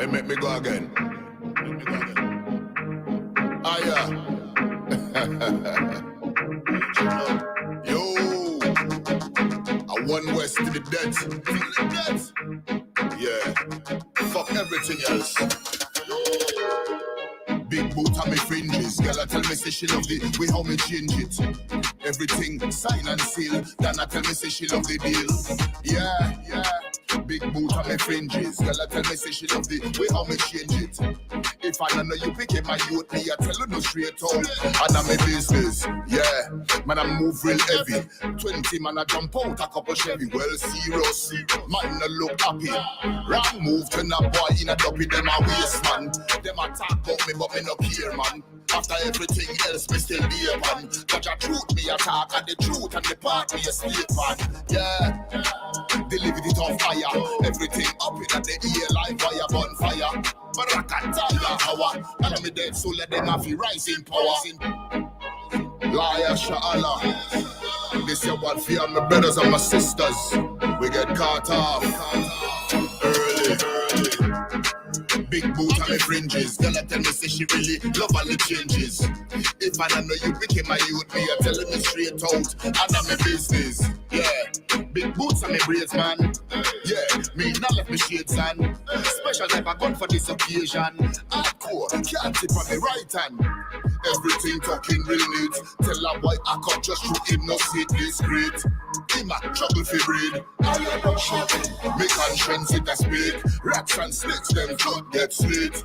Hey, make me go again. Ah, yeah. Yo, I won west to the death. Yeah, fuck everything else. Big boot on me fringes. Girl, I tell me say she love the way how me change it. Everything sign and seal. Then I tell me say she love the deal. Yeah. Big boot on me fringes. Girl, I tell me say she love the way how me change it. If I don't know you picking my youth, me I tell you no straight out. And I'm a business. Yeah, man I move real heavy. 20 man I jump out a couple Chevy. Well serious, man I look happy. Wrong move to a boy in a dopey. Them a waste man. Them a talk about me but me no care man. After everything else me still be a man. Cause the truth me a talk and the truth and the part me a sleep man. Yeah, delivered it on fire. Everything up in the ear like fire bonfire. But I can't tell you power. And I'm dead so let them have the rising power. Liar Sha'Allah. This is what fear my brothers and my sisters. We get caught off early. Big boot on the fringes. Girl I tell me say she really love all the changes. If I don't know you picking my youth, me I telling me straight out. And I'm a business. Yeah, big boots on my braids man. Yeah, me not left me shades on. Special type of gun for this occasion. Hardcore, can't tip on the right hand. Everything talking real neat. Tell her why I come just through him no sit discreet. Him a trouble for breed. I am no shit. Me conscience it a speak. Rats and snakes them foot get slit.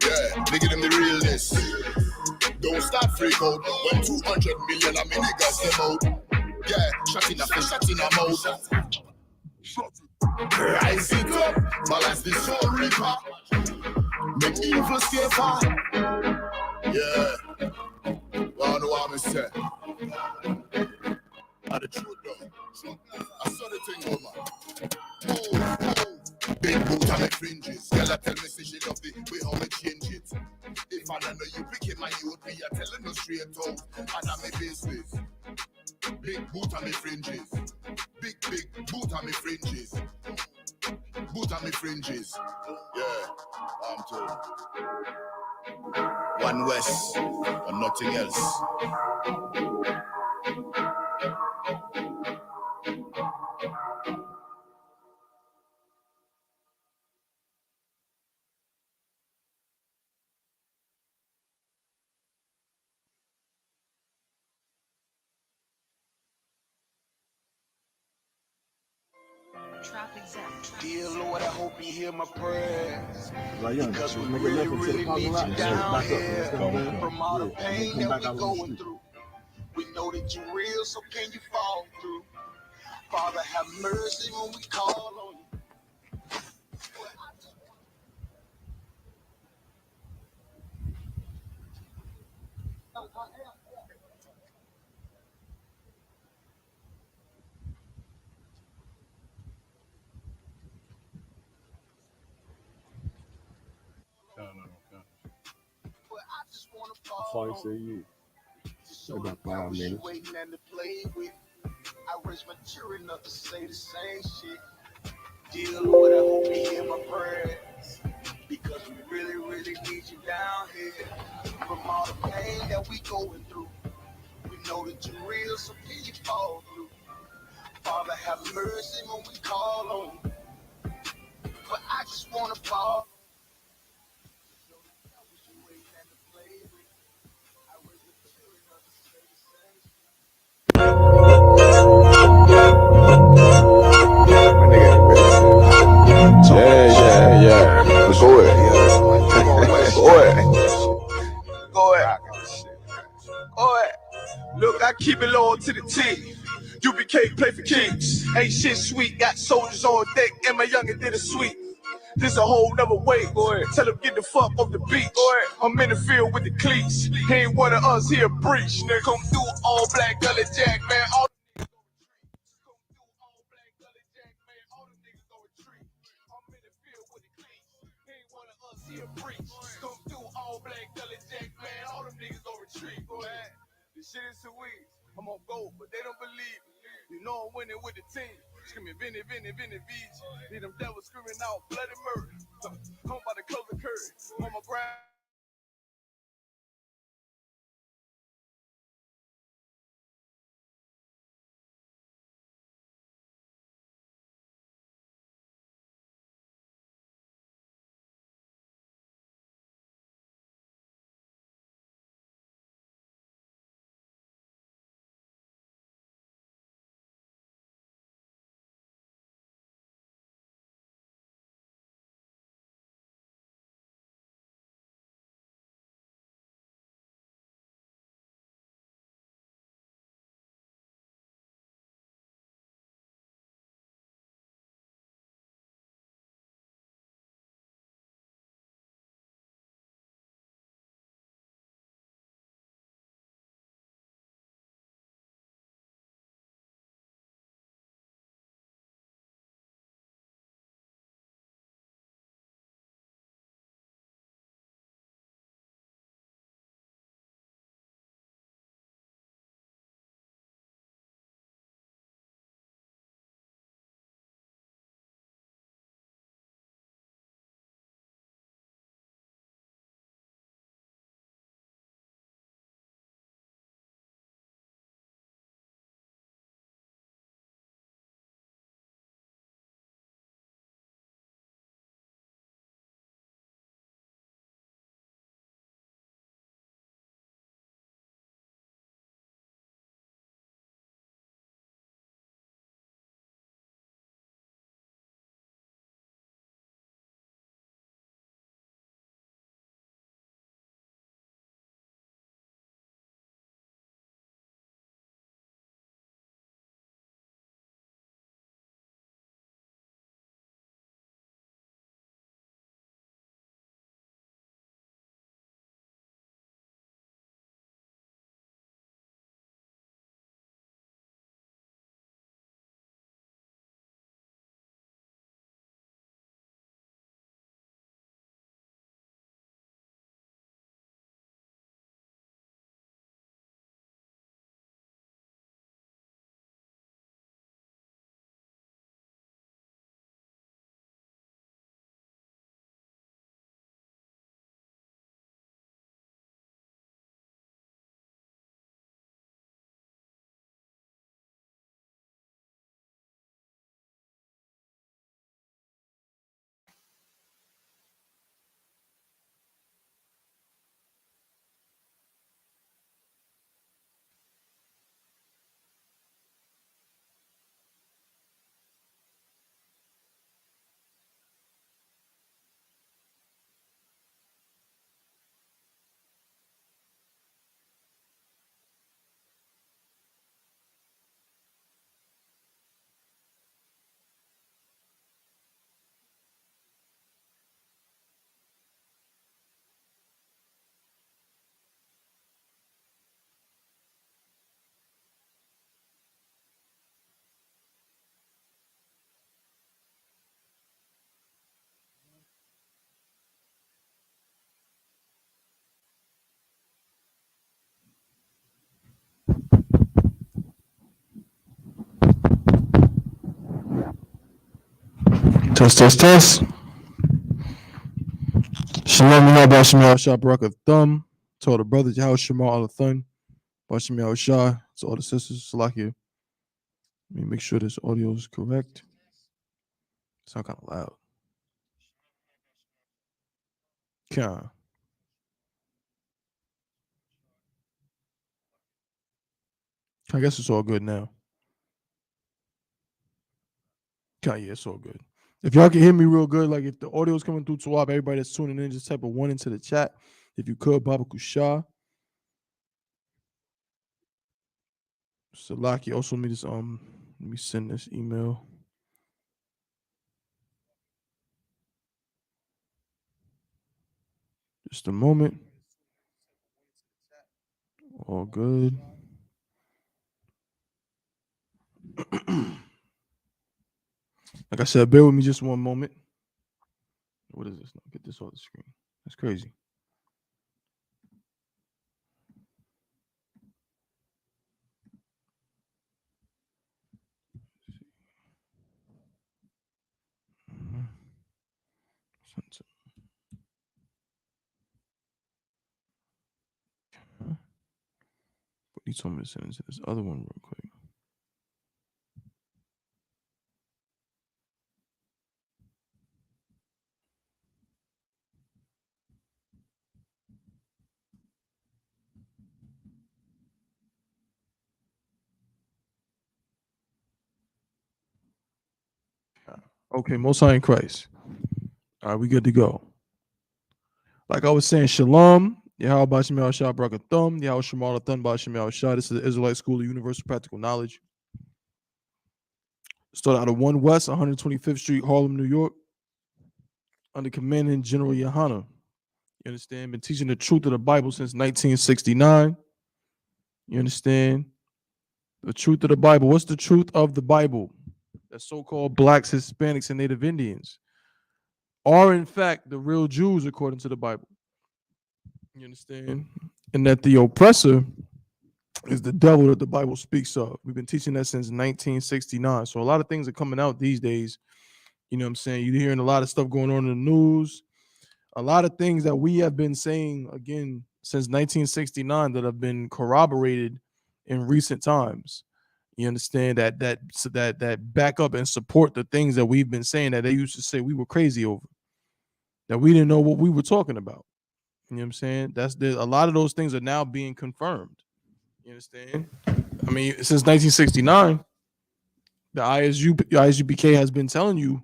Yeah, they give them the realness. Don't start freak out when 200 million of me niggas them out. Yeah, shot in a face, shot in a mouth. Rise it up, balance the soul reaper. Make evil stay far. Yeah, well, I know what I'm say. And the truth though, I saw the thing over. Big boot on the fringes. Girl, I tell me say she love the way how me change it. If I don't know you picking my youth, me I telling you straight out. And I'm a business. Big boot on me fringes. Big boot on me fringes. Boot on me fringes. Yeah, I'm told. One West and nothing else. Dear Lord, I hope you hear my prayers. Because we really need you down here. From all the pain that we're going through. We know that you're real, so can you fall through? Father, have mercy when we call on you. That's all you say you. About 5 minutes. Waiting and to play with. I raised my children up to say the same shit. Dear Lord, I hope you hear my prayers. Because we really need you down here. From all the pain that we going through. We know that you're real, so can you fall through? Father, have mercy when we call on you. But I just want to fall. Yeah. Go ahead. Look, I keep it loyal to the team. UBK play for kings. Ain't shit sweet. Got soldiers on deck, and my youngin' did a sweep. This a whole nother way. Tell him get the fuck off the beach. I'm in the field with the cleats. He ain't one of us here breach. Nigga, come through all black gully jack, man. All come through all black gully jack, man. All them niggas gon' retreat. This shit is sweet. I'm on go, but they don't believe me. You know I'm winning with the team. Screaming, Vinny, Vinny, Vinny, VG. Need them devils screaming out bloody murder. I'm about to close the curtain. On my ground. Test, test, test. Shalom, Yahweh, Bashem Yahushua, Barak Thumb. To all the brothers, Yahweh Shema, all the thun. Bashem Yahushua. To all the sisters, Salakia. Let me make sure this audio is correct. Sound kind of loud. Yeah. I guess it's all good now. Yeah, it's all good. If y'all can hear me real good, like if the audio is coming through to everybody that's tuning in, just type a 1 into the chat. If you could, Baba Kusha. Salaki. Also, let me send this email. Just a moment. All good. Like I said, bear with me just one moment. What is this? Get this off the screen. That's crazy. But he told me to send it to this other one real quick. Okay, Most High in Christ. All right, we good to go. Like I was saying, Shalom. Yahweh Bashim Yahweh Shah Brakathum. Yahweh Shemal Athun Bashim Yahweh Shah. This is the Israelite School of Universal Practical Knowledge. Started out of 1 West, 125th Street, Harlem, New York, under Commandant General Yohana. You understand? Been teaching the truth of the Bible since 1969. You understand? The truth of the Bible. What's the truth of the Bible? That so-called blacks, Hispanics, and Native Indians are in fact the real Jews according to the Bible. You understand? And that the oppressor is the devil that the Bible speaks of. We've been teaching that since 1969. So a lot of things are coming out these days. You know what I'm saying? You're hearing a lot of stuff going on in the news. A lot of things that we have been saying, again, since 1969 that have been corroborated in recent times. You understand? That back up and support the things that we've been saying that they used to say we were crazy over. That we didn't know what we were talking about. You know what I'm saying? A lot of those things are now being confirmed. You understand? I mean, since 1969, the ISUPK has been telling you,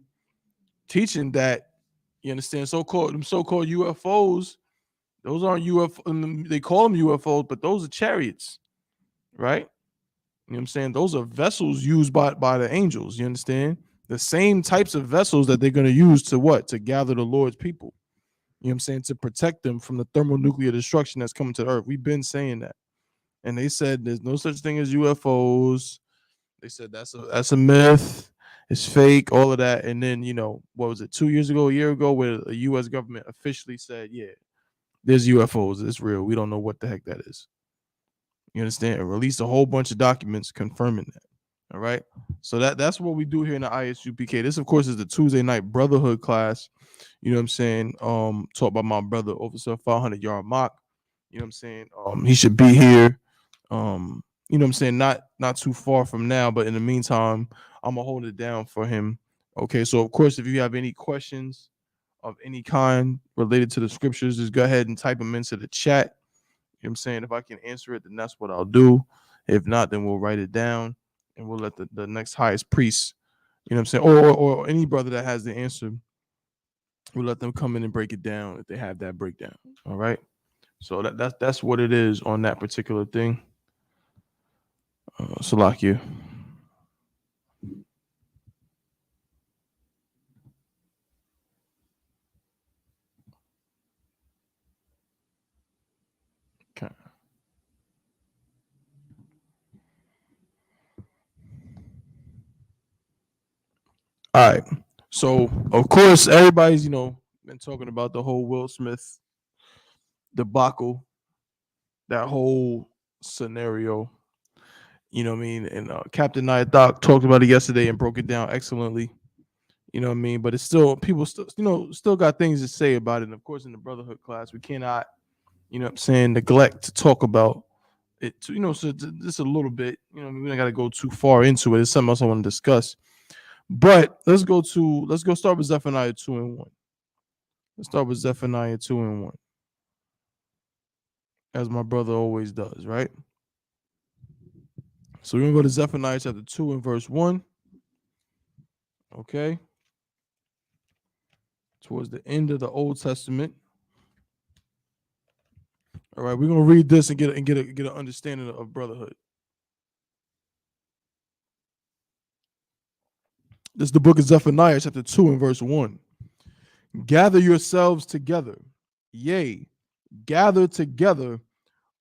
teaching that, you understand, so-called UFOs, those aren't UFO, they call them UFOs, but those are chariots, right? You know what I'm saying? Those are vessels used by the angels, you understand? The same types of vessels that they're going to use to what? To gather the Lord's people. You know what I'm saying? To protect them from the thermonuclear destruction that's coming to the earth. We've been saying that. And they said there's no such thing as UFOs. They said that's a myth. It's fake, all of that. And then, what was it, 2 years ago, a year ago, where the U.S. government officially said, yeah, there's UFOs. It's real. We don't know what the heck that is. You understand? It released a whole bunch of documents confirming that. All right. So that's what we do here in the ISUPK. This, of course, is the Tuesday night Brotherhood class. You know what I'm saying? Taught by my brother, Officer 500 Yard Mock. You know what I'm saying? He should be here. You know what I'm saying? Not too far from now, but in the meantime, I'm gonna hold it down for him. Okay. So of course, if you have any questions of any kind related to the scriptures, just go ahead and type them into the chat. You know what I'm saying? If I can answer it, then that's what I'll do. If not, then we'll write it down and we'll let the next highest priest, you know what I'm saying, or any brother that has the answer, we'll let them come in and break it down if they have that breakdown. All right. So that's what it is on that particular thing. Salakia. Okay. All right. So of course everybody's been talking about the whole Will Smith debacle, that whole scenario. You know what I mean? And Captain Nyathok talked about it yesterday and broke it down excellently. You know what I mean? But it's still, people still got things to say about it. And of course, in the Brotherhood class, we cannot, you know what I'm saying, neglect to talk about it. So just a little bit, we don't got to go too far into it. It's something else I want to discuss. But let's go start with Zephaniah 2:1. Let's start with Zephaniah 2:1. As my brother always does, right? So we're going to go to Zephaniah chapter 2 and verse 1. Okay. Towards the end of the Old Testament. All right, we're going to read this and get an understanding of brotherhood. This is the book of Zephaniah chapter 2 and verse 1. Gather yourselves together. Yea, gather together,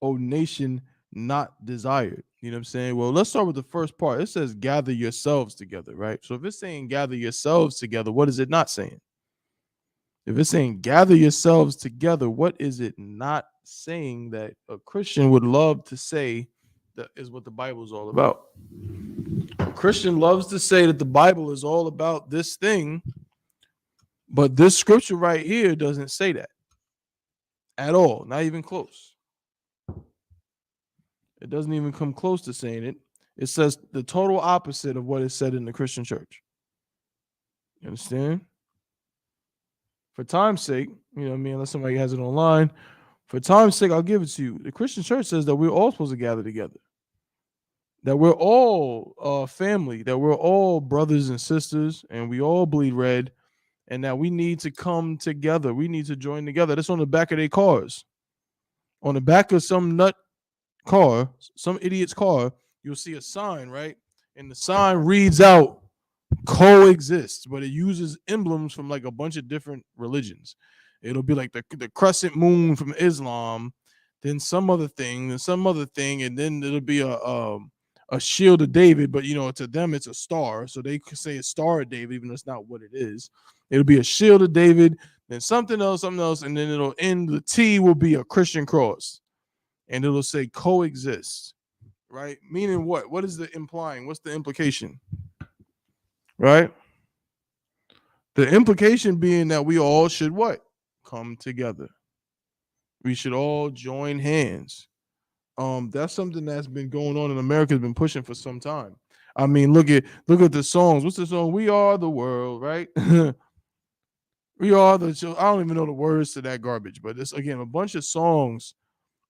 O nation not desired. You know what I'm saying? Well, let's start with the first part. It says gather yourselves together, right? So if it's saying gather yourselves together, what is it not saying? If it's saying gather yourselves together, what is it not saying that a Christian would love to say that is what the Bible is all about? A Christian loves to say that the Bible is all about this thing But this scripture right here doesn't say that at all, not even close. It doesn't even come close to saying it. It says the total opposite of what is said in the Christian church. You understand? For time's sake, you know what I mean, unless somebody has it online, for time's sake, I'll give it to you. The Christian church says that we're all supposed to gather together, that we're all family, that we're all brothers and sisters, and we all bleed red, and that we need to come together. We need to join together. That's on the back of their cars. On the back of some nut car, some idiot's car, you'll see a sign, right? And the sign reads out coexist, but it uses emblems from like a bunch of different religions. It'll be like the crescent moon from Islam, then some other thing, and then it'll be a shield of David, but you know, to them it's a star, so they could say a star of David, even though it's not what it is. It'll be a shield of David, then something else, and then it'll end. The T will be a Christian cross, and it'll say coexist, right? Meaning what? What is the implying? What's the implication? Right? The implication being that we all should what? Come together. We should all join hands. That's something that's been going on in America, has been pushing for some time. I mean, look at the songs. What's the song? We Are the World, right? We are the children. I don't even know the words to that garbage, but it's again a bunch of songs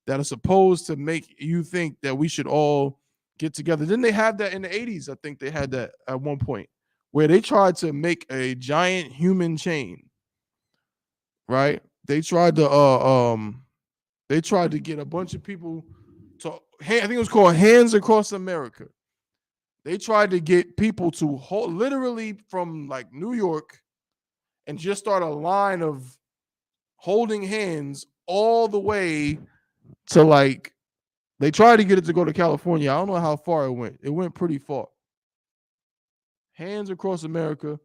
that are supposed to make you think that we should all get together. Didn't they have that in the 80s? I think they had that at one point, where they tried to make a giant human chain, right? They tried to get a bunch of people to, I think it was called Hands Across America. They tried to get people to hold, literally from like New York, and just start a line of holding hands all the way to like, they tried to get it to go to California. I don't know how far it went. It went pretty far. Hands Across America,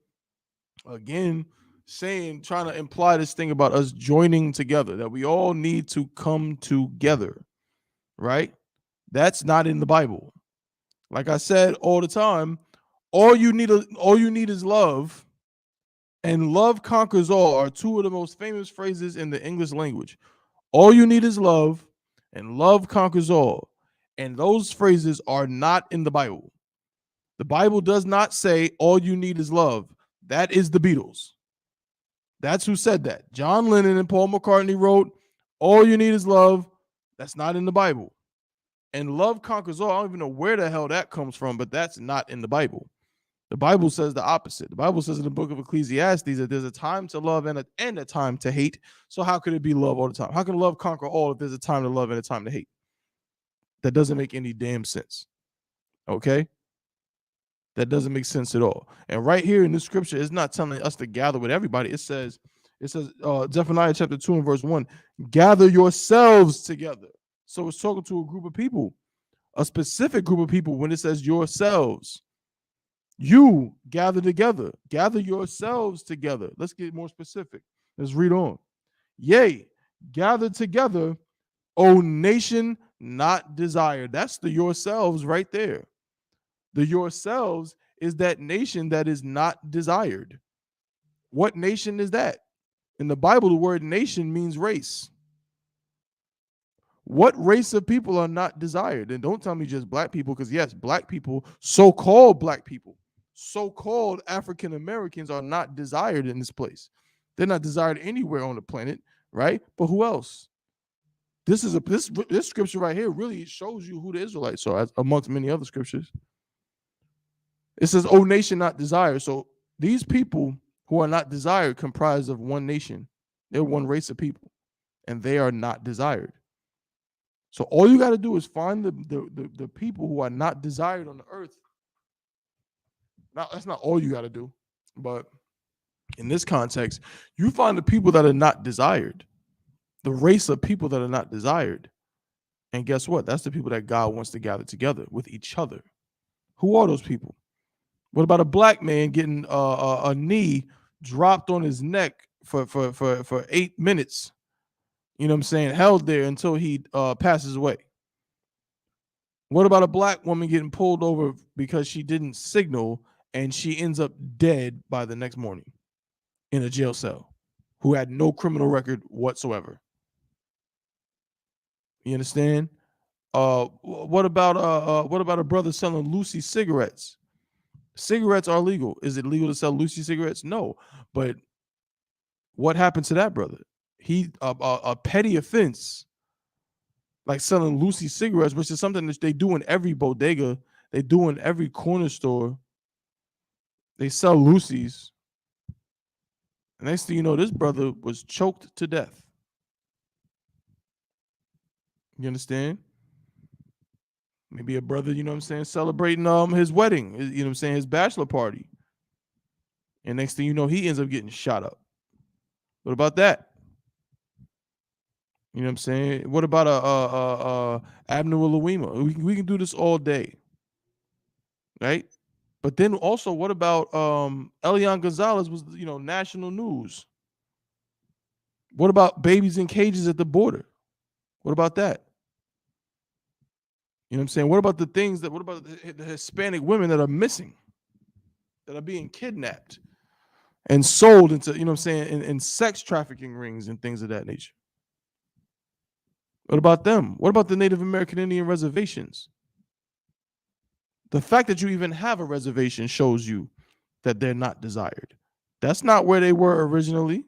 again, trying to imply this thing about us joining together, that we all need to come together, right? That's not in the Bible. Like I said all the time, all you need is love, and love conquers all are two of the most famous phrases in the English language. All you need is love, and love conquers all. And those phrases are not in the Bible. The Bible does not say all you need is love. That is the Beatles. That's who said that. John Lennon and Paul McCartney wrote, all you need is love. That's not in the Bible. And love conquers all. I don't even know where the hell that comes from, but that's not in the Bible. The Bible says the opposite. The Bible says in the book of Ecclesiastes that there's a time to love and a time to hate. So how could it be love all the time? How can love conquer all if there's a time to love and a time to hate? That doesn't make any damn sense. Okay? That doesn't make sense at all. And right here in the scripture, it's not telling us to gather with everybody. It says Zephaniah chapter 2 and verse 1, gather yourselves together. So it's talking to a group of people, a specific group of people when it says yourselves. You gather together. Gather yourselves together. Let's get more specific. Let's read on. Yea, gather together, O nation not desired. That's the yourselves right there. The yourselves is that nation that is not desired. What nation is that? In the Bible, the word nation means race. What race of people are not desired? And don't tell me just black people, because yes, black people, so-called black people, so-called African Americans are not desired in this place. They're not desired anywhere on the planet, right? But who else? This scripture right here really shows you who the Israelites are, amongst many other scriptures. It says, "O nation not desired." So these people who are not desired comprise of one nation. They're one race of people, and they are not desired. So all you got to do is find the people who are not desired on the earth. Now, that's not all you got to do, but in this context, you find the people that are not desired, the race of people that are not desired. And guess what? That's the people that God wants to gather together with each other. Who are those people? What about a black man getting a knee dropped on his neck for 8 minutes? You know what I'm saying? Held there until he passes away. What about a black woman getting pulled over because she didn't signal and she ends up dead by the next morning in a jail cell who had no criminal record whatsoever. You understand? What about a brother selling Lucy cigarettes? Cigarettes are legal. Is it legal to sell Lucy cigarettes? No. But what happened to that brother? He a petty offense, like selling Lucy cigarettes, which is something that they do in every bodega, they do in every corner store. They sell Lucy's. And next thing you know, this brother was choked to death. You understand? Maybe a brother, you know what I'm saying, celebrating his wedding, you know what I'm saying, his bachelor party. And next thing you know, he ends up getting shot up. What about that? You know what I'm saying? What about Abner Louima? We can do this all day. Right? But then also, what about Elian Gonzalez was, you know, national news? What about babies in cages at the border? What about that? You know what I'm saying? What about the Hispanic women that are missing, that are being kidnapped and sold into, you know what I'm saying, in sex trafficking rings and things of that nature? What about them? What about the Native American Indian reservations? The fact that you even have a reservation shows you that they're not desired. That's not where they were originally.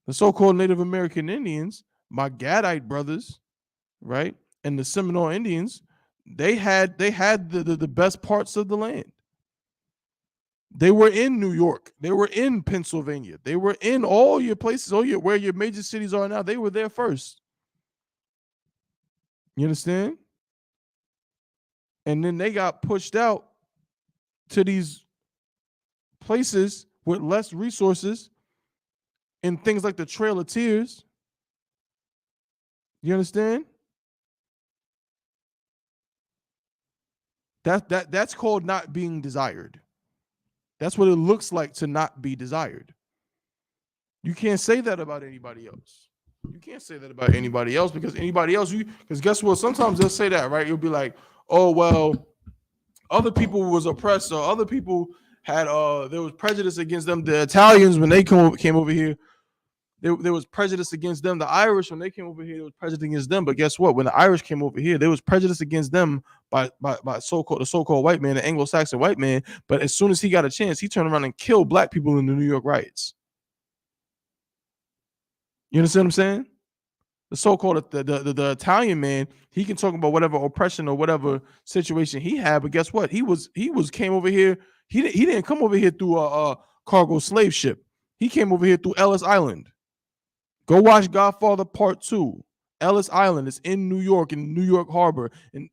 The so-called Native American Indians, my Gadite brothers, right, and the Seminole Indians, they had the best parts of the land. They were in New York. They were in Pennsylvania. They were in all your places, where your major cities are now. They were there first. You understand? And then they got pushed out to these places with less resources and things like the Trail of Tears. You understand? That's called not being desired. That's what it looks like to not be desired. You can't say that about anybody else. You can't say that about anybody else because anybody else, because guess what? Sometimes they'll say that, right? You'll be like, oh, well, other people was oppressed, or other people had there was prejudice against them. The Italians, when they came over here, there was prejudice against them. The Irish, when they came over here, there was prejudice against them. But guess what? When the Irish came over here, there was prejudice against them by the so-called white man, the Anglo-Saxon white man. But as soon as he got a chance, he turned around and killed black people in the New York riots. You understand what I'm saying? The so-called the Italian man, he can talk about whatever oppression or whatever situation he had, but guess what? He came over here. He didn't come over here through a cargo slave ship. He came over here through Ellis Island. Go watch Godfather Part 2. Ellis Island is in New York, in New York Harbor, and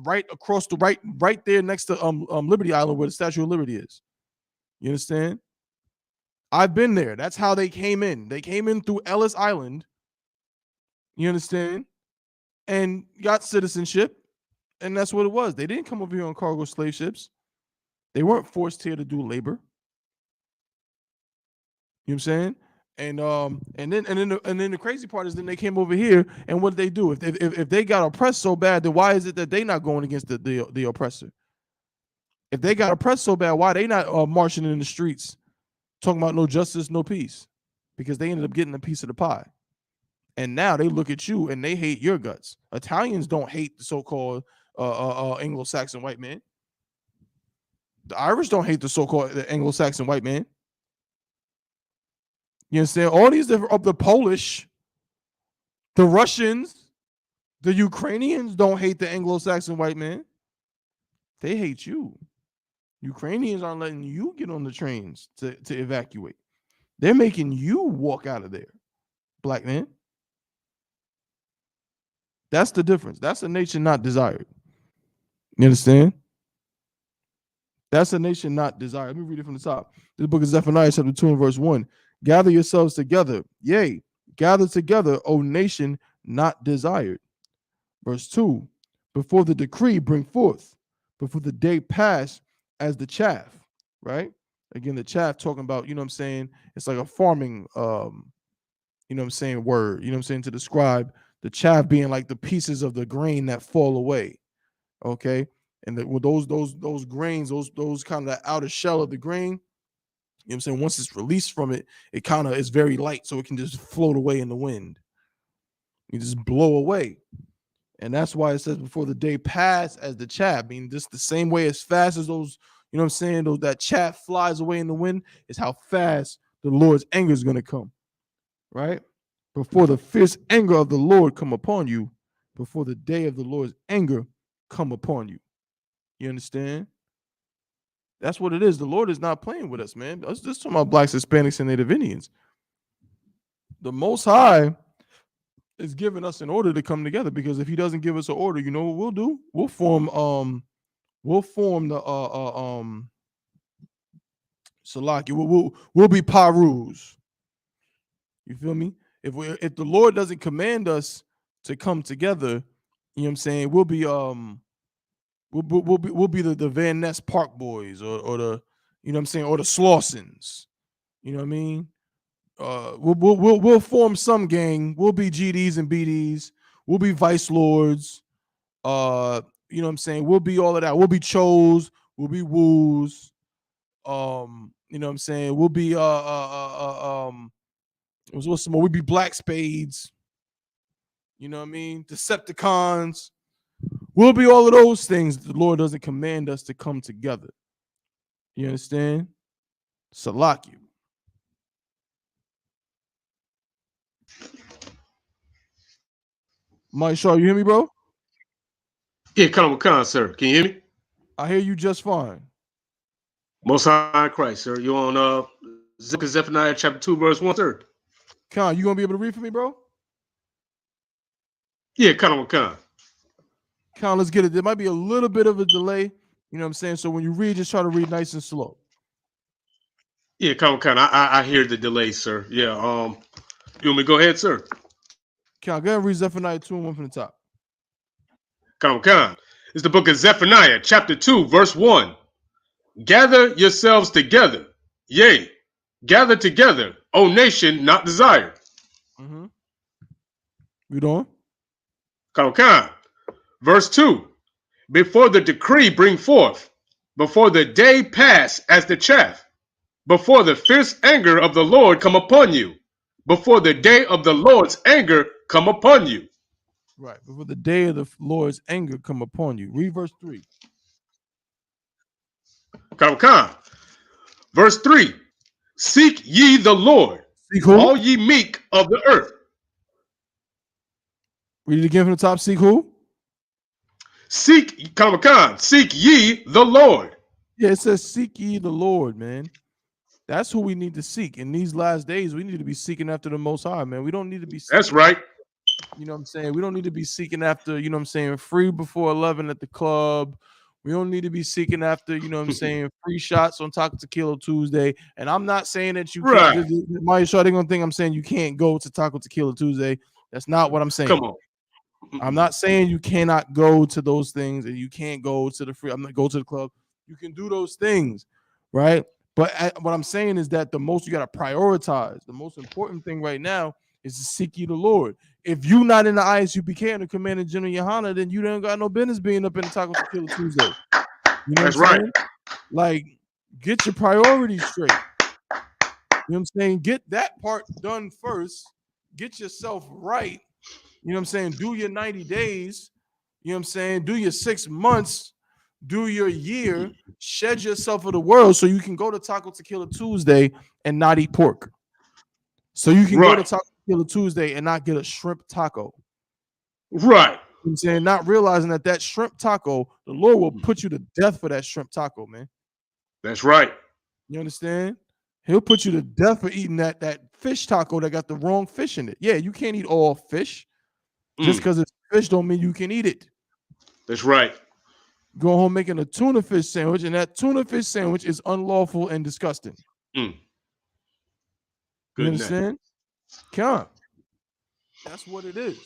right across the right there next to Liberty Island, where the Statue of Liberty is. You understand? I've been there. That's how they came in. They came in through Ellis Island. You understand? And got citizenship. And that's what it was. They didn't come over here on cargo slave ships. They weren't forced here to do labor. You know what I'm saying? And then the crazy part is then they came over here, and what did they do? If they got oppressed so bad, then why is it that they not going against the oppressor? If they got oppressed so bad, why they not marching in the streets talking about no justice, no peace? Because they ended up getting a piece of the pie. And now they look at you and they hate your guts. Italians don't hate the so-called Anglo-Saxon white man. The Irish don't hate the so-called Anglo-Saxon white man. You understand? All these different, the Polish, the Russians, the Ukrainians don't hate the Anglo-Saxon white man. They hate you. Ukrainians aren't letting you get on the trains to evacuate. They're making you walk out of there, black man. That's the difference. That's a nation not desired. You understand? That's a nation not desired. Let me read it from the top. This book is Zephaniah chapter 2 and verse 1. Gather yourselves together. Yea, gather together, O nation not desired. Verse 2. Before the decree bring forth, before the day pass as the chaff. Right? Again, the chaff talking about, you know what I'm saying? It's like a farming, you know what I'm saying, word. You know what I'm saying? To describe the chaff being like the pieces of the grain that fall away. Okay? And with those grains, those kind of the outer shell of the grain, what I'm saying? Once it's released from it, it kind of is very light, so it can just float away in the wind. You just blow away. And that's why it says before the day pass as the chaff. I mean, just the same way as fast as those, you know what I'm saying, that chaff flies away in the wind is how fast the Lord's anger is going to come, right? Before the fierce anger of the Lord come upon you, before the day of the Lord's anger come upon you. You understand? That's what it is. The Lord is not playing with us, man. Let's just talk about blacks, Hispanics, and Native Indians. The Most High is giving us an order to come together, because if he doesn't give us an order, you know what we'll do? We'll form the Salaki. We'll be Parus. You feel me? If the Lord doesn't command us to come together, you know what I'm saying, we'll be the Van Ness Park Boys, or the, you know what I'm saying, or the Slausons. You know what I mean? We'll form some gang. We'll be GDs and BDs. We'll be Vice Lords. You know what I'm saying? We'll be all of that. We'll be Chos. We'll be Woos. You know what I'm saying? We'll be what's some more? We'll be Black Spades. You know what I mean? Decepticons. We'll be all of those things. The Lord doesn't command us to come together. You understand? Salakia. Mike Shaw, you hear me, bro? Yeah, come, sir. Can you hear me? I hear you just fine. Most High Christ, sir. You on Zephaniah chapter 2, verse 1, sir? Con, you gonna be able to read for me, bro? Yeah, Con. Con, let's get it. There might be a little bit of a delay. You know what I'm saying? So when you read, just try to read nice and slow. Yeah, Con. I hear the delay, sir. Yeah. You want me to go ahead, sir? Con, go ahead and read Zephaniah 2 and 1 from the top. Con. It's the book of Zephaniah, chapter 2, verse 1. Gather yourselves together. Yea, gather together, O nation not desired. Mm-hmm. Read on. Con. Verse 2. Before the decree bring forth, before the day pass as the chaff, before the fierce anger of the Lord come upon you, before the day of the Lord's anger come upon you. Right. Before the day of the Lord's anger come upon you. Read verse 3. Con. Verse 3. Seek ye the Lord, Seek who? all ye meek of the earth. Read it again from the top. Seek who? Seek ye the Lord. Yeah, it says seek ye the Lord, man. That's who we need to seek. In these last days, we need to be seeking after the Most High, man. We don't need to be seeking. That's right. You know what I'm saying? We don't need to be seeking after, you know what I'm saying, free before 11 at the club. We don't need to be seeking after, you know what I'm saying, free shots on Taco Tequila Tuesday. And I'm not saying that you Right. can't. My show, they're going to think I'm saying you can't go to Taco Tequila Tuesday. That's not what I'm saying. Come on. I'm not saying you cannot go to those things and you can't go to the free. I'm not go to the club. You can do those things, right? But what I'm saying is that the most you got to prioritize. The most important thing right now is to seek ye the Lord. If you not in the ISUPK and the Commander General Yohana, then you don't got no business being up in the Taco Tequila Tuesday. You know That's what I'm right. saying? Like, get your priorities straight. You know what I'm saying? Get that part done first. Get yourself right. You know what I'm saying? Do your 90 days. You know what I'm saying? Do your 6 months. Do your year. Shed yourself of the world so you can go to Taco Tequila Tuesday and not eat pork. So you can go to Taco Tequila Tuesday and not get a shrimp taco. Right. You know what I'm saying? Not realizing that shrimp taco, the Lord will put you to death for that shrimp taco, man. That's right. You understand? He'll put you to death for eating that fish taco that got the wrong fish in it. Yeah, you can't eat all fish. Just because it's fish don't mean you can eat it. That's right. Go home making a tuna fish sandwich, and that tuna fish sandwich is unlawful and disgusting. Good You understand? Come. That's what it is.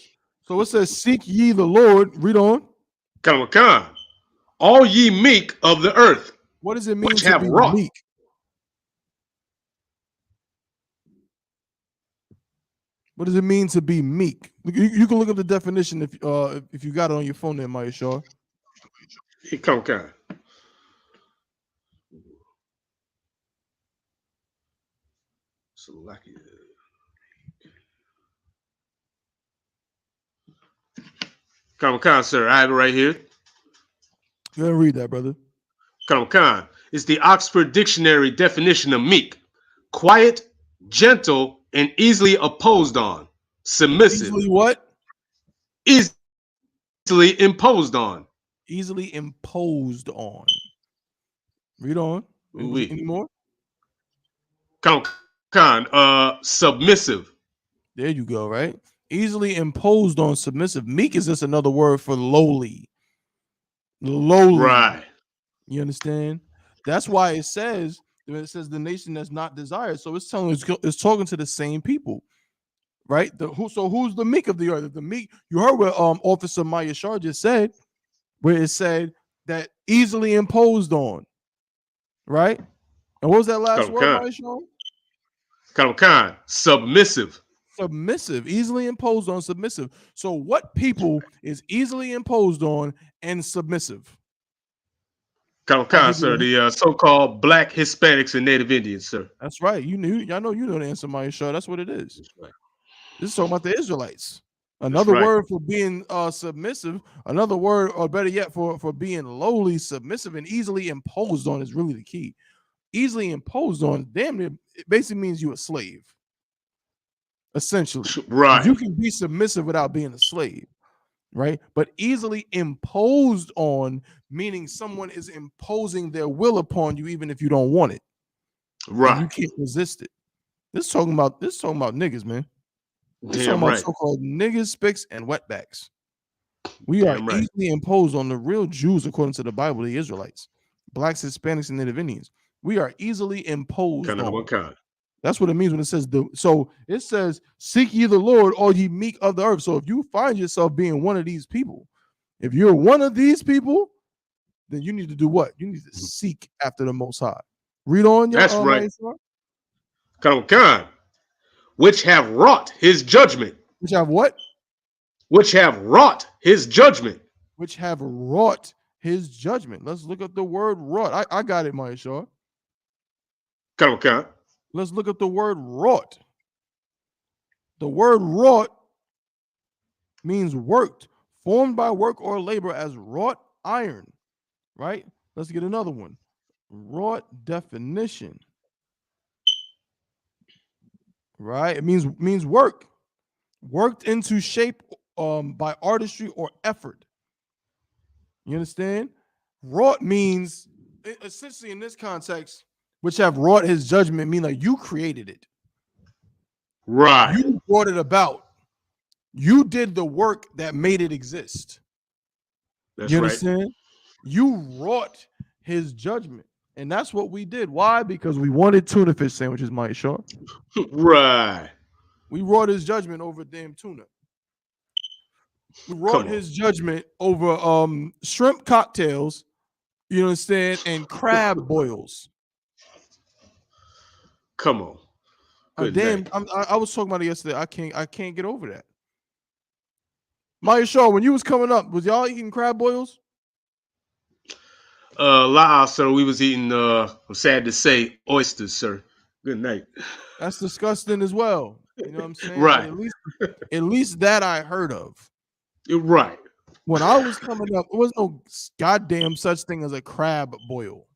So it says, seek ye the Lord. Read on. Come. All ye meek of the earth. What does it mean which to have be wrought. meek? What does it mean to be meek? You can look up the definition if you got it on your phone there, Maya Shaw. Come. Come, sir. I have it right here. Go ahead and read that, brother. Come. It's the Oxford Dictionary definition of meek: quiet, gentle, and easily opposed on. Submissive. Easily what? Easily imposed on. Easily imposed on. Read on. Any more? Come, submissive. There you go, right? Easily imposed on, submissive. Meek is just another word for lowly. Lowly. Right. You understand? That's why it says the nation that's not desired. So it's it's talking to the same people, right? So who's the meek of the earth? The meek, you heard what Officer Maya Shah just said, where it said that easily imposed on, right? And what was that last word, Maya Shah? Submissive. Submissive, easily imposed on, submissive. So what people is easily imposed on and submissive? Sir, the so-called Black, Hispanics, and Native Indians, sir. That's right. I know you know the answer, Maya Shah. That's what it is. That's right. This is talking about the Israelites. Another word for being submissive, another word, or better yet, for being lowly, submissive, and easily imposed on is really the key. Easily imposed on, damn near, it basically means you're a slave. Essentially. Right. You can be submissive without being a slave, right? But easily imposed on, meaning someone is imposing their will upon you even if you don't want it. Right. And you can't resist it. This talking about niggas, man. This Damn talking right. about so-called niggas, spicks, and wetbacks. We are easily imposed on the real Jews, according to the Bible, the Israelites, blacks, Hispanics, and Native Indians. We are easily imposed on. That's what it means when it says so it says, seek ye the Lord, all ye meek of the earth. So if you find yourself being one of these people, if you're one of these people, then you need to do what? You need to seek after the Most High. Read on. That's right. Which have wrought his judgment. Which have what? Which have wrought his judgment. Which have wrought his judgment. Let's look up the word wrought. I got it, Maya Shah. Let's look at the word wrought. The word wrought means worked, formed by work or labor as wrought iron, right? Let's get another one. Wrought definition, right? It means work, worked into shape by artistry or effort. You understand? Wrought means, essentially in this context, which have wrought his judgment, mean like you created it. Right. You brought it about. You did the work that made it exist. That's you understand? Right. You wrought his judgment. And that's what we did. Why? Because we wanted tuna fish sandwiches, Mike Shaw. Right. We wrought his judgment over damn tuna. We wrought his judgment over shrimp cocktails, you understand, and crab boils. Come on. Damn, I was talking about it yesterday. I can't get over that. Maya Shaw, when you was coming up, was y'all eating crab boils? Sir, we was eating I'm sad to say, oysters, sir. Good night. That's disgusting as well. You know what I'm saying? Right. At least that I heard of. You're right. When I was coming up, there was no goddamn such thing as a crab boil.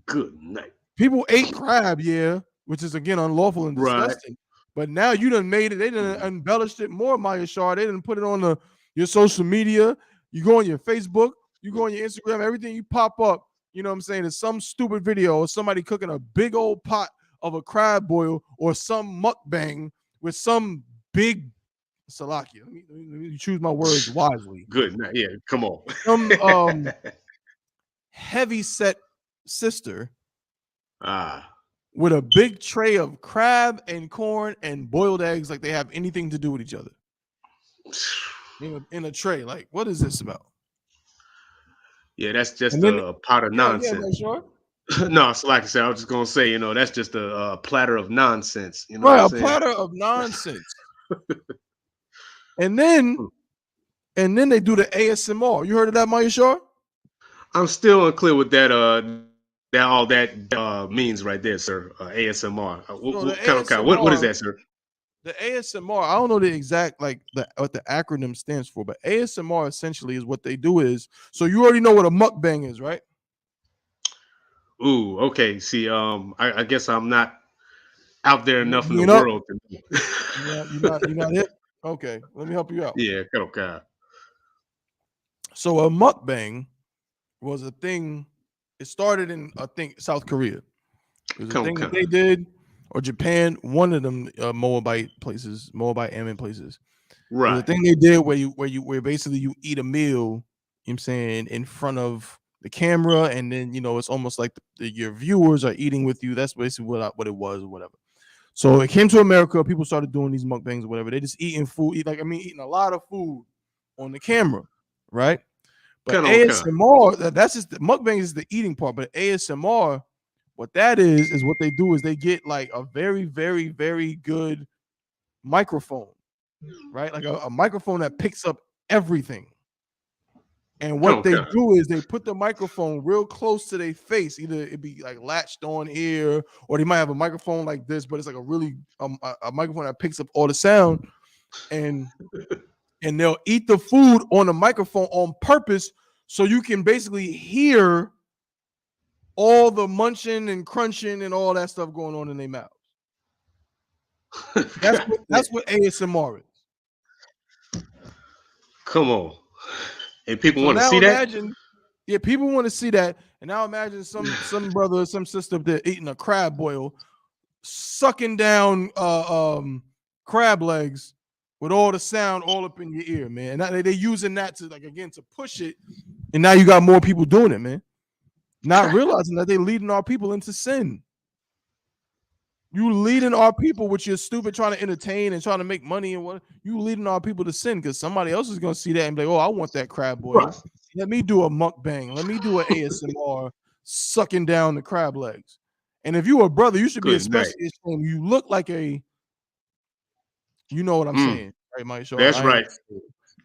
Good night. People ate crab, yeah, which is again unlawful and disgusting. Right. But now you done made it. They done embellished it more, Maya Shaw. They done put it on your social media. You go on your Facebook. You go on your Instagram. Everything you pop up, you know what I'm saying, is some stupid video or somebody cooking a big old pot of a crab boil or some mukbang with some big Salakia. Let me choose my words wisely. Good night. Yeah, come on. Some heavy set sister with a big tray of crab and corn and boiled eggs, like they have anything to do with each other. In a tray. Like, what is this about? Yeah, that's just a pot of nonsense. Yeah, No, so like I said, I was just gonna say, that's just a platter of nonsense. You know, right? A platter of nonsense. And then they do the ASMR. You heard of that, Maya Shaw? I'm still unclear with that That all that means right there, sir. ASMR. So the What is ASMR, that, sir? the ASMR, I don't know the exact what the acronym stands for, but ASMR essentially is what they do is. So you already know what a mukbang is, right? Ooh, okay. See, I guess I'm not out there You enough in the ain't up. world to know. You're not hip. Okay, let me help you out. Yeah, okay. So a mukbang was a thing. It started in I think South Korea. It was a thing that Okay. they did, or Japan. One of them Moabite Ammon places. It was a Right. thing they did where basically you eat a meal. You know what I'm saying, in front of the camera, and then it's almost like your viewers are eating with you. That's basically what it was or whatever. So it came to America. People started doing these mukbangs or whatever. They just eating food, eating a lot of food on the camera, right? But Okay. ASMR, that's just the mukbang is the eating part. But ASMR, what that is what they do is they get like a very, very, very good microphone, right? Like a microphone that picks up everything. And what they Okay. do is they put the microphone real close to their face. Either it be like latched on here, or they might have a microphone like this, but it's like a really a microphone that picks up all the sound, and they'll eat the food on the microphone on purpose, so you can basically hear all the munching and crunching and all that stuff going on in their mouth. That's what ASMR is. Come on. And people So want to now see that? imagine, yeah, people want to see that, and now imagine some brother, some sister up there eating a crab boil, sucking down crab legs with all the sound all up in your ear, man. And they're using that to to push it, and now you got more people doing it, man. Not realizing that they're leading our people into sin. You leading our people with your stupid trying to entertain and trying to make money, and what you leading our people to sin, because somebody else is gonna see that and be like, oh, I want that crab boil. Right. Let me do a mukbang. Let me do an ASMR sucking down the crab legs. And if you a brother, you should be Good night. especially ashamed. You look like you know what I'm saying, right, Mike Shaw? That's right.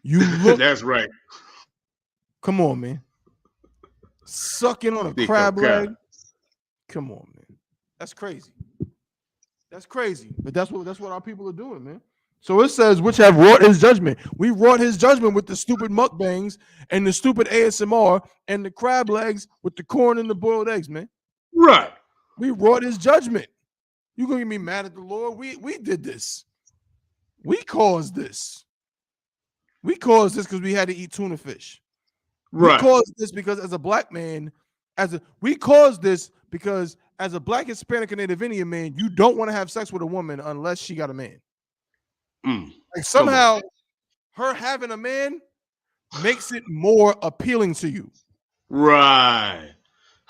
You look. That's right. Come on, man. Sucking on a Big crab God. leg. Come on, man. That's crazy. That's crazy. But that's what our people are doing, man. So it says, which have wrought his judgment. We wrought his judgment with the stupid mukbangs and the stupid ASMR and the crab legs with the corn and the boiled eggs, man. Right. We wrought his judgment. You gonna get me mad at the Lord? We did this. We caused this. We caused this because we had to eat tuna fish. Right. We caused this because as a black man, we caused this because as a black Hispanic and Native Indian man, you don't want to have sex with a woman unless she got a man. Like somehow her having a man makes it more appealing to you. Right.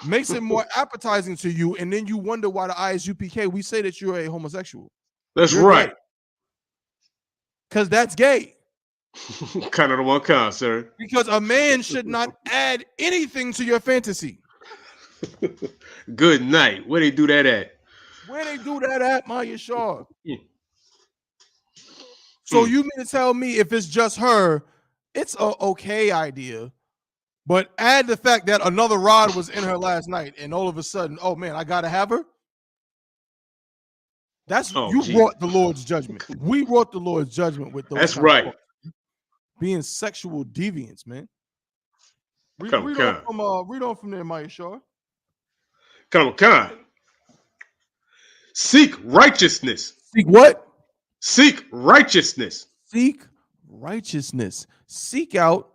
Makes it more appetizing to you, and then you wonder why the Isupk we say that you're a homosexual. That's You're right. Because that's gay. Kind of the one kind, sir. Because a man should not add anything to your fantasy. Good night. Where they do that at? Where they do that at, Maya Shaw? So you mean to tell me if it's just her, it's a okay idea, but add the fact that another rod was in her last night, and all of a sudden, oh man, I gotta have her. That's you wrought the Lord's judgment. We wrought the Lord's judgment with those. That's right. Being sexual deviants, man. Read on from there, Maya Shaw. Come on. Seek righteousness. Seek what? Seek righteousness. Seek righteousness. Seek out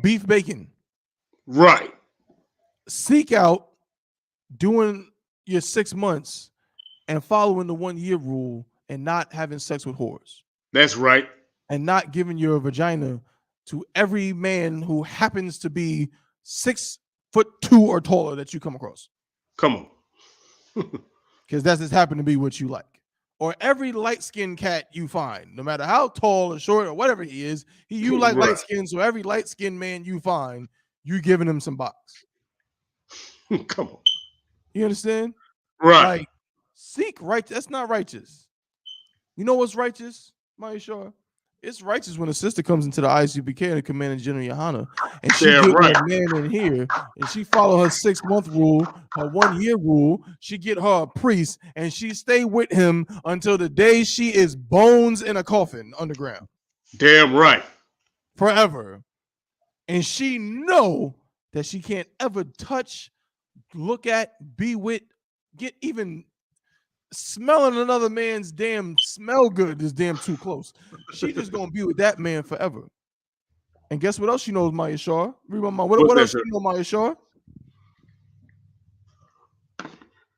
beef bacon. Right. Seek out doing your 6 months and following the 1 year rule and not having sex with whores. That's right. And not giving your vagina to every man who happens to be 6'2" or taller that you come across. Come on. Because that's just happened to be what you like. Or every light-skinned cat you find, no matter how tall or short or whatever he is, you like right. light-skinned, so every light-skinned man you find, you giving him some box. Come on. You understand? Right. Like, seek right. That's not righteous. You know what's righteous, Maya Shaw? It's righteous when a sister comes into the Isupk and the Commander General Johanna, and she Damn get right. her man in here, and she follow her 6-month rule, her 1-year rule. She get her a priest, and she stay with him until the day she is bones in a coffin underground Damn right. forever. And she know that she can't ever touch, look at, be with, get even smelling another man's damn smell good is damn too close. She just gonna be with that man forever. And guess what else she knows, Maya Shaw? Read my mind. What else sir? she know, Maya Shaw?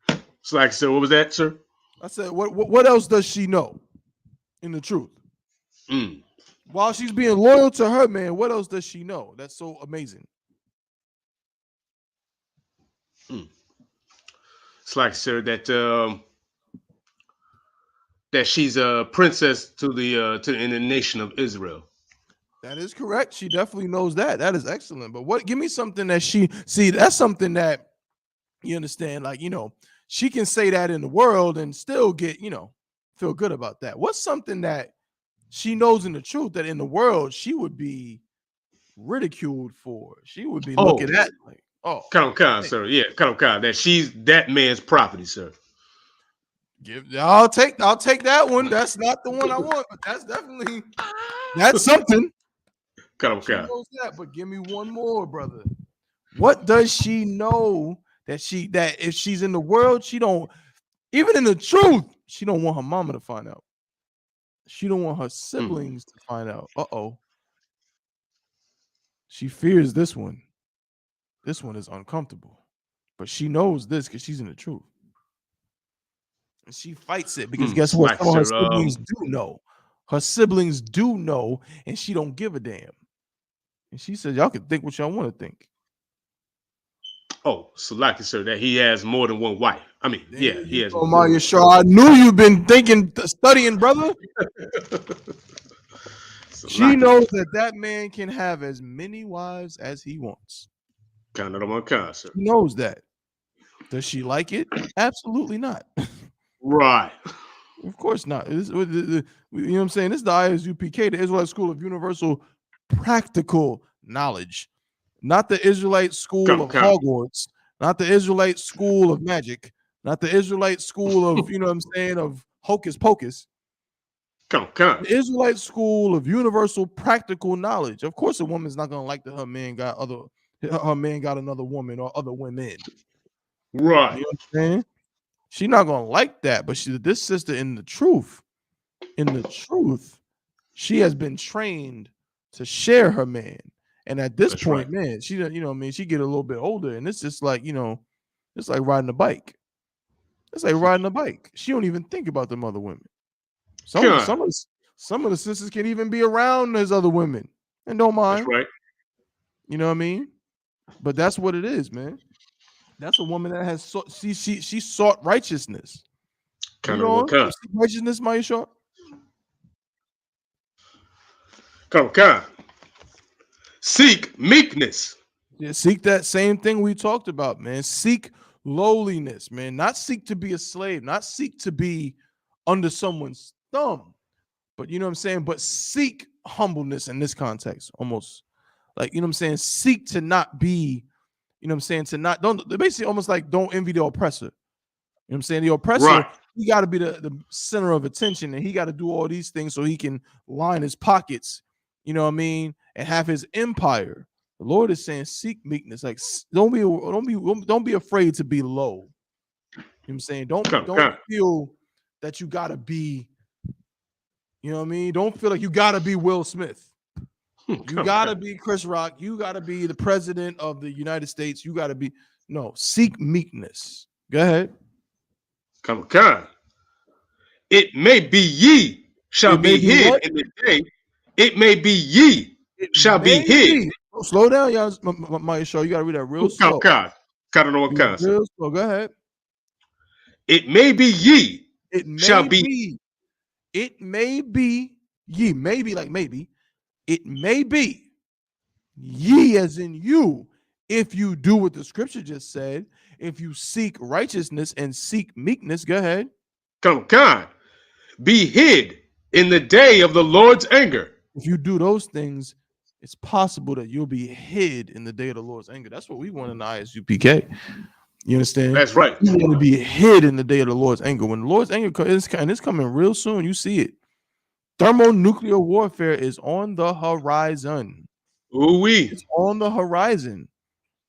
It's like, sir, what was that, sir? I said, what else does she know in the truth? Mm. While she's being loyal to her man, what else does she know? That's so amazing. It's like, sir, that she's a princess to in the nation of Israel. That is correct. She definitely knows that. That is excellent. But give me something that that's something that you understand, like, she can say that in the world and still get, feel good about that. What's something that she knows in the truth that in the world she would be ridiculed for? She would be looking at like, oh, Come, sir. Yeah, come, that she's that man's property, sir. I'll take that one. That's not the one I want, but that's something. Come, she knows that, but give me one more, brother. What does she know that if she's in the world, she don't, even in the truth, she don't want her mama to find out. She don't want her siblings to find out. She fears this one. This one is uncomfortable, but she knows this because she's in the truth. And she fights it because guess what? Some of her siblings do know. Her siblings do know, and she don't give a damn. And she says, y'all can think what y'all want to think. Oh, so like, sir, that he has more than one wife. I mean, yeah, he has. Oh, Maya Shaw, I knew you've been studying, brother. She knows that man can have as many wives as he wants. Kind of one kind, sir. She knows that. Does she like it? Absolutely not. Right. Of course not. You know what I'm saying? This is the Isupk, the Israelite School of Universal Practical Knowledge. Not the Israelite School of Hogwarts. Not the Israelite School of Magic. Not the Israelite School of, you know what I'm saying, of Hocus Pocus. Come. The Israelite School of Universal Practical Knowledge. Of course, a woman's not gonna like that her man got another woman or other women. Right. You know what I'm saying? She's not gonna like that, but this sister in the truth, she has been trained to share her man. And at this point, man, she, she get a little bit older, and it's just like, it's like riding a bike. It's like riding a bike. She don't even think about them other women. Some of the sisters can even be around those other women and don't mind. That's right. You know what I mean? But that's what it is, man. That's a woman that has she sought righteousness. Kind of kind. Righteousness, Maya Shaw. Come. Seek meekness. Yeah, seek that same thing we talked about, man. Seek lowliness, man. Not seek to be a slave, not seek to be under someone's thumb, but you know what I'm saying? But seek humbleness in this context, almost like, you know what I'm saying? Seek to not be, you know what I'm saying? Don't basically almost like don't envy the oppressor. You know what I'm saying? The oppressor, he got to be the center of attention, and he got to do all these things so he can line his pockets, you know what I mean, and have his empire. The Lord is saying, seek meekness. Like, don't be afraid to be low. You know what I'm saying? Don't feel that you gotta be, you know what I mean? Don't feel like you gotta be Will Smith. You gotta be Chris Rock. You gotta be the president of the United States. You gotta be seek meekness. Go ahead. Come. It may be ye shall be hid in the day. It may be ye shall be hid. Oh, slow down, y'all. My show. You gotta read that real slow. Kind of know what kind. Real slow. Go ahead. It may be ye. It may shall be. It may be ye. Maybe like maybe. It may be ye as in you, if you do what the scripture just said, if you seek righteousness and seek meekness. Go ahead. Come. Be hid in the day of the Lord's anger. If you do those things, it's possible that you'll be hid in the day of the Lord's anger. That's what we want in the Isupk. You understand? That's right. You want to be hid in the day of the Lord's anger. When the Lord's anger is, and it's coming real soon, you see it. Thermonuclear warfare is on the horizon. Ooh-wee. It's on the horizon.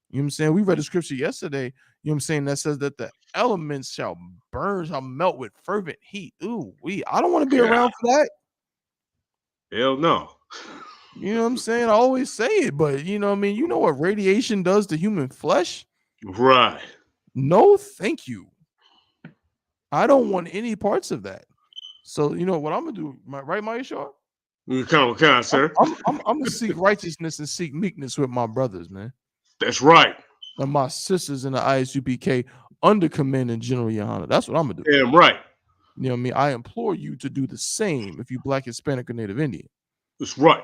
You know what I'm saying? We read a scripture yesterday, you know what I'm saying, that says that the elements shall burn, shall melt with fervent heat. Ooh, I don't want to be around for that. Hell no. You know what I'm saying? I always say it, but you know what I mean? You know what radiation does to human flesh? Right. No, thank you. I don't want any parts of that. So, you know what I'm going to do, right, Maisha? Come on, sir. I'm going to seek righteousness and seek meekness with my brothers, man. That's right. And my sisters in the ISUPK under command and General Yohana. That's what I'm going to do. Damn right. You know what I mean? I implore you to do the same if you Black, Hispanic, or Native Indian. That's right.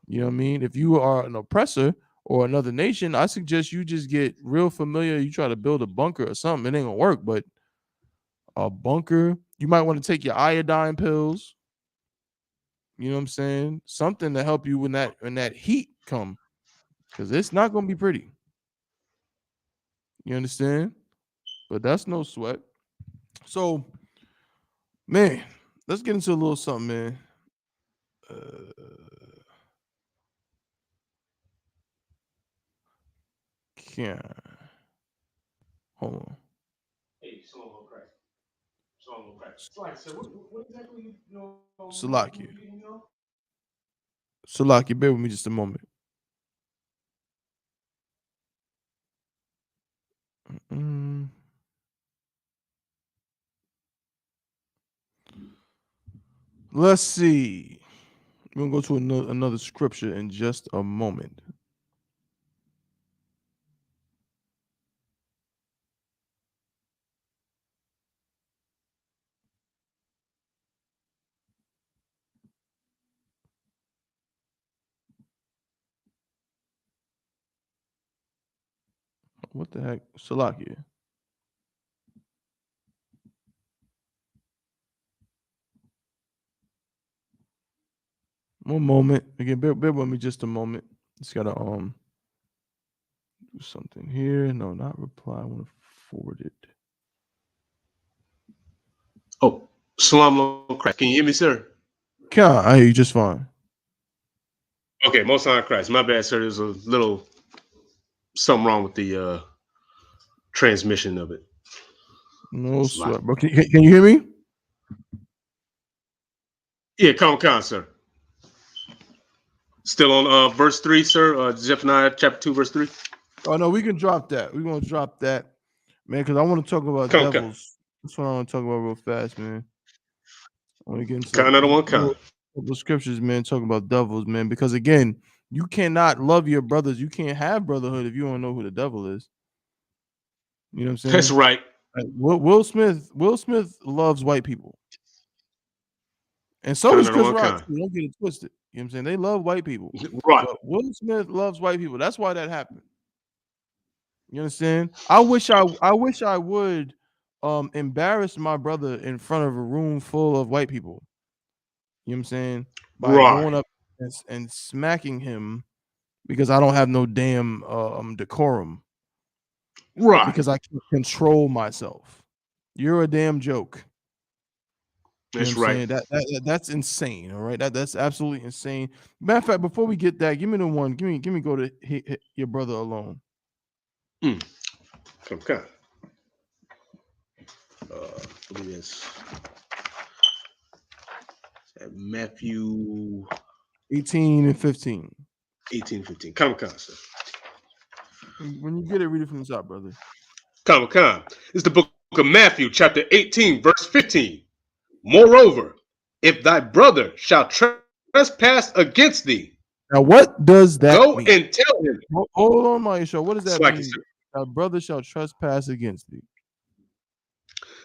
You know what I mean? If you are an oppressor or another nation, I suggest you just get real familiar. You try to build a bunker or something. It ain't going to work, but a bunker, you might want to take your iodine pills. You know what I'm saying? Something to help you when that heat come, because it's not going to be pretty. You understand? But that's no sweat. So, man, let's get into a little something, man. Hold on. Hey, Shalom, Christ. Shalom, Christ. What exactly you know? Salaki, bear with me just a moment. Let's see. We're going to go to another scripture in just a moment. What the heck? Salakia. One moment. Again, bear with me just a moment. Just gotta do something here. No, not reply. I want to forward it. Oh, Shalom, Christ. Can you hear me, sir? I hear you just fine. Okay, Most High Christ. My bad, sir. There's a little something wrong with the transmission of it. No sweat, bro. Can you hear me? Yeah, come on, sir. Still on verse 3, sir. Zephaniah chapter 2, verse 3. Oh no, we can drop that. We're gonna drop that, man, because I want to talk about devils. That's what I want to talk about real fast, man. I want to get into another one. couple scriptures, man, talking about devils, man. Because again, you cannot love your brothers. You can't have brotherhood if you don't know who the devil is. You know what I'm saying? That's right. Like, Will Smith loves white people, and so does Chris Rock. Don't get it twisted. You know what I'm saying? They love white people. Right. But Will Smith loves white people. That's why that happened. You understand? I wish I would embarrass my brother in front of a room full of white people. You know what I'm saying? By going up and smacking him because I don't have no damn decorum. Right. Because I can't control myself. You're a damn joke. That's right. That's insane. All right. That's absolutely insane. Matter of fact, before we get that, give me the one. Give me go to your brother alone. Okay. Look at this. Matthew 18 and 15. 18, 15. Come, sir. When you get it, read it from the top, brother. Come. It's the book of Matthew, chapter 18, verse 15. Moreover, if thy brother shall trespass against thee, now what does that go mean? and tell him. Hold on, Maisha. What does that mean? Thy brother shall trespass against thee.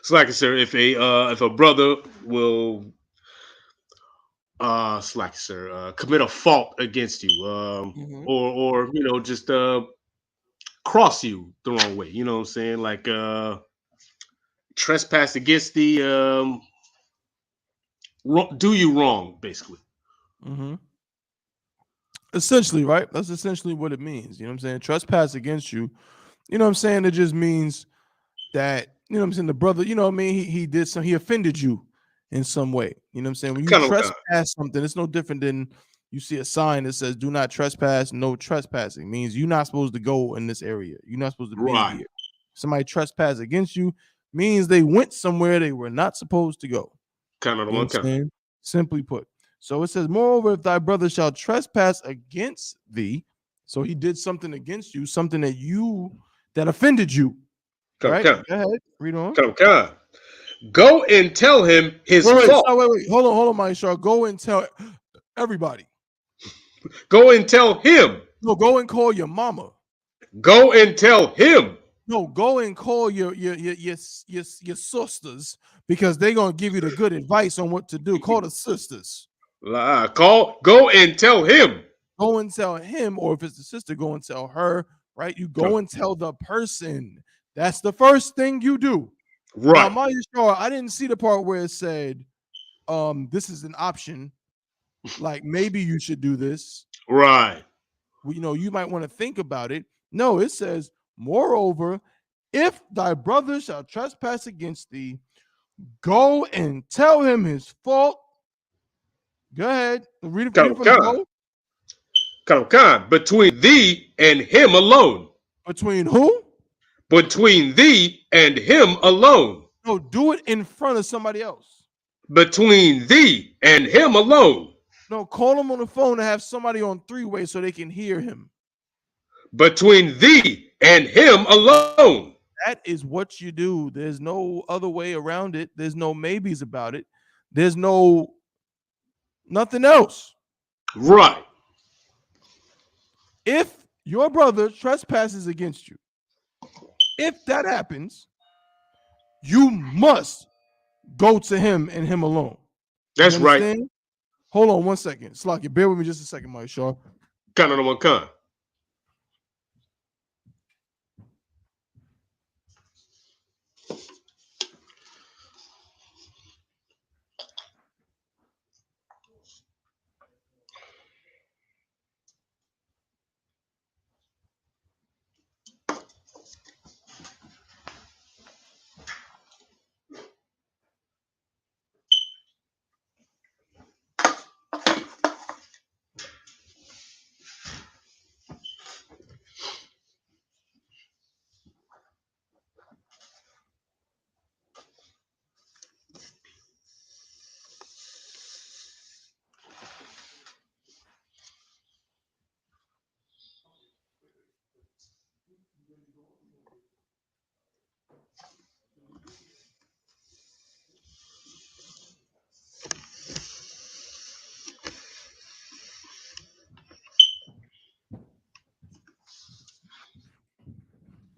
It's like I said, if a brother will commit a fault against you, or just cross you the wrong way, you know what I'm saying? Like trespass against the do you wrong, basically. Mm-hmm. Essentially, right? That's essentially what it means. You know what I'm saying? Trespass against you. You know what I'm saying? It just means that, you know what I'm saying, the brother, you know what I mean? He did some, he offended you in some way. You know what I'm saying? When you Kind of, trespass something, it's no different than you see a sign that says, do not trespass, no trespassing. Means you're not supposed to go in this area. You're not supposed to be right. here. Somebody trespass against you means they went somewhere they were not supposed to go. Kind of the You know one what I'm kind. saying? Simply put. So it says, moreover, if thy brother shall trespass against thee, so he did something against you, something that offended you, right? Kind. Go ahead, read on. Kind. Go and tell him his fault. Wait. Hold on, my Shaw. Go and tell everybody. Go and tell him. No, go and call your mama. Go and tell him. No, go and call your sisters, because they're gonna give you the good advice on what to do. Call the sisters. Go and tell him. Go and tell him, or if it's the sister, go and tell her. Right? You go and tell the person. That's the first thing you do. Right. Now, my Shaw, I didn't see the part where it said, this is an option. Like maybe you should do this. Right. You know, you might want to think about it. No, it says, moreover, if thy brother shall trespass against thee, go and tell him his fault. Go ahead. Read it from the Come. Between thee and him alone. Between who? Between thee and him alone. No, do it in front of somebody else. Between thee and him alone. No, call him on the phone and have somebody on three-way so they can hear him. Between thee and him alone. That is what you do. There's no other way around it. There's no maybes about it. There's nothing else. Right. If your brother trespasses against you, if that happens, you must go to him and him alone. That's right. Hold on 1 second. Slocky, bear with me just a second, Mike Shaw. Kind of the one kind.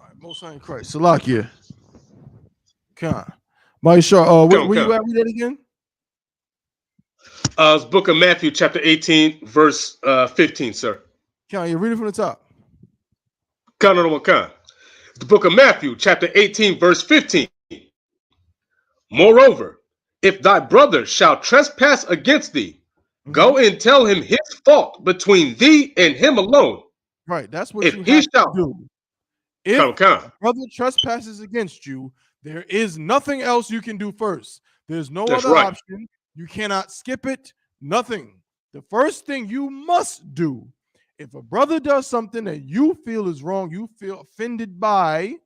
All right, Most High in Christ. Salakia. Con. Mike Shaw, where you at with that again? It's Book of Matthew, chapter 18, verse 15, sir. Con, you read it from the top. Con on one kind. The Book of Matthew, chapter 18, verse 15. Moreover, if thy brother shall trespass against thee, go and tell him his fault between thee and him alone. Right, that's what you have to do. If brother trespasses against you, there is nothing else you can do first. There's no That's other right. option. You cannot skip it. Nothing. The first thing you must do, if a brother does something that you feel is wrong, you feel offended by,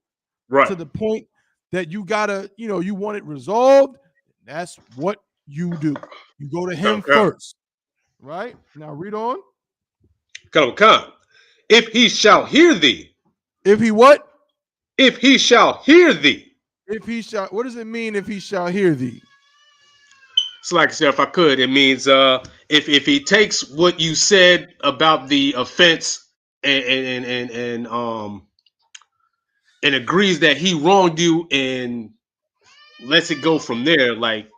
to the point that you gotta, you want it resolved, that's what you do. You go to him first. Right? Now read on. Come. If he shall hear thee. If he what? If he shall hear thee. If he shall, what does it mean if he shall hear thee? So like I said, if I could, it means if he takes what you said about the offense and agrees that he wronged you and lets it go from there, like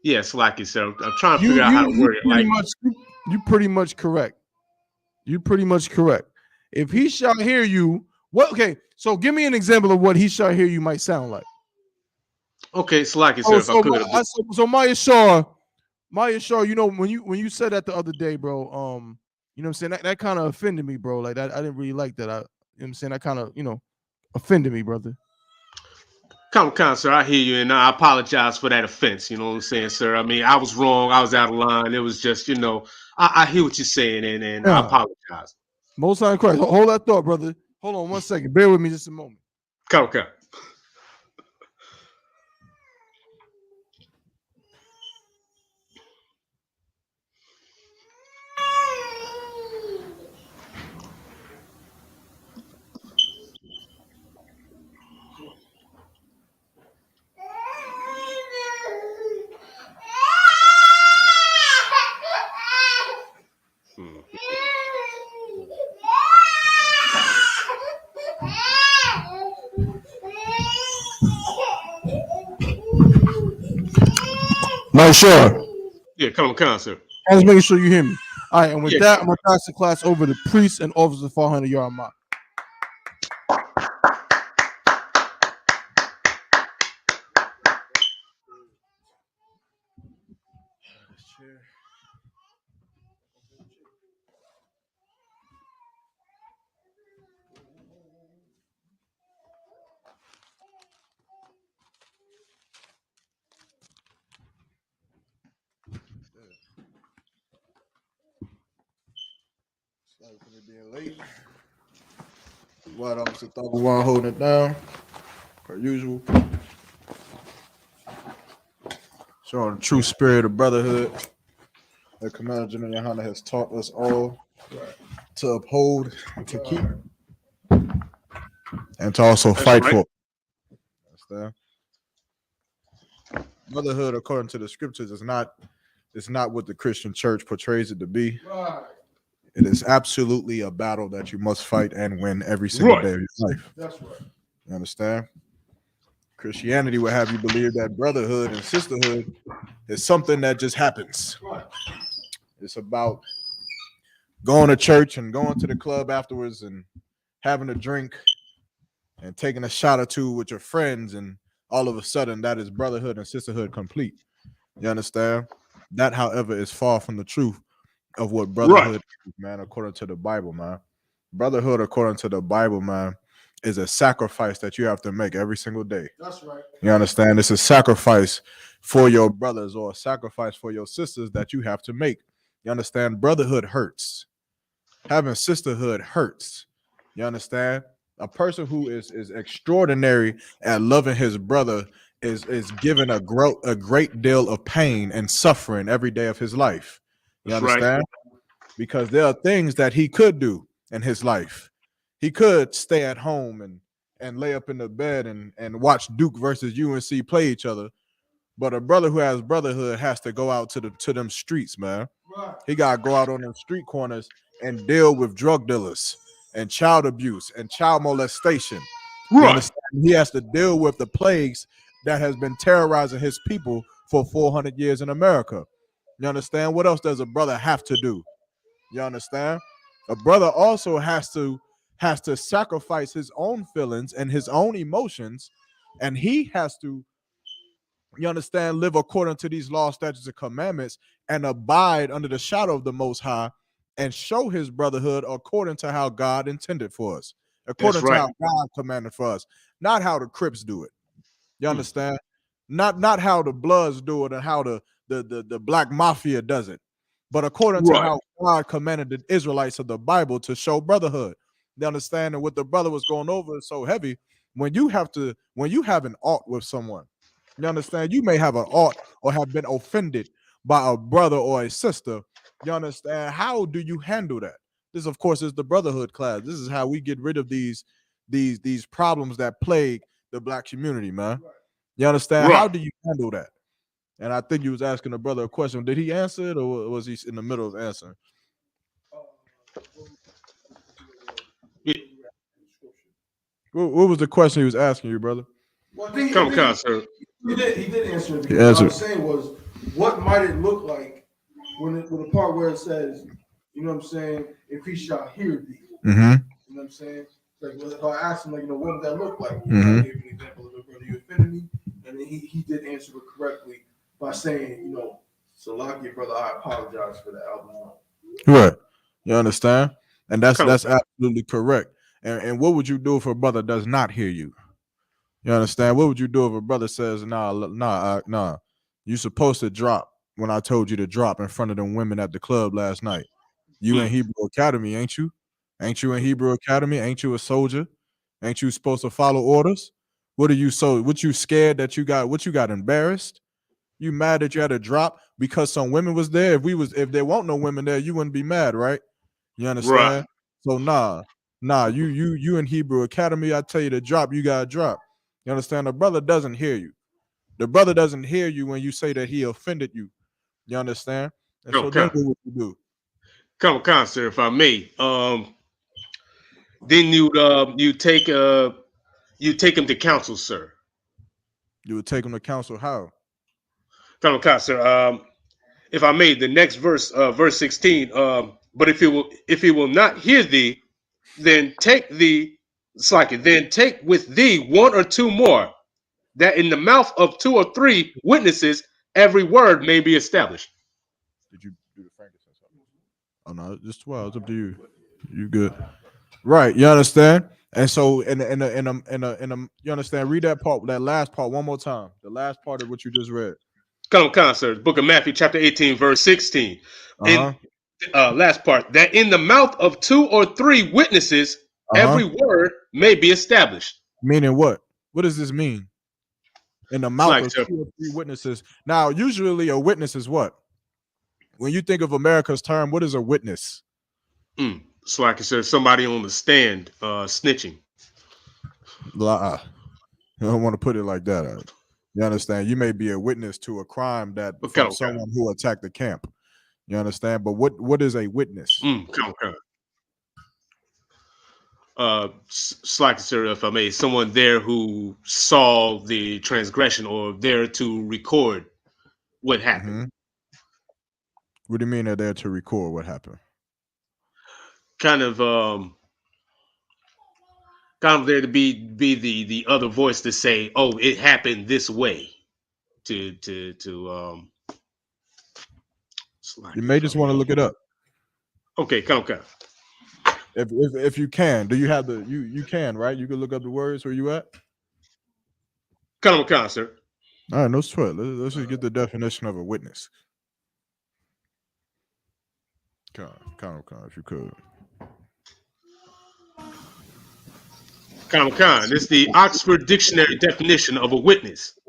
yes, like you said, I'm trying to figure out how to word it. Like you pretty much correct. You pretty much correct. If he shall hear you, what? Okay, so give me an example of what he shall hear you might sound like. Okay, Slacky, sir, Oh, if I could. so Maya Shaw, you know, when you said that the other day, bro, you know what I'm saying? That kind of offended me, bro. Like that, I didn't really like that. You know what I'm saying? That kind of, offended me, brother. Come, sir, I hear you, and I apologize for that offense. You know what I'm saying, sir? I mean, I was wrong. I was out of line. It was just, I hear what you're saying, and I Yeah. apologize. Most High in Christ. Hold that thought, brother. Hold on 1 second. Bear with me just a moment. Come. Maya Shaw. Yeah, come, sir. I was making sure you hear me. All right, and with Yeah. that, I'm gonna pass the class over to priest and officer 400 yard mark. Sorry for me being late. White Officer Thugger One holding it down, per usual. Showing the true spirit of brotherhood that Commander General Yohana has taught us all to uphold, to keep, and to also fight for. Understand? Brotherhood, according to the scriptures, is not what the Christian church portrays it to be. Right. It is absolutely a battle that you must fight and win every single day of your life. That's right. You understand? Christianity will have you believe that brotherhood and sisterhood is something that just happens. Right. It's about going to church and going to the club afterwards and having a drink and taking a shot or two with your friends, and all of a sudden that is brotherhood and sisterhood complete. You understand? That, however, is far from the truth of what brotherhood is, man, according to the Bible, man. Brotherhood, according to the Bible, man, is a sacrifice that you have to make every single day. That's right. You understand? It's a sacrifice for your brothers or a sacrifice for your sisters that you have to make. You understand? Brotherhood hurts. Having sisterhood hurts. You understand? A person who is extraordinary at loving his brother is given a great deal of pain and suffering every day of his life. You understand? Right. Because there are things that he could do in his life. He could stay at home and lay up in the bed and watch Duke versus UNC play each other. But a brother who has brotherhood has to go out to them streets, man. Right. He got to go out on them street corners and deal with drug dealers and child abuse and child molestation. Right. You understand? He has to deal with the plagues that has been terrorizing his people for 400 years in America. You understand? What else does a brother have to do? You understand? A brother also has to sacrifice his own feelings and his own emotions, and he has to, you understand, live according to these laws, statutes, and commandments, and abide under the shadow of the Most High, and show his brotherhood according to how God intended for us, according to how God commanded for us, not how the Crips do it. You understand? Not how the Bloods do it and how the Black Mafia does it, but according to how God commanded the Israelites of the Bible to show brotherhood. You understand? And what the brother was going over is so heavy. When you have an ought with someone, you understand, you may have an ought or have been offended by a brother or a sister. You understand? How do you handle that? This, of course, is the brotherhood class. This is how we get rid of these problems that plague the Black community, man. You understand? Right. How do you handle that? And I think you was asking the brother a question. Did he answer it, or was he in the middle of answering? What was the question he was asking you, brother? Well, come, sir. He did answer it. What I was saying was, what might it look like when the part where it says, you know what I'm saying, if he shall hear thee. Mm-hmm. You know what I'm saying? Like, if I asked him, like, what would that look like? Mm-hmm. I gave an example of the brother, you offended me, And then he did answer it correctly by saying, you know, Salaki, brother, I apologize for the album. Right. You understand? And that's absolutely correct. And what would you do if a brother does not hear you? You understand? What would you do if a brother says, nah, you supposed to drop when I told you to drop in front of them women at the club last night? You in Hebrew Academy, ain't you? Ain't you in Hebrew Academy? Ain't you a soldier? Ain't you supposed to follow orders? What are you so? What you scared that you got? What you got embarrassed? You mad that you had to drop because some women was there? If there weren't no women there, you wouldn't be mad, right? You understand? Right. So you in Hebrew Academy, I tell you to drop, you gotta drop. You understand? The brother doesn't hear you. The brother doesn't hear you when you say that he offended you. You understand? And so then what would you do? Come, sir, if I may. Then you take him to counsel, sir. You would take him to counsel how? Come, sir. If I may, the next verse, verse 16. But if he will not hear thee, then take with thee one or two more, that in the mouth of 2 or 3 witnesses every word may be established. Did you do the frankincense? Oh no, just 12. It's up to you. You good? Right. You understand? And so in you understand? Read that part, that last part one more time. The last part of what you just read. Come, sir. Book of Matthew, chapter 18, verse 16. In last part, that in the mouth of 2 or 3 witnesses every word may be established. Meaning what? What does this mean? In the mouth of 2 or 3 witnesses. Now, usually a witness is what? When you think of America's term, what is a witness? So like I said, somebody on the stand snitching. I don't want to put it like that. You understand? You may be a witness to a crime that from someone who attacked the camp. You understand? But what is a witness? Slack, sir, if I may, someone there who saw the transgression or there to record what happened. What do you mean they're there to record what happened? Kind of there to be the other voice to say, oh, it happened this way. You may just want to look it up. Okay, come. If you can, do you have the you can, right? You can look up the words where you at. Come, sir. All right, no sweat. Let's just get the definition of a witness. Come, if you could. Come. This is the Oxford Dictionary definition of a witness.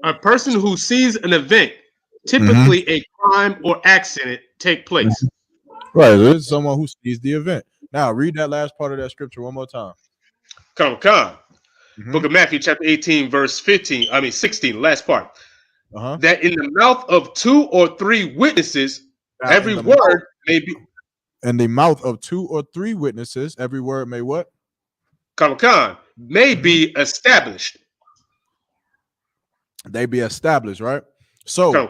A person who sees an event, typically a crime or accident, take place. Right, there's someone who sees the event. Now, read that last part of that scripture one more time. Come. Book of Matthew, chapter 18, verse 16, last part. That in the mouth of 2 or 3 witnesses, every word may be. In the mouth of 2 or 3 witnesses, every word may what? Come. May be established. They be established, right? So,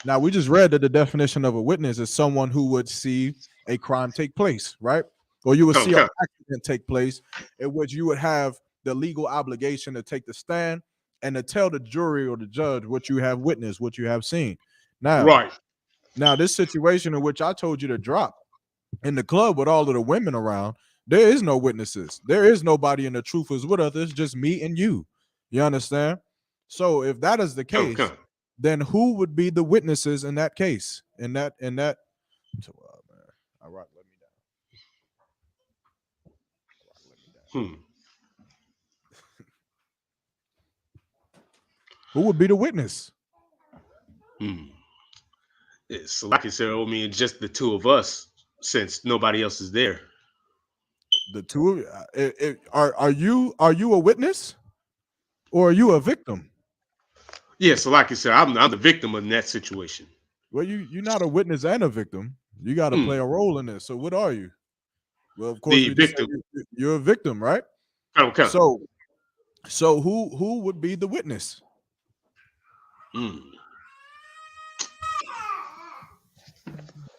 now we just read that the definition of a witness is someone who would see a crime take place, right? Or you would see an accident take place in which you would have the legal obligation to take the stand and to tell the jury or the judge what you have witnessed, what you have seen. Now, this situation in which I told you to drop in the club with all of the women around, there is no witnesses. There is nobody in the truth is with us. It's just me and you. You understand? So if that is the case, then who would be the witnesses in that case? In that. So, all right, let me down. Who would be the witness? It's like I said, I mean, just the 2 of us, since nobody else is there. The 2 of you. Are you a witness, or are you a victim? Yeah, so like I said, I'm the victim in that situation. Well, you're not a witness and a victim. You got to play a role in this. So what are you? Well, of course, the victim. You're a victim, right? Okay. So who would be the witness?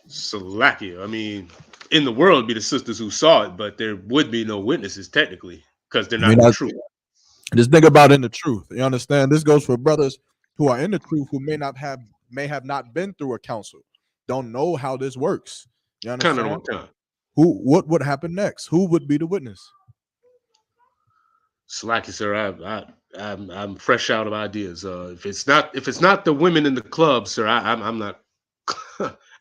Salakia. I mean, in the world, it'd be the sisters who saw it, but there would be no witnesses technically because they're not the truth. Just think about in the truth. You understand? This goes for brothers who are in the truth who may have not been through a council, don't know how this works. You Kind understand? of kind. What would happen next? Who would be the witness? Slacky, sir. I'm fresh out of ideas. If it's not the women in the club, sir, I'm not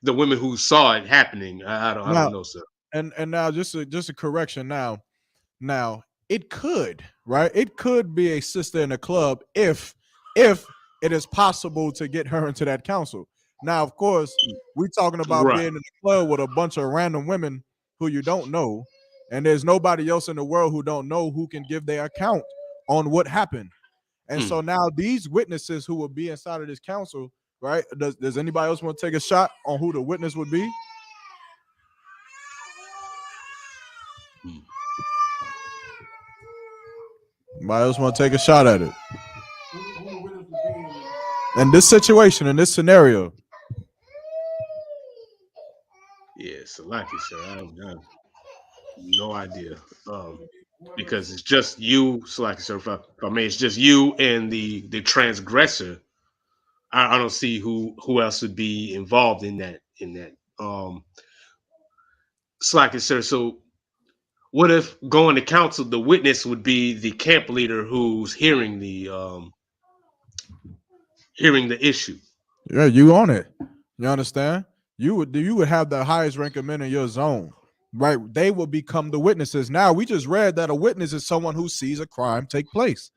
the women who saw it happening. I Now don't know, sir. and now just a correction now it could, right? It could be a sister in the club if it is possible to get her into that council. Now, of course, we're talking about Right. being in the club with a bunch of random women who you don't know, and there's nobody else in the world who don't know who can give their account on what happened. And Hmm. so now these witnesses who will be inside of this council, right? Does anybody else want to take a shot on who the witness would be? Hmm. Anybody else want to take a shot at it? In this situation, in this scenario, Yeah, Slacky, sir. I have no idea. Because it's just you, Slacky, sir. If I may, it's just you and the transgressor. I don't see who else would be involved in that. Slacky, sir. So what if going to council, the witness would be the camp leader who's hearing the issue? yeah, you on it. You understand? You would have the highest ranking men in your zone, right? They will become the witnesses. Now we just read that a witness is someone who sees a crime take place.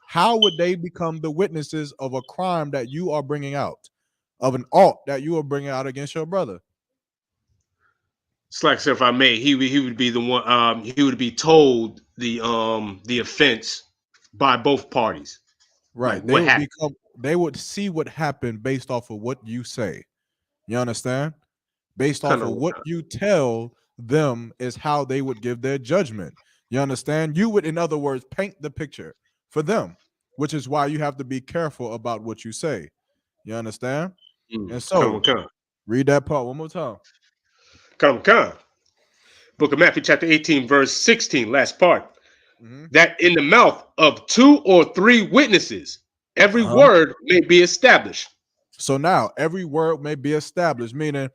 How would they become the witnesses of a crime that you are bringing out, of an alt that you are bringing out against your brother? Slack, sir, if I may, he would be the one. He would be told the offense by both parties, like Right. what happened. They would see what happened based off of what you say. You understand? Based off Kind of of. what you tell them is how they would give their judgment. You understand? You would, in other words, paint the picture for them, which is why you have to be careful about what you say. You understand? And Come on, so come, read that part one more time. come. Book of Matthew, chapter 18, verse 16, last part. Mhm. That in the mouth of two or three witnesses, every Uh-huh. word may be established. So now every word may be established, meaning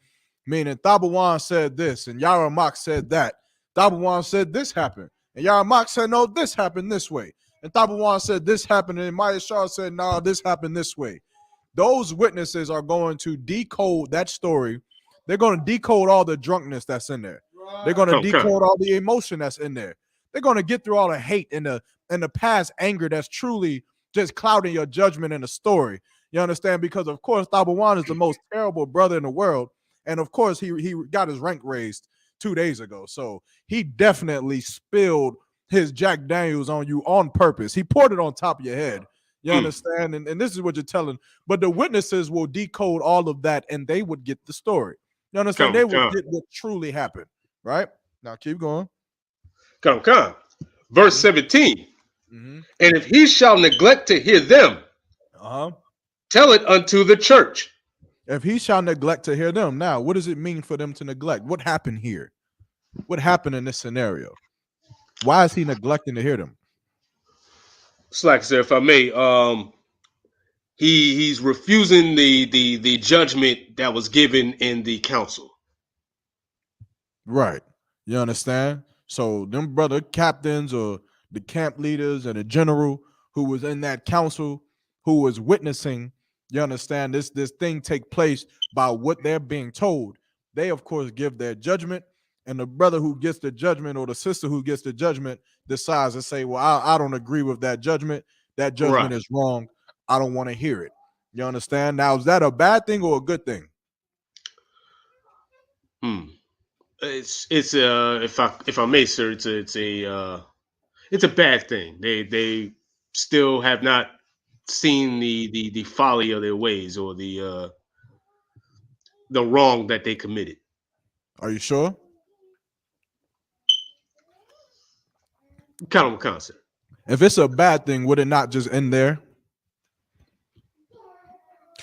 Thabawan said this and Yaramak said that. Thabawan said this happened, and Yaramak said no, this happened this way. And Thabawan said this happened, and Maya Shah said no, this happened this way. Those witnesses are going to decode that story. They're going to decode all the drunkenness that's in there. They're going to Come. decode all the emotion that's in there. They're going to get through all the hate and the past anger that's truly just clouding your judgment in the story. You understand? Because of course, Thabawan is the most terrible brother in the world, and of course, he got his rank raised 2 days ago. So he definitely spilled his Jack Daniels on you on purpose. He poured it on top of your head. You understand? And this is what you're telling. But the witnesses will decode all of that, and they would get the story. You understand? They would get what truly happened. Right? Now keep going. Come. Verse 17. Mm-hmm. And if he shall neglect to hear them, tell it unto the church. If he shall neglect to hear them. Now, what does it mean for them to neglect? What happened here? What happened in this scenario? Why is he neglecting to hear them? Slack, sir, if I may, he's refusing the judgment that was given in the council. Right. You understand? So them brother captains or the camp leaders and the general who was in that council who was witnessing, you understand, this thing take place by what they're being told. They, of course, give their judgment, and the brother who gets the judgment or the sister who gets the judgment decides to say, well, I don't agree with that judgment. That judgment is wrong. I don't want to hear it. You understand? Now, is that a bad thing or a good thing? It's if I may, sir, it's a bad thing. They still have not seen the folly of their ways or the wrong that they committed. Are you sure? Count on concert. If it's a bad thing, would it not just end there?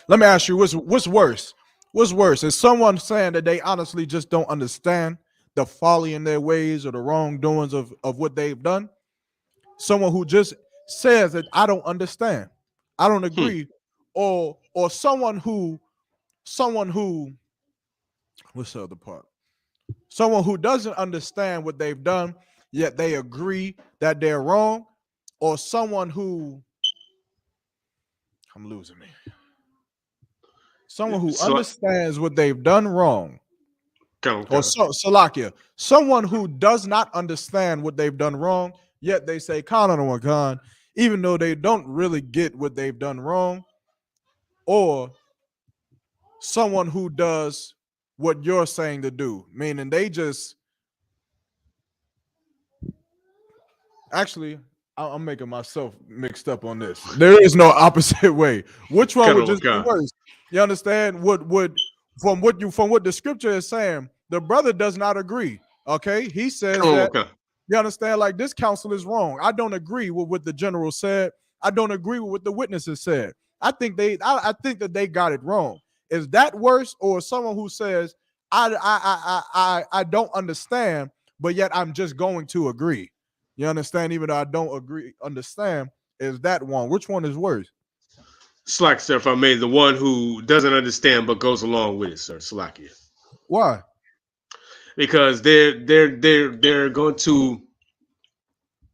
Let me ask you, what's worse? What's worse? Is someone saying that they honestly just don't understand the folly in their ways or the wrongdoings of what they've done? Someone who just says that I don't understand, I don't agree, or someone who what's the other part? Someone who doesn't understand what they've done, yet they agree that they're wrong, or someone who I'm losing me. Someone who understands what they've done wrong. Or Salakia, someone who does not understand what they've done wrong, yet they say Khan on one Khan, even though they don't really get what they've done wrong, or someone who does what you're saying to do, meaning they just actually I'm making myself mixed up on this. There is no opposite way. Which one would just be worse? You understand? Would from what the scripture is saying, the brother does not agree. Okay, he says that you understand, like this counsel is wrong. I don't agree with what the general said. I don't agree with what the witnesses said. I think that they got it wrong. Is that worse, or someone who says I don't understand, but yet I'm just going to agree? You understand? Even though I don't understand, is that one? Which one is worse? Slack, sir, if I may, the one who doesn't understand but goes along with it, sir. Slackia. Why? Because they're going to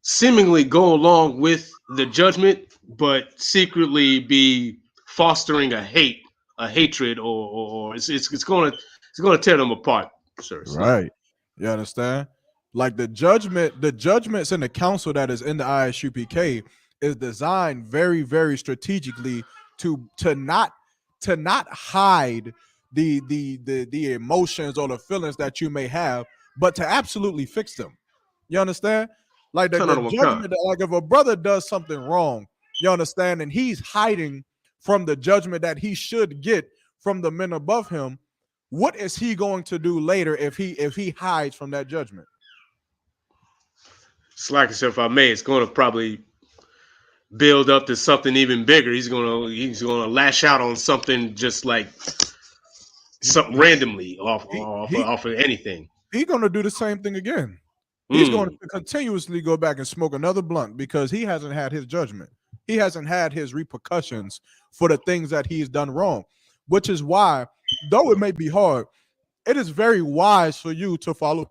seemingly go along with the judgment, but secretly be fostering a hatred, or it's going to tear them apart, sir. Right. You understand? Like the judgments in the council that is in the ISUPK is designed very, very strategically to not hide the emotions or the feelings that you may have, but to absolutely fix them. You understand? Like the judgment, like if a brother does something wrong, you understand, and he's hiding from the judgment that he should get from the men above him, what is he going to do later if he hides from that judgment? Slack, if I may, it's going to probably build up to something even bigger. He's going to lash out on something just like something randomly off of anything. He's going to do the same thing again. He's going to continuously go back and smoke another blunt because he hasn't had his judgment. He hasn't had his repercussions for the things that he's done wrong, which is why, though it may be hard, it is very wise for you to follow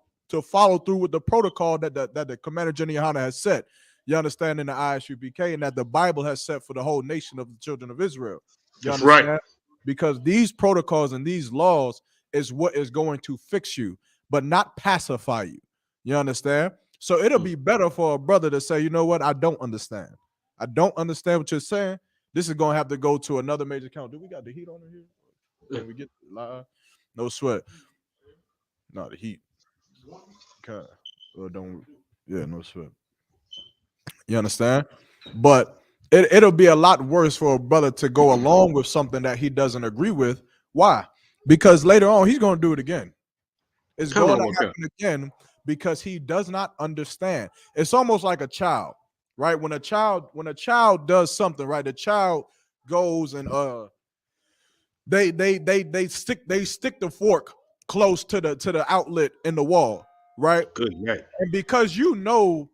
through with the protocol that the Commander General has set. You understand, in the ISUPK, and that the Bible has set for the whole nation of the children of Israel. You That's understand? right. Because these protocols and these laws is what is going to fix you, but not pacify you. You understand? So it'll be better for a brother to say, you know what, I don't understand. I don't understand what you're saying. This is going to have to go to another major count. Do we got the heat on here? Can we get live? No sweat. No, the heat. Okay. Well, no sweat. You understand? But it'll be a lot worse for a brother to go along with something that he doesn't agree with. Why? Because later on, he's going to do it again. It's going to happen again because he does not understand. It's almost like a child, right? When a child does something, right? The child goes and they stick the fork close to the outlet in the wall, right? Good night. And because you know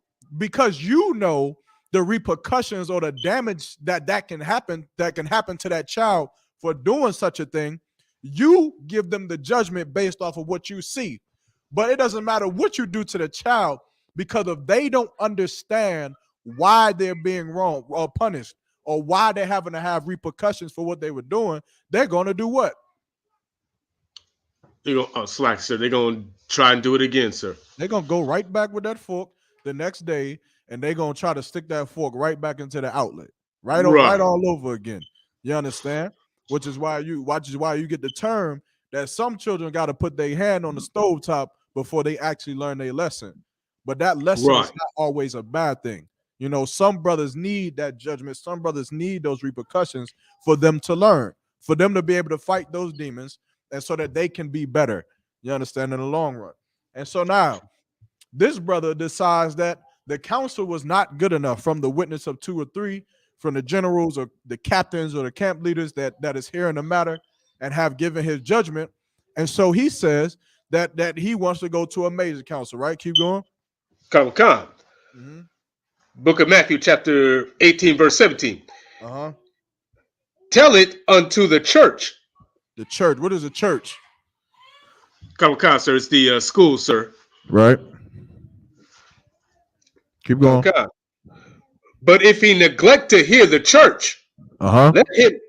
the repercussions or the damage that can happen to that child for doing such a thing, you give them the judgment based off of what you see. But it doesn't matter what you do to the child, because if they don't understand why they're being wrong or punished, or why they're having to have repercussions for what they were doing, they're going to do what? They're going to slack, sir. They're going to try and do it again, sir. They're going to go right back with that fork the next day, and they're going to try to stick that fork right back into the outlet, right all over again. You understand? Which is why you get the term that some children got to put their hand on the stovetop before they actually learn their lesson. But that lesson is not always a bad thing. You know, some brothers need that judgment. Some brothers need those repercussions for them to learn, for them to be able to fight those demons, and so that they can be better. You understand, in the long run. And so now, this brother decides that the council was not good enough from the witness of 2 or 3, from the generals or the captains or the camp leaders that is hearing the matter and have given his judgment. And so he says that he wants to go to a major council, right? Keep going. Khan. Book of Matthew, chapter 18, verse 17. Uh-huh. Tell it unto the church. The church. What is a church? Come on, sir. It's the school, sir. Right. Keep going. Okay. But if he neglect to hear the church, Uh-huh.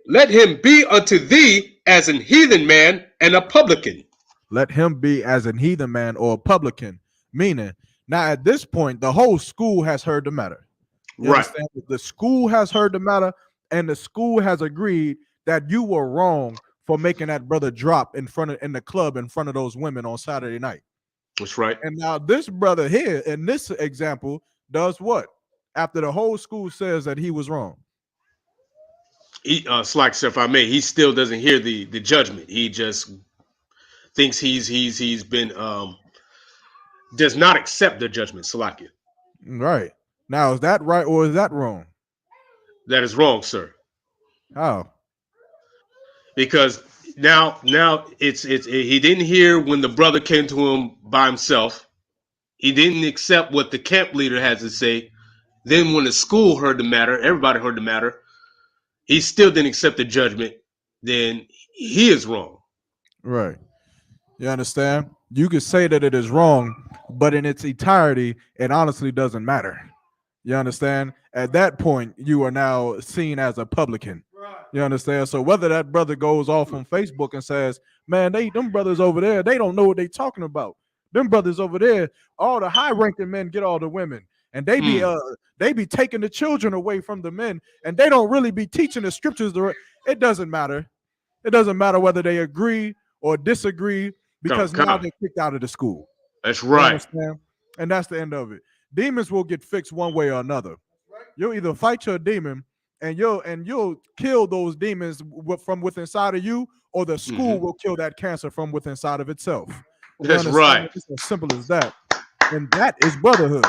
let him be unto thee as an heathen man and a publican. Let him be as an heathen man or a publican. Meaning, now at this point, the whole school has heard the matter. You Right. understand? The school has heard the matter, and the school has agreed that you were wrong for making that brother drop in the club in front of those women on Saturday night. That's right. And now this brother here in this example does what? After the whole school says that he was wrong. Slack, sir, if I may, he still doesn't hear the judgment. He just thinks he's been does not accept the judgment. Salakia. Right. Now, is that right or is that wrong? That is wrong, sir. How? Because now it's he didn't hear when the brother came to him by himself. He didn't accept what the camp leader has to say. Then when the school heard the matter, everybody heard the matter. He still didn't accept the judgment. Then he is wrong. Right. You understand? You could say that it is wrong, but in its entirety, it honestly doesn't matter. You understand? At that point, you are now seen as a publican. You understand? So whether that brother goes off on Facebook and says, man, them brothers over there, they don't know what they talking about. Them brothers over there, all the high-ranking men get all the women. And they be taking the children away from the men, and they don't really be teaching the scriptures. It doesn't matter. It doesn't matter whether they agree or disagree, because now they're kicked out of the school. That's right. And that's the end of it. Demons will get fixed one way or another. You'll either fight your demon and you'll kill those demons from within inside of you, or the school will kill that cancer from within inside of itself. That's right. It's as simple as that. And that is brotherhood.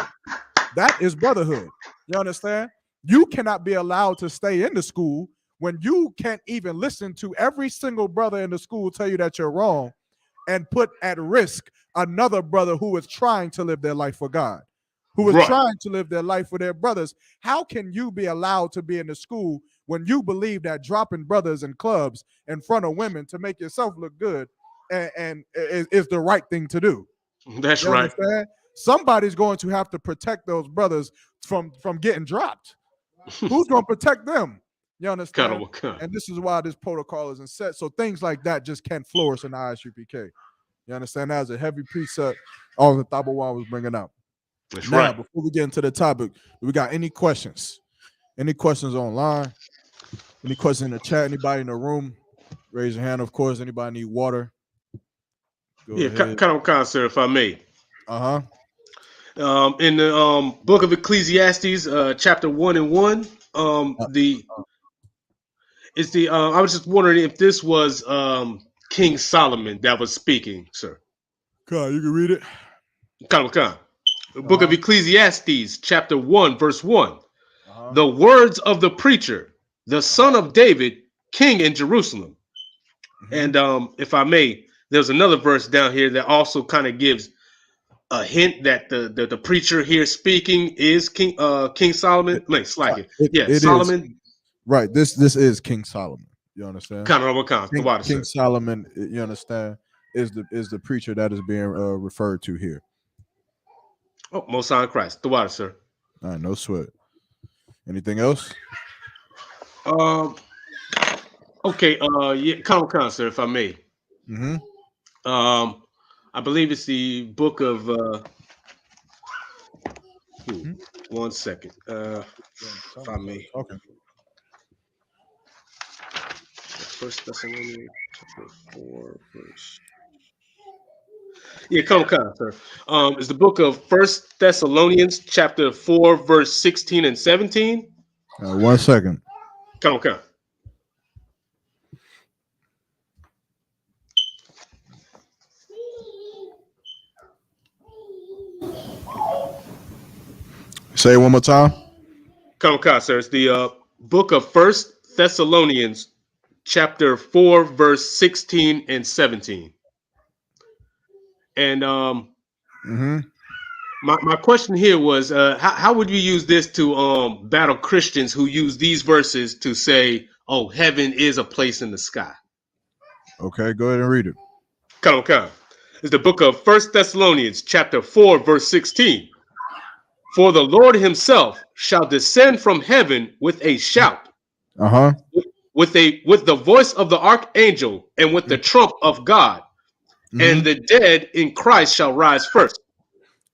That is brotherhood. You understand? You cannot be allowed to stay in the school when you can't even listen to every single brother in the school tell you that you're wrong, and put at risk another brother who is trying to live their life for God, who is trying to live their life for their brothers. How can you be allowed to be in the school when you believe that dropping brothers in clubs in front of women to make yourself look good and is the right thing to do? That's right. Understand? Somebody's going to have to protect those brothers from getting dropped. Who's going to protect them? You understand? And this is why this protocol isn't set. So things like that just can't flourish in the ISUPK. You understand? That was a heavy precept all the Tabawan was bringing out. That's now, right. Before we get into the topic, we got any questions? Any questions online? Any questions in the chat? Anybody in the room? Raise your hand, of course. Anybody need water? Sir, if I may. Uh-huh. In the book of Ecclesiastes, chapter 1 and 1, I was just wondering if this was King Solomon that was speaking, sir. God, you can read it. Book of Ecclesiastes, chapter 1, verse 1. The words of the preacher, the son of David, king in Jerusalem. And if I may, there's another verse down here that also kind of gives a hint that the preacher here speaking is King Solomon. Solomon. Is. Right. This is King Solomon. You understand? King Solomon, you understand, is the preacher that is being referred to here. Oh, Most High Christ. The water, sir. All right, no sweat. Anything else? Okay. Sir, if I may. I believe it's the book of 1 second. If I may. Okay. First Thessalonians chapter 4, verse. Sir. It's the book of First Thessalonians chapter 4, verse 16 and 17. 1 second. Come. Say it one more time. Come, sir. It's the book of First Thessalonians chapter 4, verse 16 and 17. And My question here was, how would you use this to battle Christians who use these verses to say, oh, heaven is a place in the sky? Okay, go ahead and read it. Come on. It's the book of 1 Thessalonians chapter 4, verse 16. For the Lord himself shall descend from heaven with a shout, Uh-huh. with the voice of the archangel, and with the trump of God, and the dead in Christ shall rise first.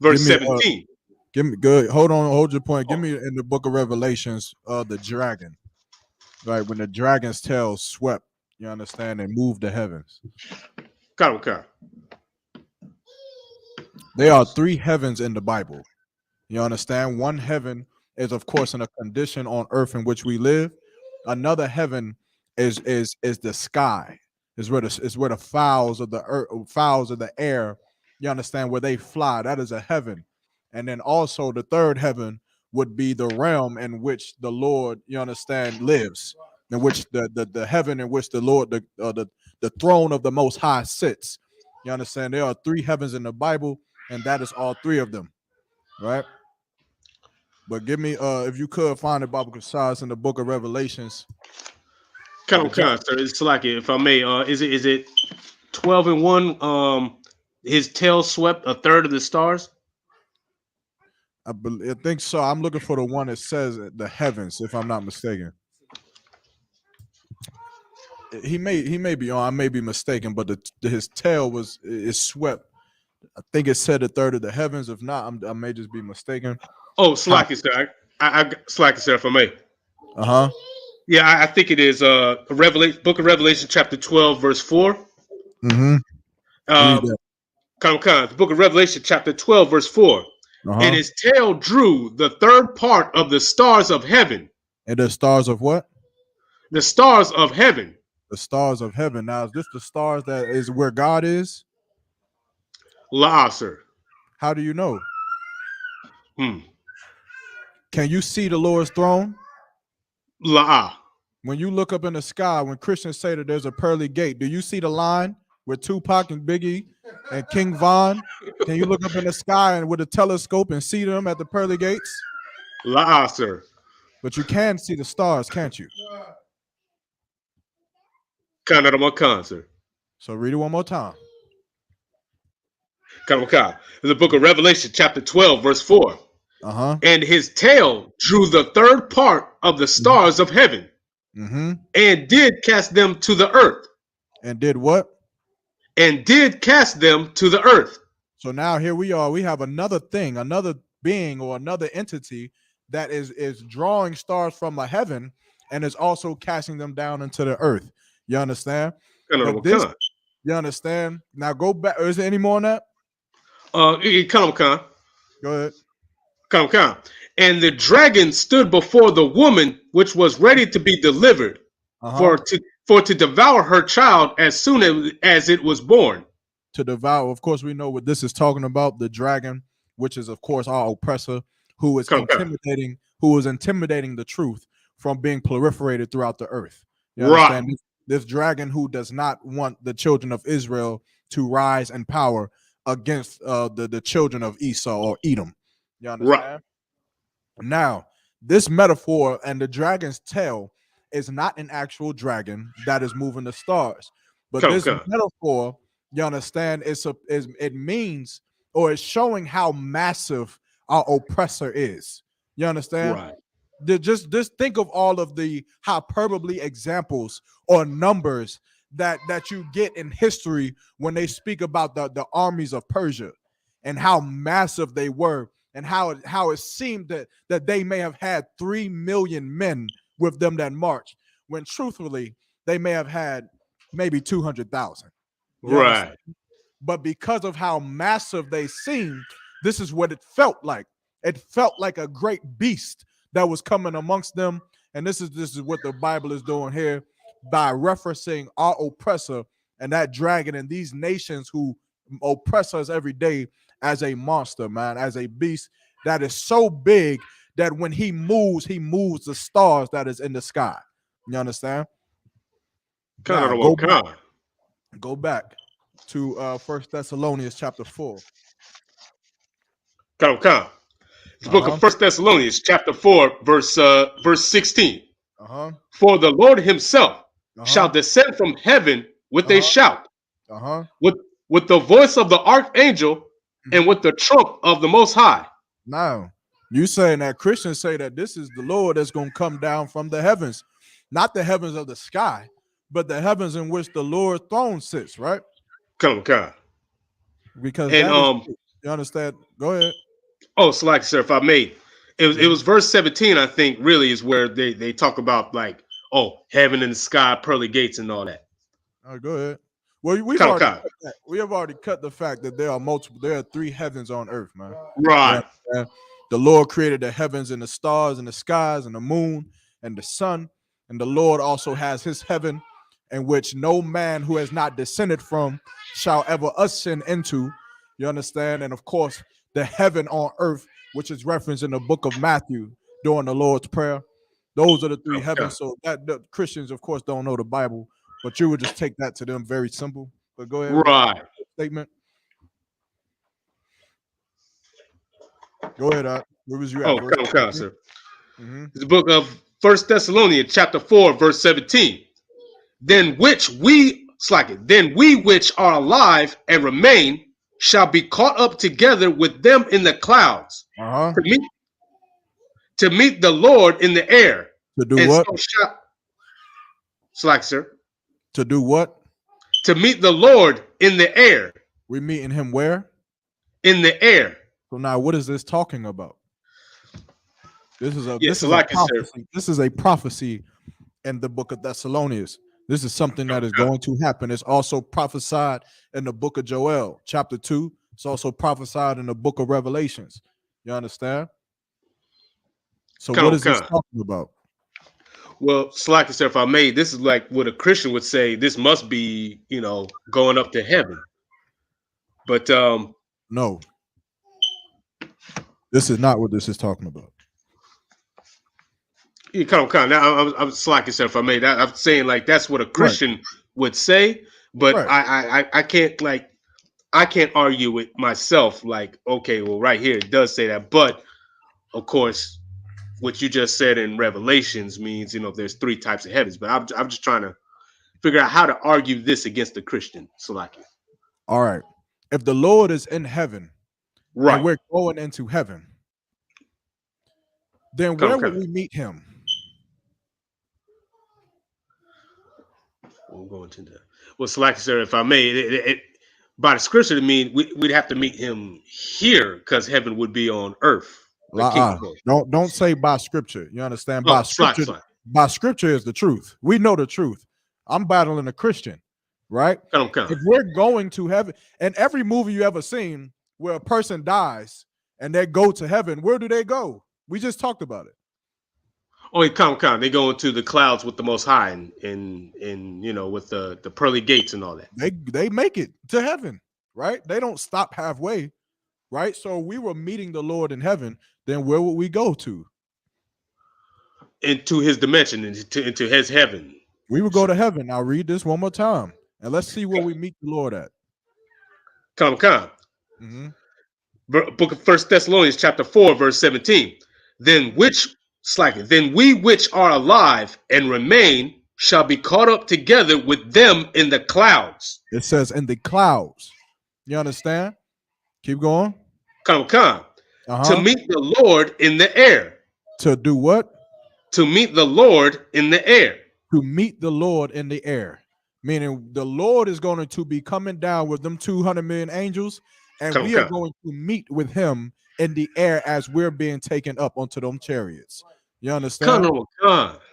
Verse 17. Give me good. Hold your point. Give me in the book of Revelations, the dragon. Right, when the dragon's tail swept, you understand, and moved the heavens. Come. There are 3 heavens in the Bible. You understand? One heaven is, of course, in a condition on earth in which we live. Another heaven is the sky. Is where the fowls of the earth, fowls of the air, you understand, where they fly. That is a heaven. And then also the third heaven would be the realm in which the Lord, you understand, lives, in which the heaven in which the Lord, the throne of the Most High sits. You understand? There are 3 heavens in the Bible, and that is all 3 of them, right? But give me, if you could find the Bible size in the book of Revelations. Come, sir. It's like it, if I may. Is it 12 and 1? His tail swept a third of the stars. I think so. I'm looking for the one that says the heavens, if I'm not mistaken. He may be on. I may be mistaken, but his tail is swept. I think it said a third of the heavens. If not, I may just be mistaken. Oh, slack it, sir. I slack it, sir, if I may. Uh-huh. Yeah, I think it is book of Revelation, chapter 12, verse 4. Mm-hmm. The book of Revelation, chapter 12, verse 4. Uh-huh. And his tail drew the third part of the stars of heaven. And the stars of what? The stars of heaven. The stars of heaven. Now, is this the stars that is where God is? La, sir. How do you know? Can you see the Lord's throne? La. When you look up in the sky, when Christians say that there's a pearly gate, do you see the line with Tupac and Biggie and King Von? Can you look up in the sky and with a telescope and see them at the pearly gates? La, sir. But you can see the stars, can't you? Sir. So read it one more time. The book of Revelation, chapter 12, verse 4. Uh-huh. And his tail drew the third part of the stars of heaven, and did cast them to the earth. And did what? And did cast them to the earth. So now here we are. We have another thing, another being or another entity that is drawing stars from the heaven and is also casting them down into the earth. You understand? You understand? Now go back. Is there any more on that? Go ahead. And the dragon stood before the woman which was ready to be delivered, for to devour her child as soon as it was born. To devour. Of course, we know what this is talking about. The dragon, which is of course our oppressor, who is intimidating the truth from being proliferated throughout the earth. You understand? This dragon who does not want the children of Israel to rise in power against the children of Esau or Edom. You understand? Now, this metaphor and the dragon's tail is not an actual dragon that is moving the stars. But this metaphor, you understand, it means, or it's showing how massive our oppressor is. You understand? Right. Just think of all of the hyperbole examples or numbers that you get in history when they speak about the armies of Persia and how massive they were and how it seemed that they may have had 3 million men with them that marched, when truthfully they may have had maybe 200,000. Right. But because of how massive they seemed, this is what it felt like. It felt like a great beast that was coming amongst them. And this is what the Bible is doing here by referencing our oppressor and that dragon and these nations who oppress us every day as a monster, man, as a beast that is so big that when he moves the stars that is in the sky. You understand? Go back to 1 Thessalonians chapter 4. Come. The book of 1 Thessalonians, chapter 4, verse 16. For the Lord himself shall descend from heaven with a shout, with the voice of the archangel, and with the trump of the Most High. Now, you saying that Christians say that this is the Lord that's going to come down from the heavens, not the heavens of the sky, but the heavens in which the Lord's throne sits, right? Come. Because And that is, you understand? Go ahead. Oh, so like, sir, if I may, it was verse 17, I think, really is where they talk about like, oh, heaven and the sky, pearly gates, and all that. All right, go ahead. Well, we have already cut the fact that there are 3 heavens on earth, man. Right. Yeah. The Lord created the heavens and the stars and the skies and the moon and the sun, and the Lord also has his heaven, in which no man who has not descended from shall ever ascend into. You understand? And of course, the heaven on earth, which is referenced in the book of Matthew during the Lord's Prayer. Those are the 3 heavens. So that the Christians, of course, don't know the Bible, but you would just take that to them very simple. But go ahead. Right. Statement. Go ahead. Where was you at? Oh, come, sir. The book of 1 Thessalonians, chapter 4, verse 17. Then we which are alive and remain shall be caught up together with them in the clouds to meet the Lord in the air. To do what? Sir. To do what? To meet the Lord in the air. We meeting him where? In the air. So now, what is this talking about? This is a prophecy in the book of Thessalonians. This is something that is going to happen. It's also prophesied in the book of Joel, chapter 2. It's also prophesied in the book of Revelations. You understand? So what is this talking about? Well, sir, if I may, this is like what a Christian would say. This must be, going up to heaven. But no, this is not what this is talking about. You come. Now, I'm slacking, sir, if I may. I'm saying like that's what a Christian would say, but I can't I can't argue with myself. Like, okay, well, right here it does say that, but of course, what you just said in Revelations means there's 3 types of heavens. But I'm just trying to figure out how to argue this against the Christian. Salaki. All right, if the Lord is in heaven, and we're going into heaven, then where would we meet him? We'll go into that. Well, Salaki, sir, if I may, by the scripture, it means we'd have to meet him here because heaven would be on earth. Don't say by scripture. You understand? By scripture is the truth. We know the truth. I'm battling a Christian, right? If we're going to heaven, and every movie you ever seen where a person dies and they go to heaven, where do they go? We just talked about it. Oh, come. They go into the clouds with the Most High and with the pearly gates and all that. They make it to heaven, right? They don't stop halfway, right? So we were meeting the Lord in heaven. Then where would we go to? Into his dimension, into his heaven. We would go to heaven. I'll read this one more time, and let's see where we meet the Lord at. Come. Book of 1 Thessalonians, chapter 4, verse 17. Then we which are alive and remain shall be caught up together with them in the clouds. It says in the clouds. You understand? Keep going. Come. To meet the Lord in the air. To do what? To meet the Lord in the air. To meet the Lord in the air. Meaning the Lord is going to be coming down with them 200 million angels, and we are going to meet with him in the air as we're being taken up onto them chariots. You understand?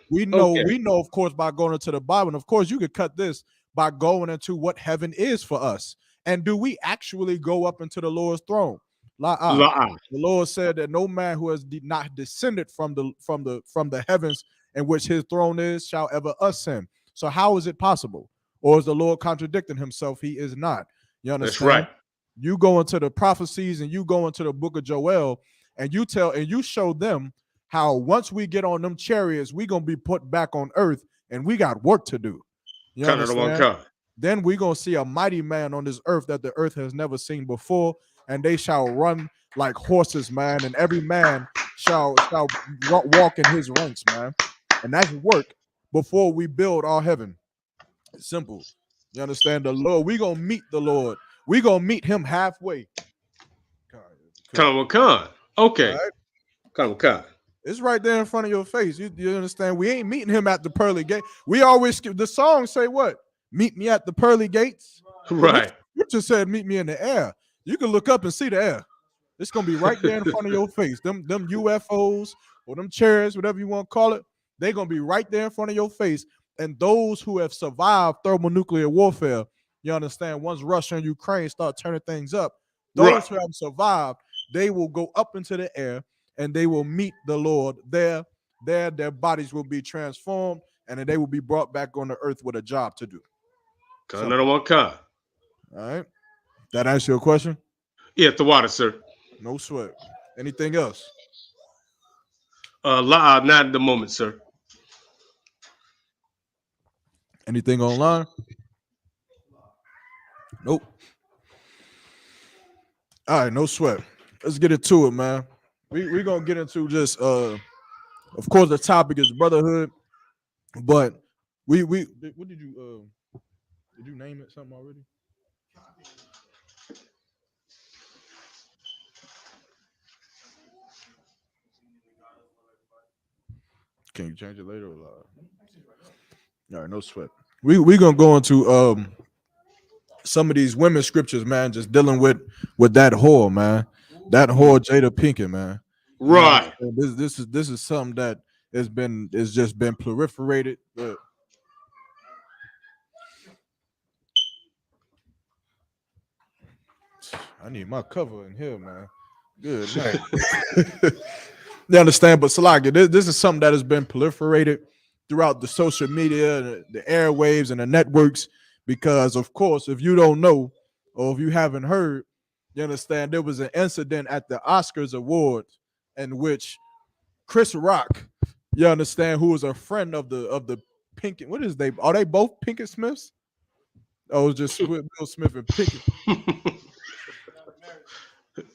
We know, of course, by going into the Bible, and of course, you could cut this by going into what heaven is for us. And do we actually go up into the Lord's throne? The Lord said that no man who has not descended from the heavens in which his throne is shall ever ascend. So how is it possible? Or is the Lord contradicting himself? He is not. You understand? That's right. You go into the prophecies and you go into the book of Joel and you show them how once we get on them chariots, we're going to be put back on earth and we got work to do. You understand? Then we're going to see a mighty man on this earth that the earth has never seen before, and they shall run like horses, man, and every man shall walk in his ranks, man. And that's work before we build our heaven. It's simple. You understand? The Lord, we gonna meet the Lord. We gonna meet him halfway. Come. Okay. Right? Come. It's right there in front of your face. You understand? We ain't meeting him at the pearly gate. We always skip the song. Say what? Meet me at the pearly gates. Right. You just said meet me in the air. You can look up and see the air. It's gonna be right there in front of your face. Them UFOs or them chairs, whatever you want to call it, they're gonna be right there in front of your face. And those who have survived thermonuclear warfare, you understand, once Russia and Ukraine start turning things up, those who have survived, they will go up into the air and they will meet the Lord there. Their bodies will be transformed and then they will be brought back on the earth with a job to do. Another one, come. All right. That answer your question? Yeah, the water, sir. No sweat. Anything else? Not at the moment, sir. Anything online? Nope. All right, no sweat. Let's get into it, man. We're gonna get into just of course the topic is brotherhood, but we what did you name it something already? Can you change it later or live? All right, no sweat. We gonna go into some of these women scriptures, man, just dealing with that whore, man. That whore Jada Pinkett, man. Right. This is something that is just been proliferated. I need my cover in here, man. Good night. You understand? But Salaki, this is something that has been proliferated throughout the social media, the airwaves, and the networks. Because, of course, if you don't know or if you haven't heard, you understand there was an incident at the Oscars Awards in which Chris Rock, you understand, who was a friend of the Pinkett. What is they? Are they both Pinkett Smiths? Oh, it's just Will Smith and Pinkett.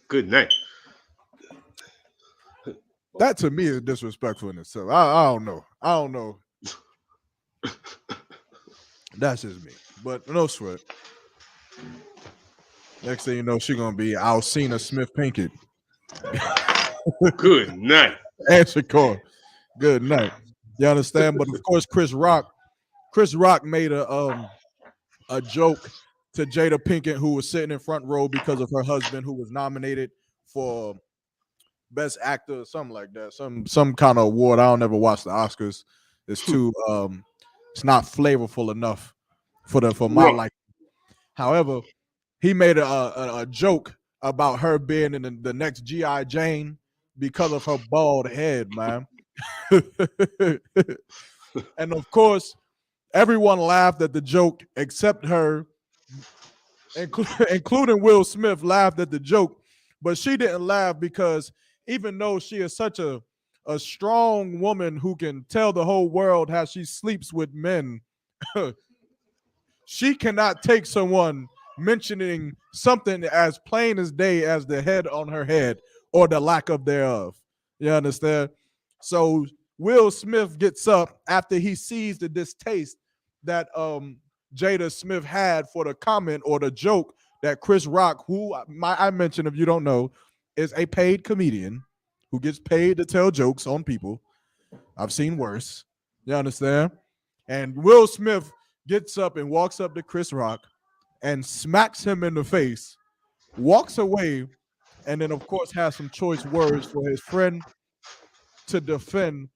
Good night. That to me is disrespectful in itself. I don't know. I don't know. That's just me. But no sweat. Next thing you know, she's gonna be Alcina Smith Pinkett. Good night. Answer call. Good night. You understand? But of course, Chris Rock made a joke to Jada Pinkett, who was sitting in front row because of her husband, who was nominated for Best Actor or something like that. Some kind of award. I don't ever watch the Oscars. It's too it's not flavorful enough for my life. However, he made a joke about her being in the next G.I. Jane because of her bald head, man. And of course, everyone laughed at the joke except her, including Will Smith laughed at the joke, but she didn't laugh because even though she is such a strong woman who can tell the whole world how she sleeps with men, she cannot take someone mentioning something as plain as day as the head on her head or the lack of thereof. You understand? So Will Smith gets up after he sees the distaste that Jada Smith had for the comment or the joke that Chris Rock, who I mentioned, if you don't know, is a paid comedian who gets paid to tell jokes on people. I've seen worse. You understand? And Will Smith gets up and walks up to Chris Rock and smacks him in the face, walks away, and then, of course, has some choice words for his friend to defend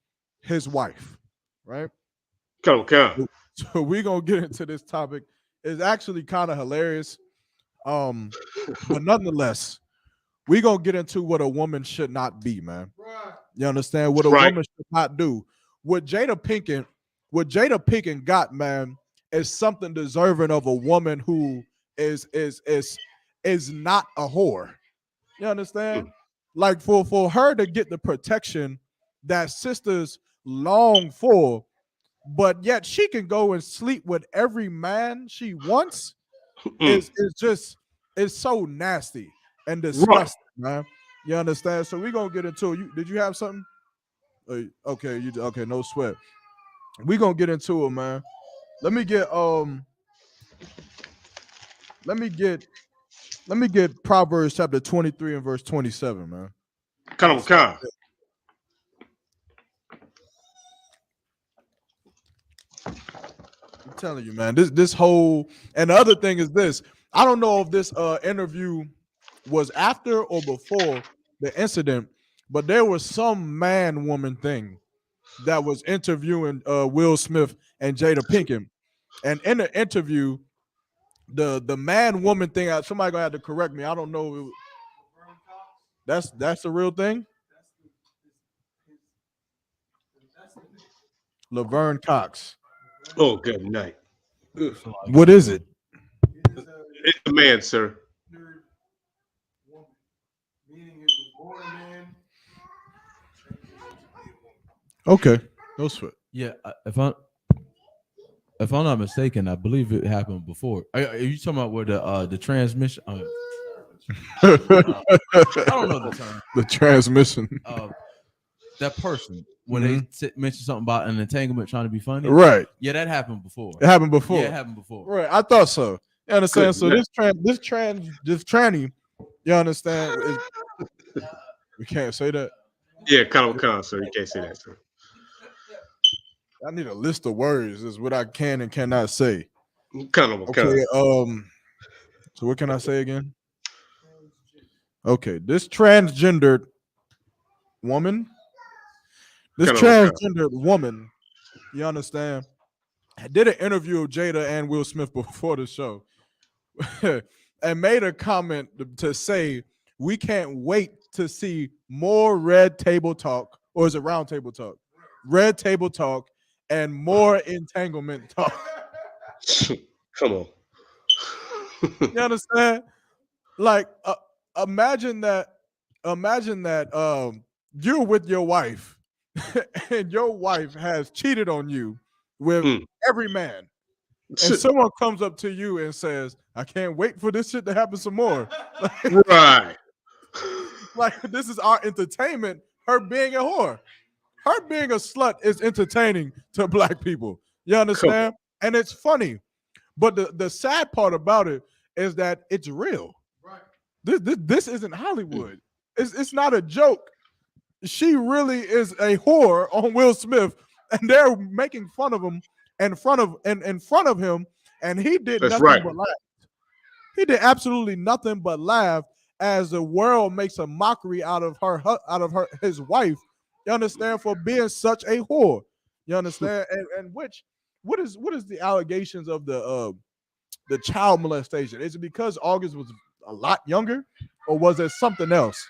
his wife, right? Come. So we're going to get into this topic. It's actually kind of hilarious. But nonetheless, we're going to get into what a woman should not be, man. You understand? What a woman should not do. What Jada Pinkett got, man, is something deserving of a woman who is not a whore. You understand? Like for her to get the protection that sisters long for, but yet she can go and sleep with every man she wants. Is so nasty and disgusting, man. You understand? So we're gonna get into it. Did you have something? Okay, okay, no sweat. We're gonna get into it, man. Let me get Proverbs chapter 23 and verse 27, man. Come. I'm telling you, man. This whole, and the other thing is this. I don't know if this interview was after or before the incident, but there was some man-woman thing that was interviewing Will Smith and Jada Pinkett. And in the interview, the man-woman thing, somebody gonna have to correct me. I don't know. That's the real thing. Laverne Cox. Oh, good night. What is it? It's a man, sir. Okay. No sweat. Yeah, if I'm not mistaken, I believe it happened before. Are you talking about where the transmission? I don't know the term. The transmission. That person when they mentioned something about an entanglement trying to be funny, Right? Yeah, that happened before. It happened before. Yeah, it happened before. Right. I thought so. You understand? Good. So this tranny, you understand? We can't say that. Yeah, come, sir. You can't say that, sir. I need a list of words. Is what I can and cannot say. Come. Okay. So what can I say again? Okay. This transgendered woman. This transgendered woman, you understand, I did an interview of Jada and Will Smith before the show and made a comment to say, we can't wait to see more red table talk, or is it round table talk? Red table talk and more entanglement talk. Come on. You understand? Like, imagine that you're with your wife and your wife has cheated on you with every man. And someone comes up to you and says, I can't wait for this shit to happen some more. Right. Like, this is our entertainment. Her being a whore. Her being a slut is entertaining to black people. You understand? And it's funny. But the sad part about it is that it's real. Right. This isn't Hollywood. It's not a joke. She really is a whore on Will Smith, and they're making fun of him in front of him, and he did nothing but laugh. He did absolutely nothing but laugh as the world makes a mockery out of his wife. You understand, for being such a whore. You understand, and what is the allegations of the child molestation? Is it because August was a lot younger, or was it something else?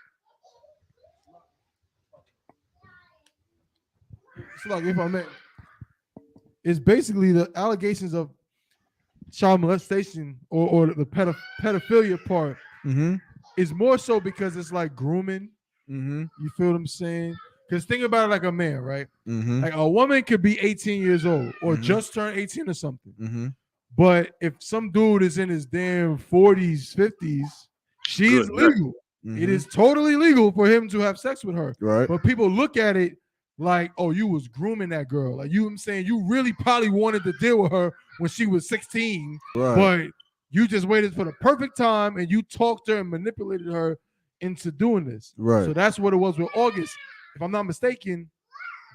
It's like, if I may, it's basically the allegations of child molestation or the pedophilia part is more so because it's like grooming. You feel what I'm saying? Because think about it like a man, right? Like a woman could be 18 years old or just turn 18 or something. But if some dude is in his damn 40s, 50s, she's legal. It is totally legal for him to have sex with her. Right. But people look at it like, oh, you was grooming that girl. Like, you know what I'm saying? You really probably wanted to deal with her when she was 16, but you just waited for the perfect time and you talked her and manipulated her into doing this. Right. So that's what it was with August. If I'm not mistaken,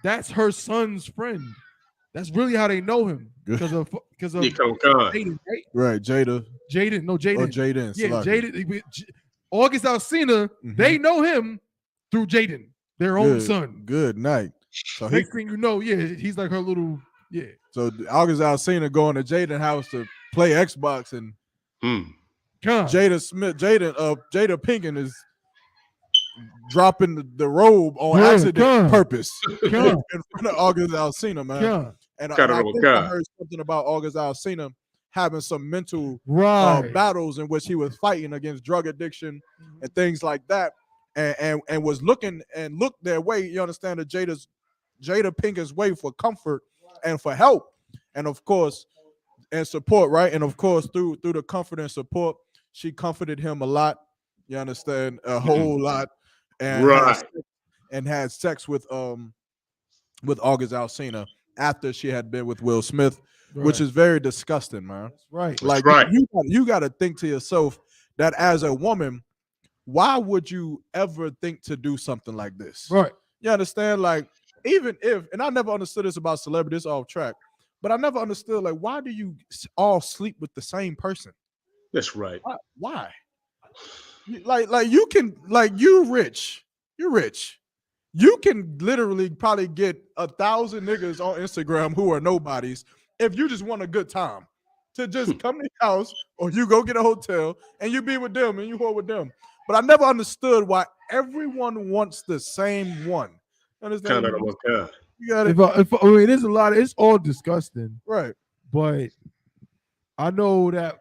that's her son's friend. That's really how they know him. Because of Jaden, right? Right, Jaden. No, Jaden. Oh, Jaden. Yeah, Jaden. August Alsina, they know him through Jaden, their own son. Good night. So next thing you know, he's like her little, So August Alsina going to Jaden's house to play Xbox, and Jada Pinkett is dropping the robe on accident purpose in front of August Alsina, man. And I think I heard something about August Alsina having some mental battles in which he was fighting against drug addiction and things like that, and was looking and looked their way. You understand, that Jada Pinkett's way for comfort and for help, and of course, and support, right? And of course, through the comfort and support, she comforted him a lot. You understand, a whole lot. and had sex with August Alsina after she had been with Will Smith, which is very disgusting, man. Right. Like you got to think to yourself that as a woman, why would you ever think to do something like this? Right. You understand? Like, even if, and I never understood this about celebrities off track, but I never understood, like, why do you all sleep with the same person? That's right. Why? Like you can, like, you're rich. You can literally probably get 1,000 niggas on Instagram who are nobodies if you just want a good time to just come to your house, or you go get a hotel and you be with them and you hold with them. But I never understood why everyone wants the same one. Understand? You got it. I mean, there's a lot of, it's all disgusting. Right. But I know that,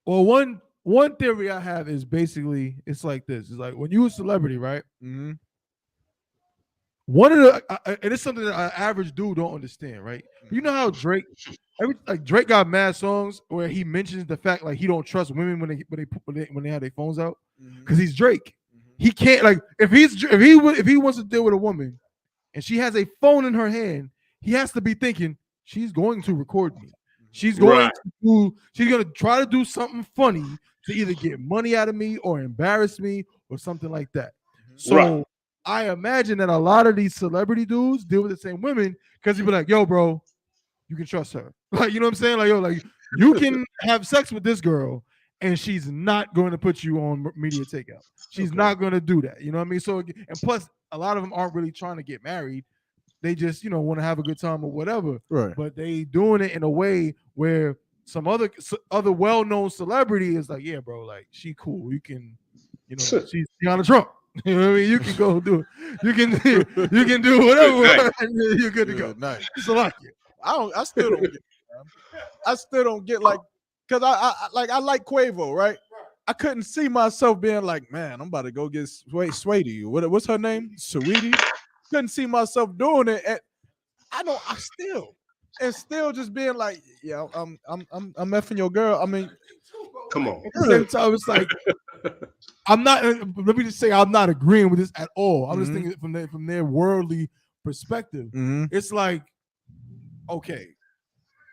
well, one theory I have is basically, it's like this. It's like when you're a celebrity, right? Mm-hmm. One of the, and it's something that an average dude don't understand, right? You know how Drake got mad songs where he mentions the fact like he don't trust women when they have their phones out, because he's Drake. He can't, like, if he wants to deal with a woman and she has a phone in her hand, he has to be thinking she's going to record me. She's going to try to do something funny to either get money out of me or embarrass me or something like that. So I imagine that a lot of these celebrity dudes deal with the same women because he'd be like, yo, bro, you can trust her. Like, you know what I'm saying? Like, yo, like, you can have sex with this girl and she's not going to put you on media takeout. She's not going to do that. You know what I mean? So, and plus, a lot of them aren't really trying to get married. They just, you know, want to have a good time or whatever. Right. But they doing it in a way where some other well-known celebrity is like, yeah, bro, like, she cool. You can, you know, she's Tiana Trump. You know what I mean? You can go do it. You can do whatever. And you're good to go. Nice. So like it. I still don't get it, man. I still don't get, like, because I like Quavo, right? I couldn't see myself being like, man, I'm about to go get Sweetie. What's her name? Sweetie. Couldn't see myself doing it. And I still just being like, yeah, I'm effing your girl. I mean, come on. At the same time, it's like, I'm not. Let me just say, I'm not agreeing with this at all. I'm just thinking from their worldly perspective. It's like, okay,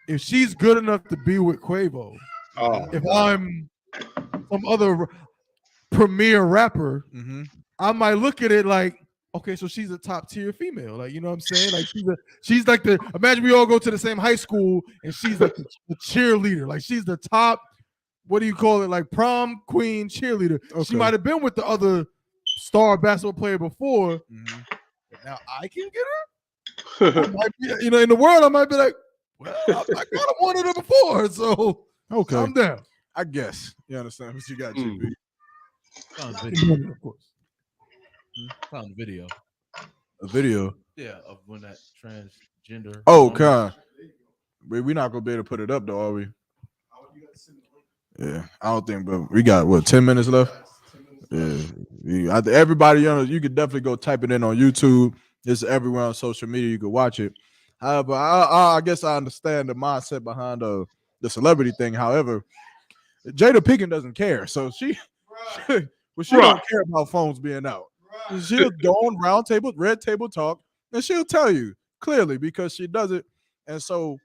if she's good enough to be with Quavo, if I'm some other premier rapper, I might look at it like, okay, so she's a top tier female. Like, you know what I'm saying? Like, she's like the, imagine we all go to the same high school and she's like the cheerleader. Like, she's the top, what do you call it? Like, prom queen cheerleader. Okay. She might have been with the other star basketball player before. But now I can get her. You know, in the world, I might be like, well, I kind of wanted her before, so okay, I'm down. I guess you understand what you got, GP. Found video. Of course. Found a video. A video. Yeah, of when that transgender. Oh God, we're not gonna be able to put it up though, are we? Yeah, I don't think. But we got what, 10 minutes left? Yeah, everybody, you know, you could definitely go type it in on YouTube. It's everywhere on social media. You can watch it. However, I guess I understand the mindset behind the celebrity thing. However, Jada Pinkett doesn't care, so she don't care about phones being out. She'll go on round table, red table talk, and she'll tell you clearly because she does it. And so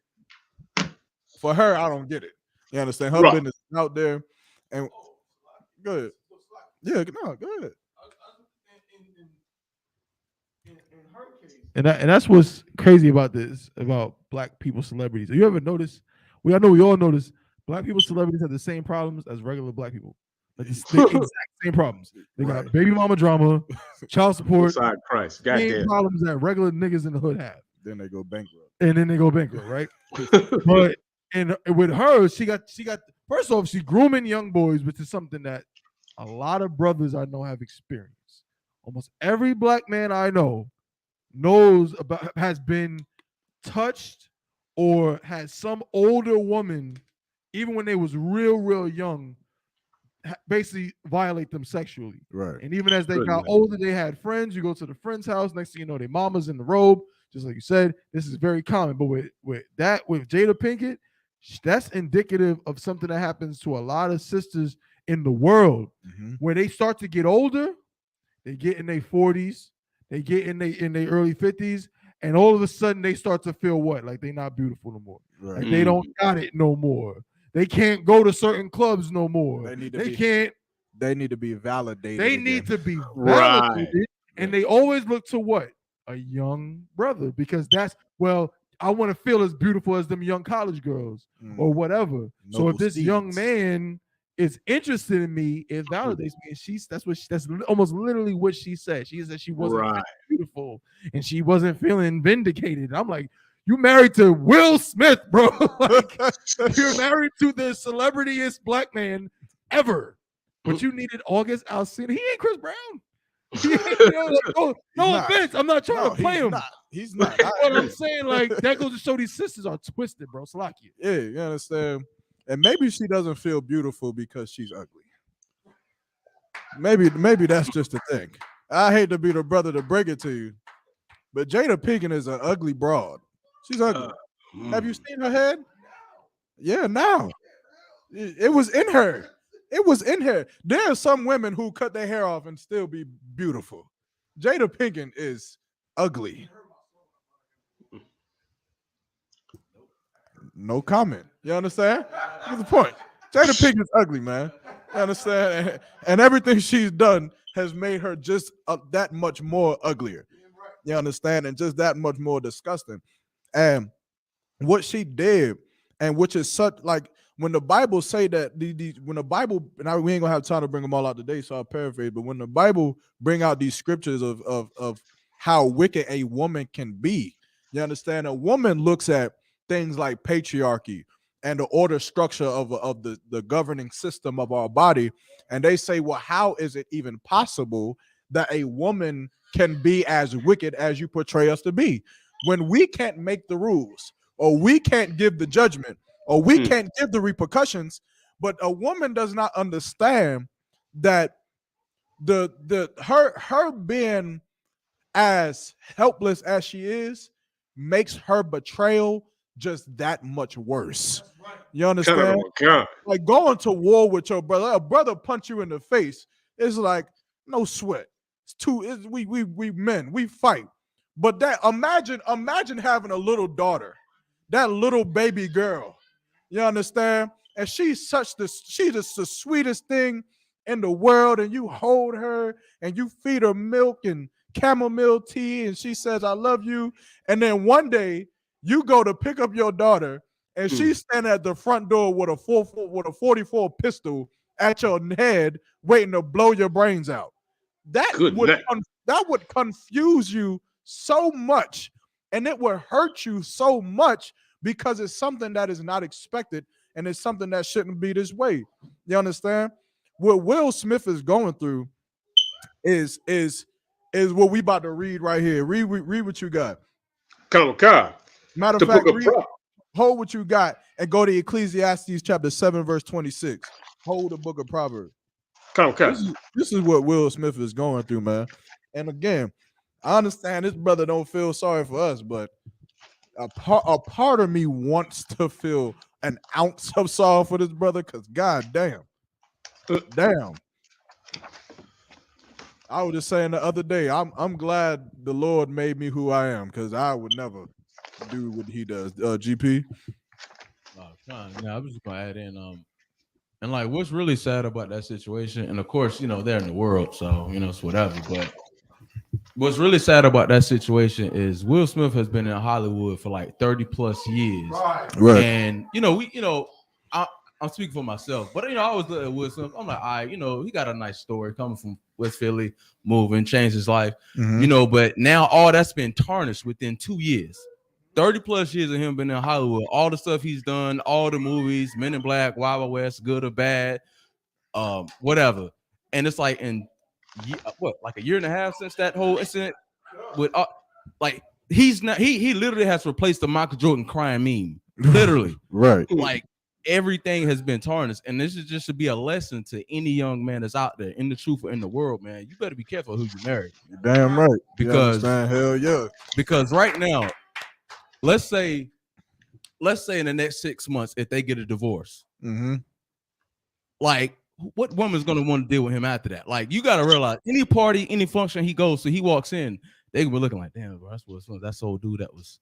for her, I don't get it. You understand? Her business is out there. And go ahead. Yeah, no, go ahead. And that's what's crazy about this, about black people celebrities. You ever notice? I know we all notice black people celebrities have the same problems as regular black people. Like the exact same problems. They got baby mama drama, child support, same problems that regular niggas in the hood have. Then they go bankrupt. Right? But and with her, she got first off, she's grooming young boys, which is something that a lot of brothers I know have experienced. Almost every black man I know knows about, has been touched or had some older woman, even when they was real young, basically violate them sexually. Right. And even as they got older, they had friends. You go to the friend's house, next thing you know, their mama's in the robe, just like you said. This is very common. But with Jada Pinkett, that's indicative of something that happens to a lot of sisters in the world. When they start to get older, they get in their 40s, they get in their early 50s, and all of a sudden they start to feel what? Like they're not beautiful no more. Right. Like they don't got it no more. They can't go to certain clubs no more. They need to They be- can't. They need to be validated. They again. need to be Right. validated, and they always look to what? A young brother, because that's, well, I want to feel as beautiful as them young college girls or whatever. So Noble if this young steeds. man is interested in me, it validates me. And that's almost literally what she said. She said she wasn't Right. beautiful and she wasn't feeling vindicated. I'm like, you married to Will Smith, bro. Like, you're married to the celebrityest black man ever. But you needed August Alsina. He ain't Chris Brown. No not. offense. I'm not trying to play him. He's not. But I'm saying, like, that goes to show these sisters are twisted, bro. Salakia. Yeah, you understand? And maybe she doesn't feel beautiful because she's ugly. Maybe that's just the thing. I hate to be the brother to break it to you, but Jada Pinkett is an ugly broad. She's ugly. Have you seen her head? Yeah, now. It was in her. It was in her. There are some women who cut their hair off and still be beautiful. Jada Pinkett is ugly. No comment. You understand? That's the point. Jada Pinkett's ugly, man. You understand? And everything she's done has made her just that much more uglier. You understand? And just that much more disgusting. And what she did, and which is such, like, when the Bible say that when the Bible, and we ain't gonna have time to bring them all out today, so I'll paraphrase. But when the Bible bring out these scriptures of how wicked a woman can be, you understand? A woman looks at things like patriarchy and the order structure of the governing system of our body, and they say, well, how is it even possible that a woman can be as wicked as you portray us to be when we can't make the rules, or we can't give the judgment, or we can't give the repercussions? But a woman does not understand that her being as helpless as she is makes her betrayal just that much worse. You understand? Like going to war with your brother, a brother punch you in the face, it's like no sweat. We men, we fight. But that imagine having a little daughter, that little baby girl. You understand? And she's just the sweetest thing in the world, and you hold her and you feed her milk and chamomile tea, and she says, I love you. And then one day you go to pick up your daughter, and she's standing at the front door with a 44 pistol at your head, waiting to blow your brains out. That would confuse you so much, and it would hurt you so much, because it's something that is not expected, and it's something that shouldn't be this way. You understand? What Will Smith is going through is what we about to read right here. Read what you got. Matter of fact, hold what you got and go to Ecclesiastes chapter 7, verse 26. Hold the book of Proverbs. This is what Will Smith is going through, man. And again, I understand this brother don't feel sorry for us, but a part of me wants to feel an ounce of sorrow for this brother, because God damn. I was just saying the other day, I'm glad the Lord made me who I am, because I would never do what he does. GP. I was just gonna add in, and like, what's really sad about that situation, and of course, they're in the world, so it's whatever. But what's really sad about that situation is Will Smith has been in Hollywood for like 30 plus years, right? And I'm speaking for myself, but I always look at Will Smith. I'm like, he got a nice story coming from West Philly, moving, changed his life, but now all that's been tarnished within 2 years. 30 plus years of him being in Hollywood, all the stuff he's done, all the movies, Men in Black, Wild Wild West, good or bad, whatever. And it's like like a year and a half since that whole incident with he literally has replaced the Michael Jordan crying meme. Literally. Right. Like everything has been tarnished. And this is just to be a lesson to any young man that's out there in the truth or in the world, man. You better be careful who you marry. You're damn right. Because hell yeah. Because right now, let's say in the next 6 months, if they get a divorce, like what woman's gonna want to deal with him after that? Like, you gotta realize, any party, any function he goes to, he walks in, they gonna be looking like, damn, bro, that's old dude that was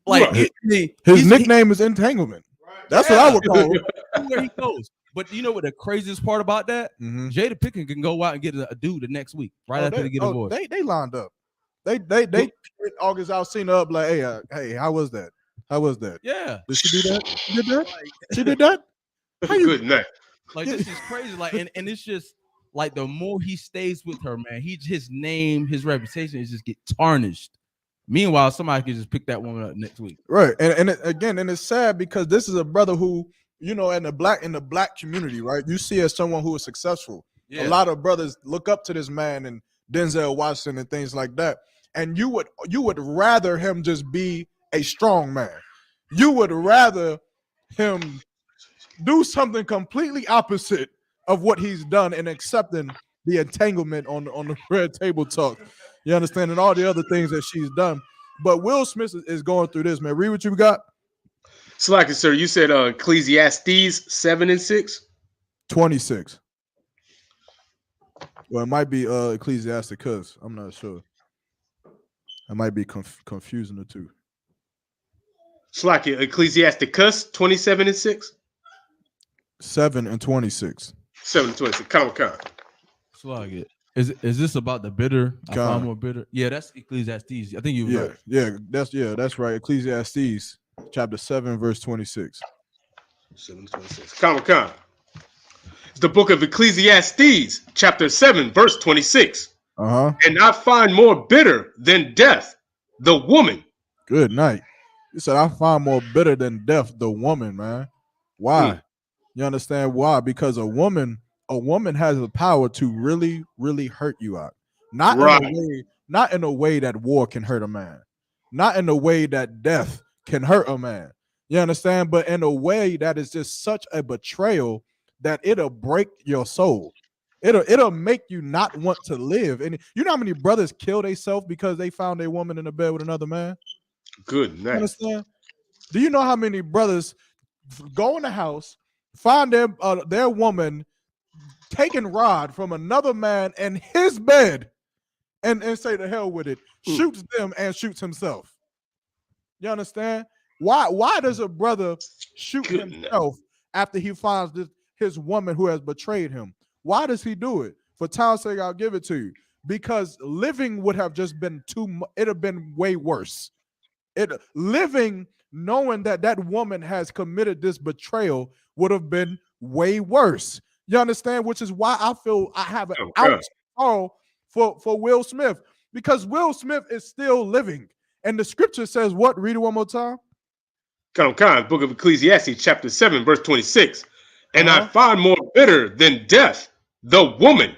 like his nickname is Entanglement. That's what I would call him. Where he goes. But you know what the craziest part about that? Jada Pinkett can go out and get a dude the next week, right after they get a voice. They lined up. They August Alsina up like, hey, how was that? How was that? Yeah. Did she do that? She did that? She did that? How you good night? Like, this is crazy. Like, and it's just like, the more he stays with her, man, his name, his reputation is just get tarnished. Meanwhile, somebody can just pick that woman up next week. Right. And it's sad because this is a brother who, you know, in the black community, right? You see as someone who is successful. Yeah. A lot of brothers look up to this man and Denzel Washington and things like that. And you would rather him just be a strong man. You would rather him do something completely opposite of what he's done and accepting the entanglement on the Red Table Talk. You understand? And all the other things that she's done. But Will Smith is going through this, man. Read what you got. Slacky, sir, you said Ecclesiastes 7 and 6? 26. Well, it might be Ecclesiasticus. I'm not sure. I might be confusing the two. Slacky, Ecclesiasticus 27 and 6? 7 and 26. 7 and 26. Come. Slacky. Is this about the bitter? I found more bitter. Yeah, that's Ecclesiastes. I think you were right. That's right. Ecclesiastes chapter 7, verse 26. 7 26. Come. It's the book of Ecclesiastes, chapter 7, verse 26. And I find more bitter than death, the woman. Good night. You said I find more bitter than death, the woman, man. Why? You understand why? Because a woman has the power to really, really hurt you out. Not in a way that war can hurt a man. Not in a way that death can hurt a man. You understand? But in a way that is just such a betrayal that it'll break your soul. It'll make you not want to live. And you know how many brothers kill themselves because they found a woman in the bed with another man? Good night. You understand? Do you know how many brothers go in the house, find their woman taking rod from another man in his bed and say to hell with it, shoots them and shoots himself? You understand? Why does a brother shoot himself after he finds his woman who has betrayed him? Why does he do it? For time's sake, I'll give it to you. Because living would have just been too much. It'd have been way worse. Living knowing that woman has committed this betrayal would have been way worse. You understand? Which is why I feel I have an ounce of sorrow for Will Smith, because Will Smith is still living. And the scripture says what? Read it one more time. Come, book of Ecclesiastes, chapter 7, verse 26. And I find more bitter than death, the woman.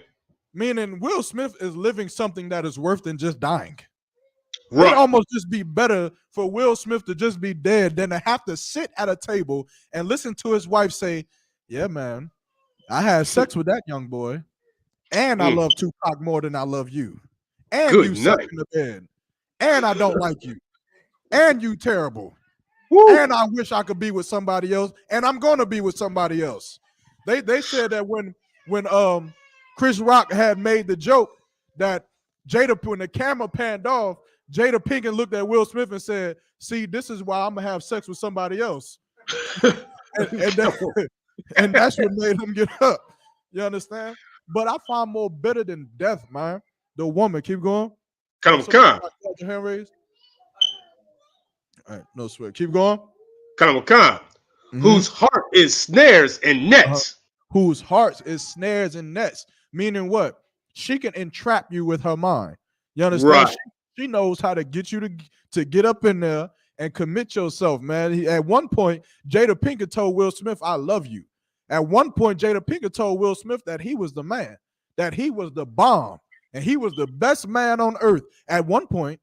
Meaning Will Smith is living something that is worse than just dying. Right. It'd almost just be better for Will Smith to just be dead than to have to sit at a table and listen to his wife say, yeah, man, I had sex with that young boy, and I love Tupac more than I love you. And you slept in the bed. And I don't like you. And you terrible. Woo. And I wish I could be with somebody else, and I'm gonna be with somebody else. They said that when Chris Rock had made the joke that when the camera panned off, Jada Pinkett looked at Will Smith and said, see, this is why I'm gonna have sex with somebody else. and that's what made him get up. You understand? But I find more bitter than death, man. The woman. Keep going. Come. Your hand raised. All right, no sweat. Keep going. Come. Whose heart is snares and nets. Whose heart is snares and nets. Meaning what? She can entrap you with her mind. You understand? Right. She knows how to get you to get up in there and commit yourself, man. At one point, Jada Pinkett told Will Smith, I love you. At one point, Jada Pinkett told Will Smith that he was the man, that he was the bomb, and he was the best man on earth at one point.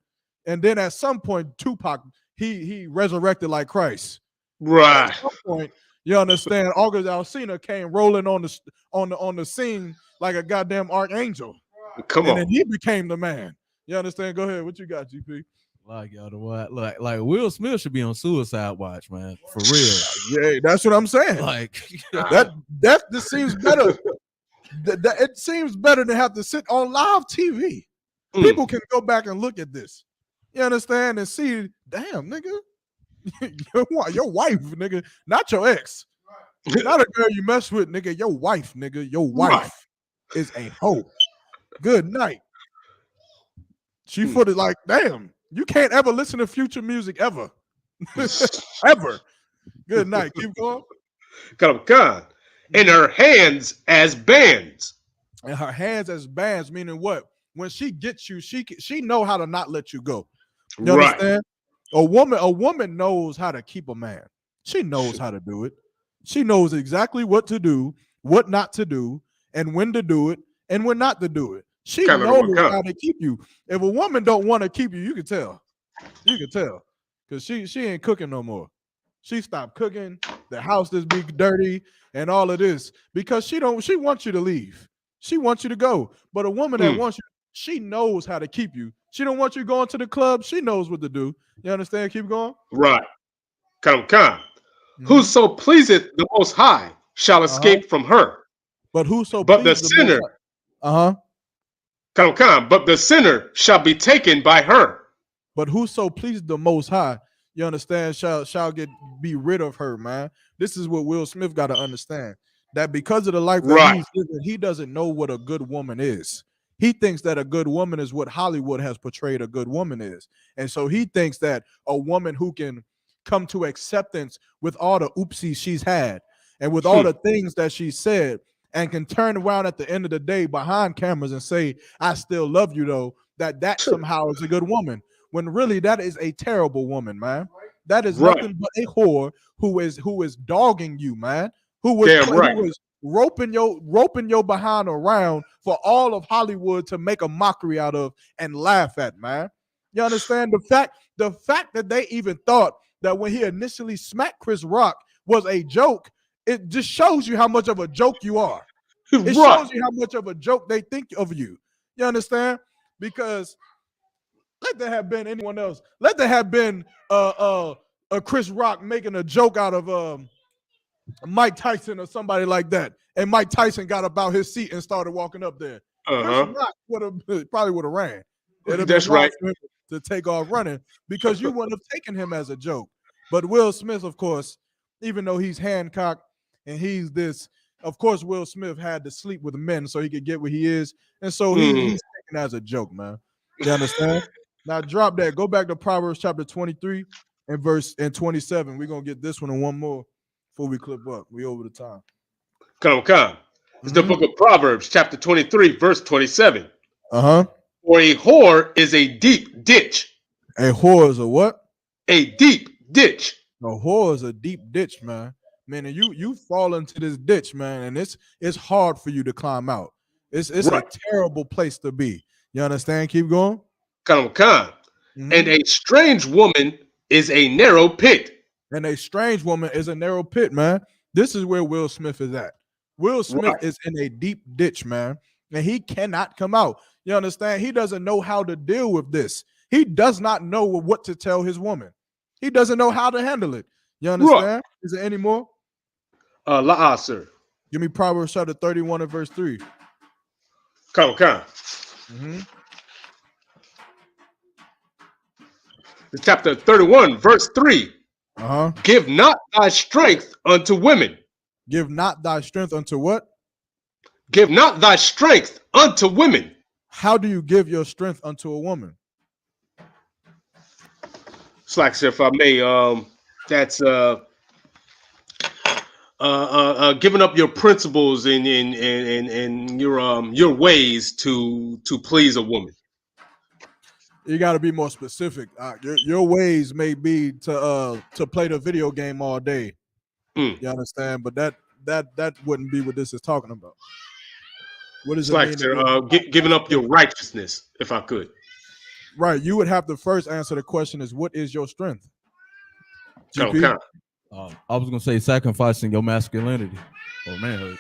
And then at some point, Tupac, he resurrected like Christ. Right. At some point, you understand, August Alsina came rolling on the scene like a goddamn archangel. Come on. And then he became the man. You understand? Go ahead. What you got, GP? Like, y'all, what? Like Will Smith should be on suicide watch, man. For real. Yeah, that's what I'm saying. Like that just seems better It seems better to have to sit on live TV. People can go back and look at this. You understand? And see, damn, nigga, your wife, nigga, not your ex. Not a girl you mess with, nigga. Your wife, nigga. Your wife is a hoe. Good night. She put it like, damn, you can't ever listen to Future music ever. Ever. Good night. Keep going. Come. In her hands as bands. And her hands as bands, meaning what? When she gets you, she know how to not let you go. You understand? A woman knows how to keep a man. She knows how to do it. She knows exactly what to do, what not to do, and when to do it, and when not to do it. She knows how to keep you. If a woman don't want to keep you, you can tell. You can tell. Because she ain't cooking no more. She stopped cooking. The house is big dirty and all of this. Because she wants you to leave. She wants you to go. But a woman that wants you, she knows how to keep you. She don't want you going to the club. She knows what to do. You understand? Keep going. Right. Come. Whoso pleaseth the Most High shall escape from her. But whoso but the sinner, come. But the sinner shall be taken by her. But whoso pleaseth the Most High, you understand, shall be rid of her, man. This is what Will Smith got to understand. That because of the life that he's living, he doesn't know what a good woman is. He thinks that a good woman is what Hollywood has portrayed a good woman is. And so he thinks that a woman who can come to acceptance with all the oopsies she's had and with all the things that she said and can turn around at the end of the day behind cameras and say, I still love you, though, that somehow is a good woman. When really that is a terrible woman, man. That is nothing but a whore who is dogging you, man. Who was roping your behind around for all of Hollywood to make a mockery out of and laugh at, man. You understand? The fact that they even thought that when he initially smacked Chris Rock was a joke, it just shows you how much of a joke you are. It shows you how much of a joke they think of you. You understand? Because let there have been anyone else. Let there have been a Chris Rock making a joke out of Mike Tyson or somebody like that, and Mike Tyson got up out his seat and started walking up there. Chris Rock probably would have ran. That's right. To take off running because you wouldn't have taken him as a joke. But Will Smith, of course, even though he's Hancock and he's this, of course, Will Smith had to sleep with men so he could get where he is, and so he's taken as a joke, man. You understand? Now drop that. Go back to Proverbs chapter 23 and verse 27. We're gonna get this one and one more before we clip up. We over the time. Come. It's the book of Proverbs, chapter 23, verse 27. For a whore is a deep ditch. A whore is a what? A deep ditch. A whore is a deep ditch, man. Man, and you fall into this ditch, man, and it's hard for you to climb out. It's a terrible place to be. You understand? Keep going. Come. And a strange woman is a narrow pit. And a strange woman is a narrow pit, man. This is where Will Smith is at. Will Smith is in a deep ditch, man, and he cannot come out. You understand? He doesn't know how to deal with this. He does not know what to tell his woman. He doesn't know how to handle it. You understand? Is there any more? Sir. Give me Proverbs chapter 31 and verse 3. Come. Chapter 31, verse 3. Give not thy strength unto women. Give not thy strength unto what? Give not thy strength unto women. How do you give your strength unto a woman? Slacks, if I may, that's giving up your principles and your ways to please a woman. You got to be more specific. Your ways may be to play the video game all day. You understand? But that wouldn't be what this is talking about. What is it mean? Giving up your righteousness, if I could. Right. You would have to first answer the question is, what is your strength? GP? I was going to say sacrificing your masculinity or manhood.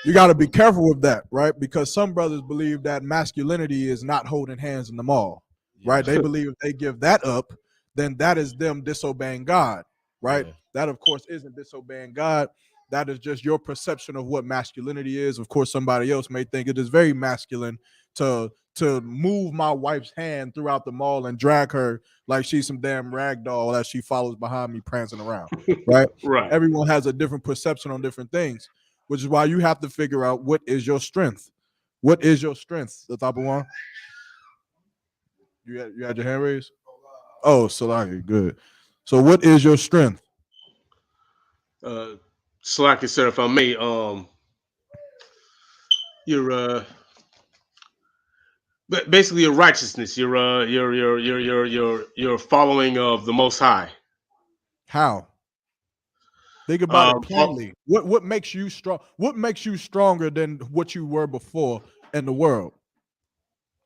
You got to be careful with that, right? Because some brothers believe that masculinity is not holding hands in the mall, right? They believe if they give that up, then that is them disobeying God, right? Yeah. That, of course, isn't disobeying God. that is just your perception of what masculinity is. Of course, somebody else may think it is very masculine to move my wife's hand throughout the mall and drag her like she's some damn rag doll as she follows behind me prancing around, right? Right. Everyone has a different perception on different things, which is why you have to figure out what is your strength. What is your strength? The top of one. You had your hand raised? Oh, Salaki, good. So what is your strength? Slack, sir, if I may, your basically your righteousness, your following of the Most High. How? Think about it plainly. What makes you strong? What makes you stronger than what you were before in the world?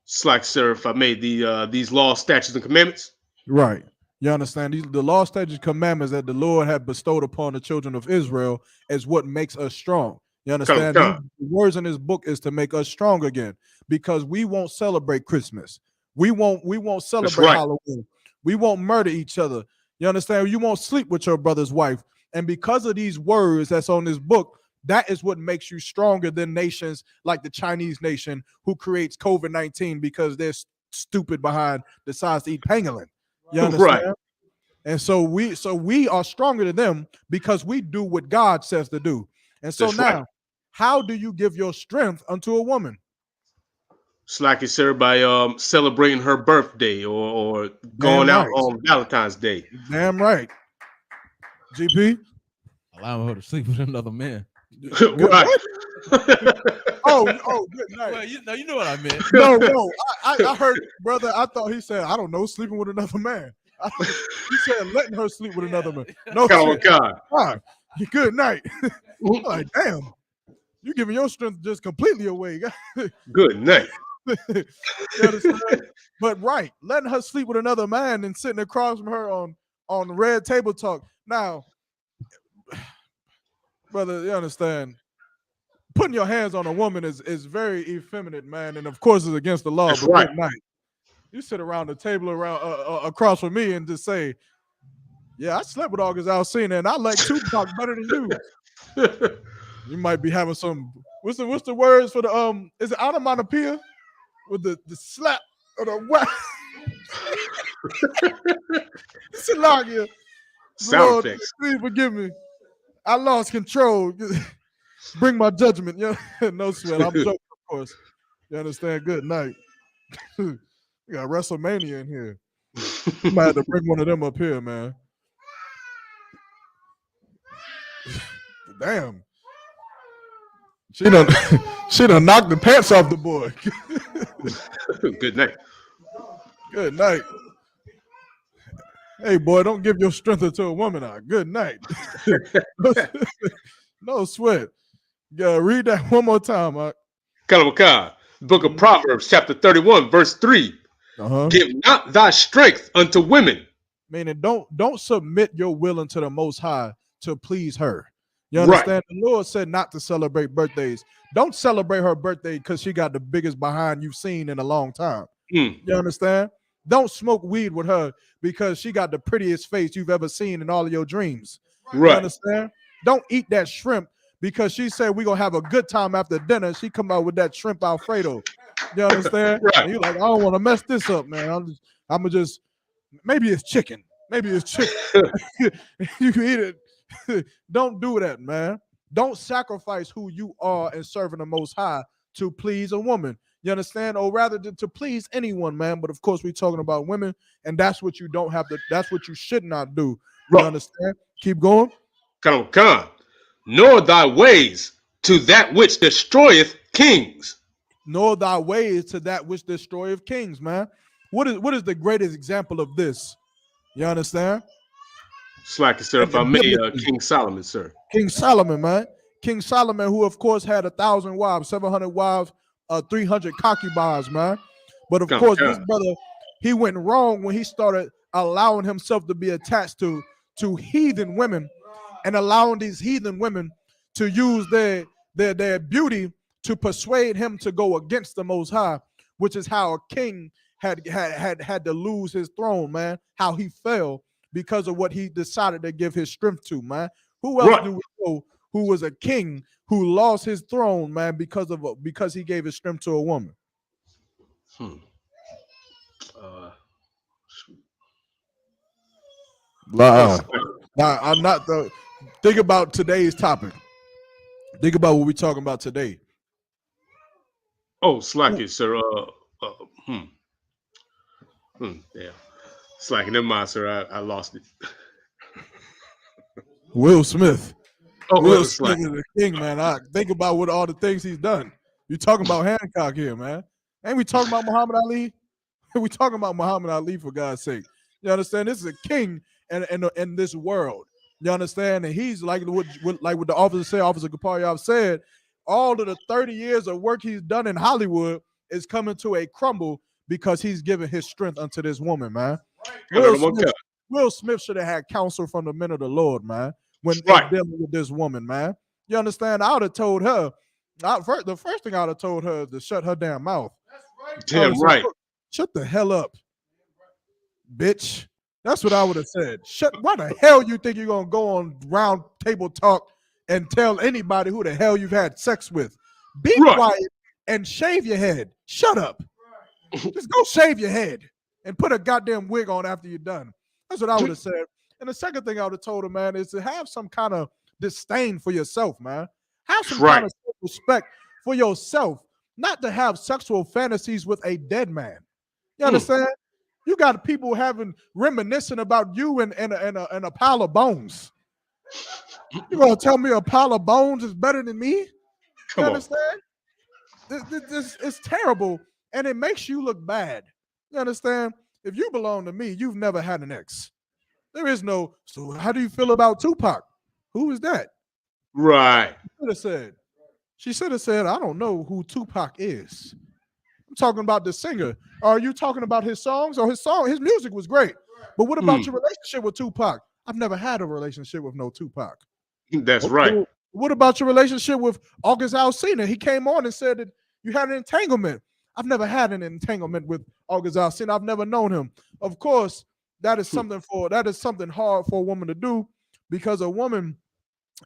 Slack, sir, if I may, these laws, statutes, and commandments. Right. You understand? The law, statutes, commandments that the Lord had bestowed upon the children of Israel is what makes us strong. You understand? Come. The words in this book is to make us strong again, because we won't celebrate Christmas. We won't celebrate Halloween. We won't murder each other. You understand? You won't sleep with your brother's wife. And because of these words that's on this book, that is what makes you stronger than nations like the Chinese nation, who creates COVID-19 because they're stupid behind decides to eat pangolin. You understand? Right. And so we are stronger than them because we do what God says to do. And so that's now, right. How do you give your strength unto a woman? Slacky, sir, by celebrating her birthday or going out on Valentine's Day. Damn right. GP? Allowing her to sleep with another man. Right. Oh, good night. Well, you know what I meant. No. I heard, brother. I thought he said, I don't know, sleeping with another man. He said letting her sleep with another man. No, God. Right. Good night. Like, damn, you giving your strength just completely away. Good night. But right, letting her sleep with another man and sitting across from her on Red Table Talk. Now, brother, you understand? Putting your hands on a woman is very effeminate, man, and of course is against the law. That's but right. Good night. You sit around the table across from me and just say, "Yeah, I slept with August Alsina, and I like Tupac better than you." You might be having some. What's the words for the Is it onomatopoeia with the slap or the whack? Salakia. Sound effects. Please forgive me. I lost control. Bring my judgment. No sweat. I'm joking, of course. You understand? Good night. We got WrestleMania in here. You might have to bring one of them up here, man. Damn. She done knocked the pants off the boy. Good night. Good night. Hey, boy, don't give your strength to a woman. Good night. No sweat. Read that one more time. Kalawaka, Book of Proverbs, chapter 31, verse 3. Give not thy strength unto women. Meaning, don't submit your will unto the Most High to please her. You understand? Right. The Lord said not to celebrate birthdays. Don't celebrate her birthday because she got the biggest behind you've seen in a long time. You understand? Don't smoke weed with her because she got the prettiest face you've ever seen in all of your dreams. Right. You understand? Don't eat that shrimp because she said we're going to have a good time after dinner. She come out with that shrimp Alfredo. You understand? Right. And you're like, I don't want to mess this up, man. I'm going to just, maybe it's chicken. Maybe it's chicken. You can eat it. Don't do that, man. Don't sacrifice who you are in serving the Most High to please a woman. You understand? Or rather to please anyone, man. But of course, we're talking about women, and that's what you don't have to, that's what you should not do. You understand? Keep going. Come. Nor thy ways to that which destroyeth kings. Nor thy ways to that which destroyeth kings, man. What is the greatest example of this? You understand? Slacky, sir, if I may, King Solomon, sir. King Solomon, man. King Solomon, who of course had 1,000 wives, 700 wives, 300 concubines, man. But of course, this brother, he went wrong when he started allowing himself to be attached to heathen women and allowing these heathen women to use their beauty to persuade him to go against the Most High, which is how a king had to lose his throne, man. How he fell because of what he decided to give his strength to, man. Who else do we know who was a king who lost his throne, man, because he gave his strength to a woman? I'm not the. Think about today's topic. Think about what we're talking about today. Oh, slack it, sir. Yeah. Slacking. Never mind, sir. I lost it. Will Smith. Oh, Will Smith is a king, man. I think about what all the things he's done. You talking about Hancock here, man. Ain't we talking about Muhammad Ali? We talking about Muhammad Ali, for God's sake. You understand? This is a king in this world. You understand? And he's like what the Officer Kapariyov said, all of the 30 years of work he's done in Hollywood is coming to a crumble because he's given his strength unto this woman, man. Will Smith should have had counsel from the men of the Lord, man, when dealing with this woman, man. You understand? I would have told her, the first thing I would have told her is to shut her damn mouth. Damn right. Shut the hell up, bitch. That's what I would have said. Why the hell you think you're going to go on round table talk and tell anybody who the hell you've had sex with? Be quiet and shave your head. Shut up. Just go shave your head and put a goddamn wig on after you're done. That's what I would have said. And the second thing I would have told her, man, is to have some kind of disdain for yourself, man. Have some kind of respect for yourself, not to have sexual fantasies with a dead man. You understand? You got people reminiscing about you and a pile of bones. You gonna tell me a pile of bones is better than me? You understand? It's terrible, and it makes you look bad. You understand? If you belong to me, you've never had an ex. There is no. So how do you feel about Tupac? Who is that? Right. She should have said, I don't know who Tupac is. I'm talking about the singer. Are you talking about his songs or his song? His music was great. But what about your relationship with Tupac? I've never had a relationship with no Tupac. That's right. What about your relationship with August Alsina? He came on and said that you had an entanglement. I've never had an entanglement with August Alsina. I've never known him. Of course, that is something hard for a woman to do, because a woman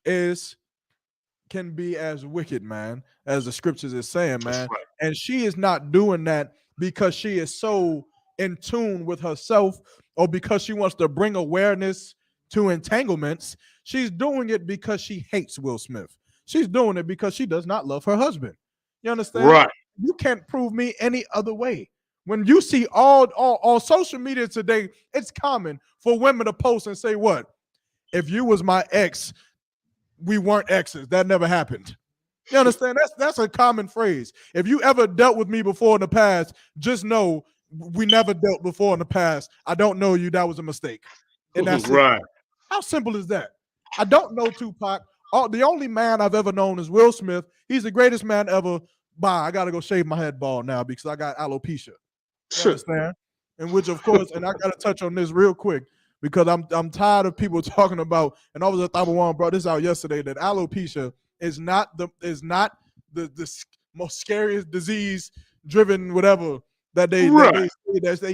can be as wicked, man, as the scriptures is saying, man. Right. And she is not doing that because she is so in tune with herself or because she wants to bring awareness to entanglements. She's doing it because she hates Will Smith. She's doing it because she does not love her husband. You understand? Right. You can't prove me any other way. When you see all social media today, it's common for women to post and say, what? If you was my ex, we weren't exes. That never happened. You understand? That's a common phrase. If you ever dealt with me before in the past, just know we never dealt before in the past. I don't know you. That was a mistake. And that's right. How simple is that? I don't know Tupac. The only man I've ever known is Will Smith. He's the greatest man ever. Bye. I got to go shave my head bald now because I got alopecia. You understand? And which, of course, and I got to touch on this real quick, because I'm tired of people talking about, and Officer Thabawan brought this out yesterday, that alopecia is not the most scariest disease driven whatever that they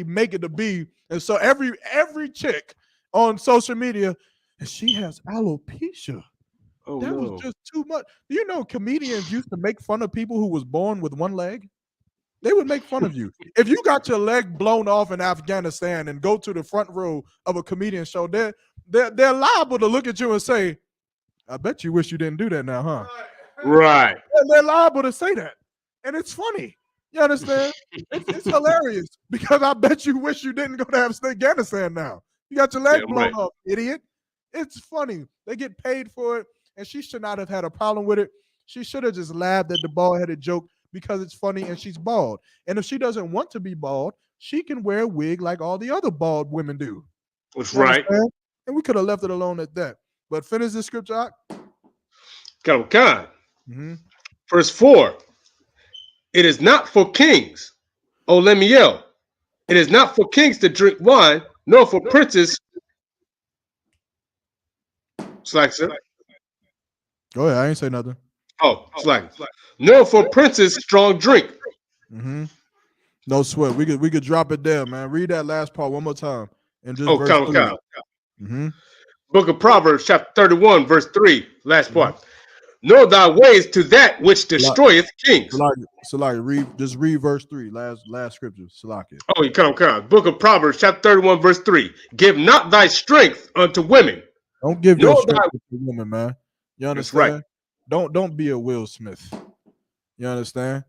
make it to be. And so every chick on social media, and she has alopecia. Oh, that was just too much. Do you know comedians used to make fun of people who was born with one leg? They would make fun of you. If you got your leg blown off in Afghanistan and go to the front row of a comedian show, they're liable to look at you and say, I bet you wish you didn't do that now, huh? Right. They're liable to say that. And it's funny. You understand? It's hilarious, because I bet you wish you didn't go to Afghanistan now. You got your leg blown off, idiot. It's funny. They get paid for it, and she should not have had a problem with it. She should have just laughed at the bald-headed joke, because it's funny and she's bald. And if she doesn't want to be bald, she can wear a wig like all the other bald women do. That's right. And we could have left it alone at that. But finish the scripture. Verse 4. It is not for kings. Oh, let me yell. It is not for kings to drink wine, nor for princes. Slack, sir. Go ahead. I ain't say nothing. Oh, slack. No, for princes, strong drink. No sweat. We could drop it there, man. Read that last part one more time. And just count. Book of Proverbs, chapter 31, verse 3. Last part. nor thy ways to that which destroyeth kings. Salaki, just read verse 3, last scripture. Salaki. Oh, come. Book of Proverbs, chapter 31, verse 3. Give not thy strength unto women. Don't give your nor strength to the woman, man. You understand? That's right. Don't be a Will Smith. You understand?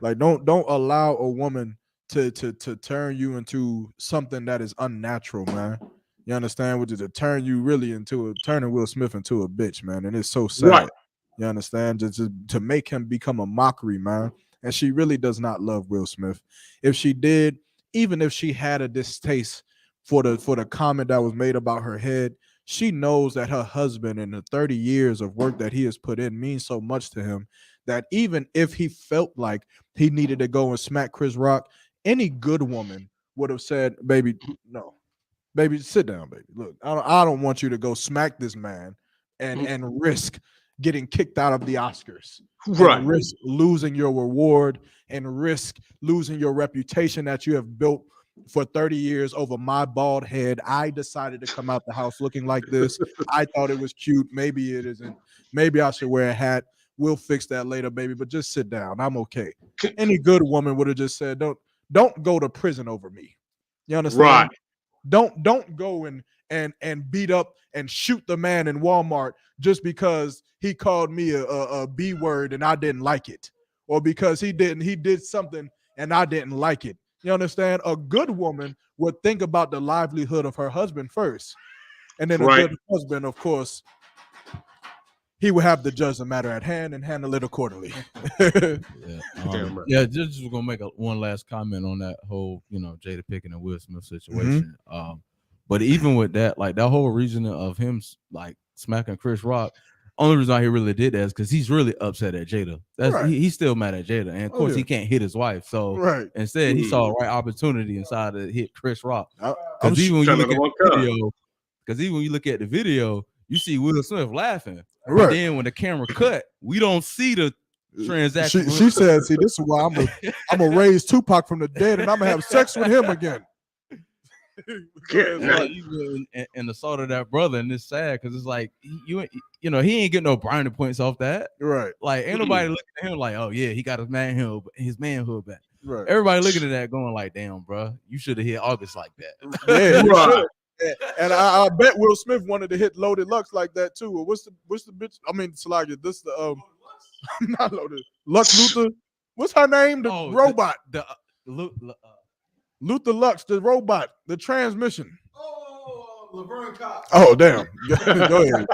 Like don't allow a woman to turn you into something that is unnatural, man. You understand? Which is to turn you really into turning Will Smith into a bitch, man. And it's so sad. Right. You understand? Just to make him become a mockery, man. And she really does not love Will Smith. If she did, even if she had a distaste for the comment that was made about her head, she knows that her husband and the 30 years of work that he has put in means so much to him that even if he felt like he needed to go and smack Chris Rock, any good woman would have said, baby, no. Baby, sit down, baby. Look, I don't want you to go smack this man and risk getting kicked out of the Oscars. Right. And risk losing your reward and risk losing your reputation that you have built for 30 years over my bald head. I decided to come out the house looking like this. I thought it was cute. Maybe it isn't. Maybe I should wear a hat. We'll fix that later, baby. But just sit down. I'm okay. Any good woman would have just said, don't go to prison over me. You understand? Right. Don't go and beat up and shoot the man in Walmart just because he called me a B word and I didn't like it, or because he did something and I didn't like it. You understand? A good woman would think about the livelihood of her husband first, and then a good husband, of course, he would have to judge the matter at hand and handle it accordingly. Just gonna make one last comment on that whole, Jada Pinkett and Will Smith situation. But even with that, like that whole reason of him like smacking Chris Rock, only reason why he really did that is because he's really upset at Jada. He's still mad at Jada, and of course he can't hit his wife. So instead, he saw a right opportunity inside to hit Chris Rock. Because even when you look at the video, you see Will Smith laughing. Right. But then when the camera cut, we don't see the transaction. She said, "See, this is why I'm gonna raise Tupac from the dead, and I'm gonna have sex with him again." And assault of that brother, and it's sad because it's like he ain't getting no brownie points off that. Right. Like ain't nobody looking at him like, oh yeah, he got his manhood back. Right. Everybody looking at that going like, damn, bro, you should have hit August like that. Yeah, right. And I bet Will Smith wanted to hit Loaded Lux like that too. Or what's the bitch? I mean, Salakia, this the not Loaded Lux Luther. What's her name? The robot. Luther Lux, the robot, the transmission. Laverne Cox. Oh damn! Go ahead.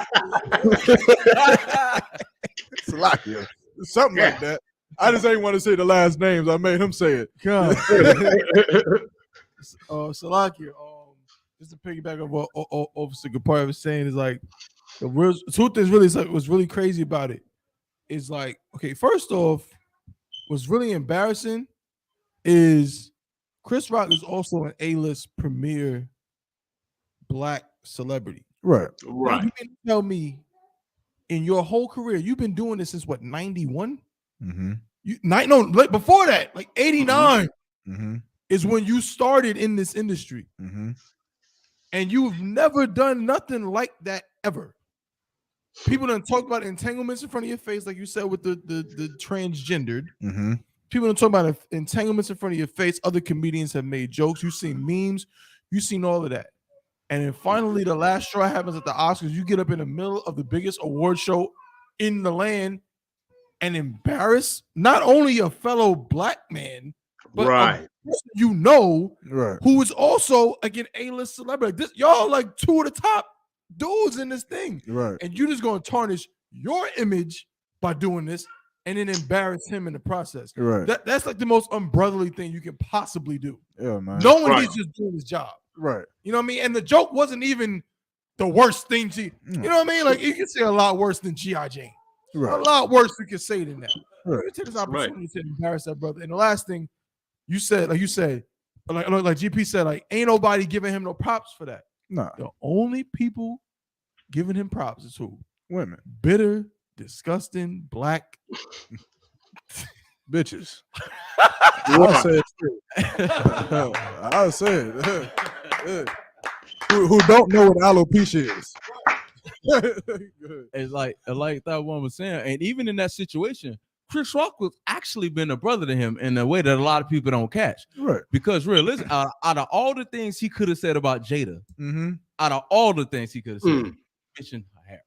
Salakia, something like that. I just ain't want to say the last names. I made him say it. Salakia. Just to piggyback on what Officer Gapar was saying is like the real truth is really what's really crazy about it is like, okay, first off, what's really embarrassing is Chris Rock is also an A-list premier black celebrity. Right. Now, you can tell me in your whole career, you've been doing this since what, 91? Mm-hmm. Before that, like 89 mm-hmm. is when you started in this industry. Mm-hmm. And you've never done nothing like that ever. People don't talk about entanglements in front of your face, like you said with the transgendered. Mm-hmm. People don't talk about entanglements in front of your face. Other comedians have made jokes. You've seen memes. You've seen all of that. And then finally, the last straw happens at the Oscars. You get up in the middle of the biggest award show in the land and embarrass not only a fellow black man, but a person who is also again A-list celebrity. This, y'all like two of the top dudes in this thing, right? And you just gonna tarnish your image by doing this, and then embarrass him in the process. Right. That's like the most unbrotherly thing you can possibly do. Yeah, man. Knowing he's just doing his job. Right. You know what I mean? And the joke wasn't even the worst thing. You know what I mean? Like you can say a lot worse than G.I. Jane. Right. A lot worse you can say than that. Right. You take this opportunity to embarrass that brother. And the last thing you said, like GP said, like ain't nobody giving him no props for that. Nah. The only people giving him props is who? Women. Bitter, disgusting, black bitches. I said it. I said it. Who don't know what alopecia is. It's like that one was saying, and even in that situation, Chris Rock was actually been a brother to him in a way that a lot of people don't catch. Right. Because realistic, out of all the things he could have said about Jada, out of all the things he could have said, mentioned her hair.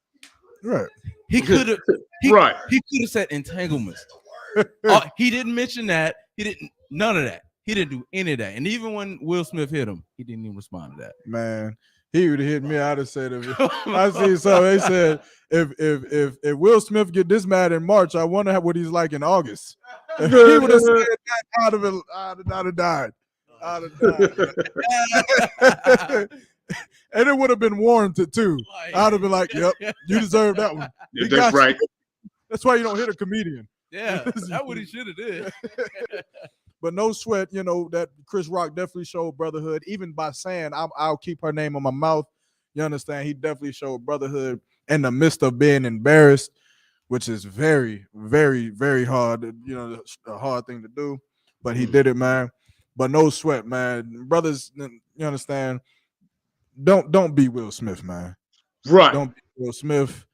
Right. He could have. He could have said entanglements. He didn't mention that. He didn't. None of that. He didn't do any of that. And even when Will Smith hit him, he didn't even respond to that. Man, he would have hit me. I'd have said, I see. So they said, if Will Smith get this mad in March, I wonder what he's like in August. If he would have said that, I'd have died. I'd have died. And it would have been warranted too. I'd have been like, "Yep, you deserve that one." That's right. That's why you don't hit a comedian. Yeah, that's what he should have did. But no sweat, you know, that Chris Rock definitely showed brotherhood, even by saying I'll keep her name on my mouth. You understand? He definitely showed brotherhood in the midst of being embarrassed, which is very, very, very hard. You know, a hard thing to do, but he did it, man. But no sweat, man. Brothers, you understand? Don't be Will Smith, man. Right. Don't be Will Smith.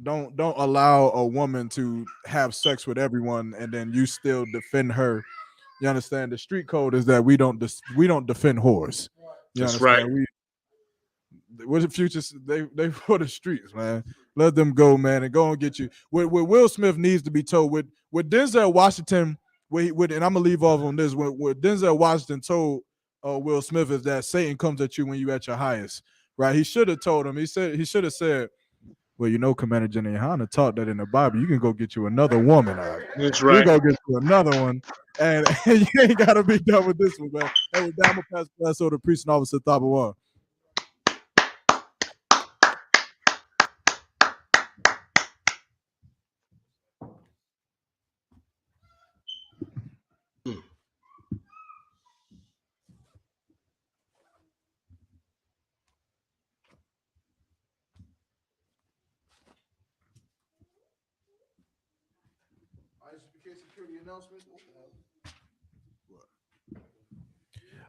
Don't allow a woman to have sex with everyone and then you still defend her. You understand? The street code is that we don't defend whores. You That's understand? right. What's the future? They for the streets, man. Let them go, man, and go and get you. What Will Smith needs to be told with Denzel Washington. And I'm gonna leave off on this. What Denzel Washington told Will Smith is that Satan comes at you when you're at your highest. Right? He should have told him. He should have said, well, you know, Commander Jenny Hanna taught that in the Bible. You can go get you another woman. That's right. You go get you another one, and you ain't got to be done with this one, man. And with that, I'm going to pass over to Priest and Officer Tabawan.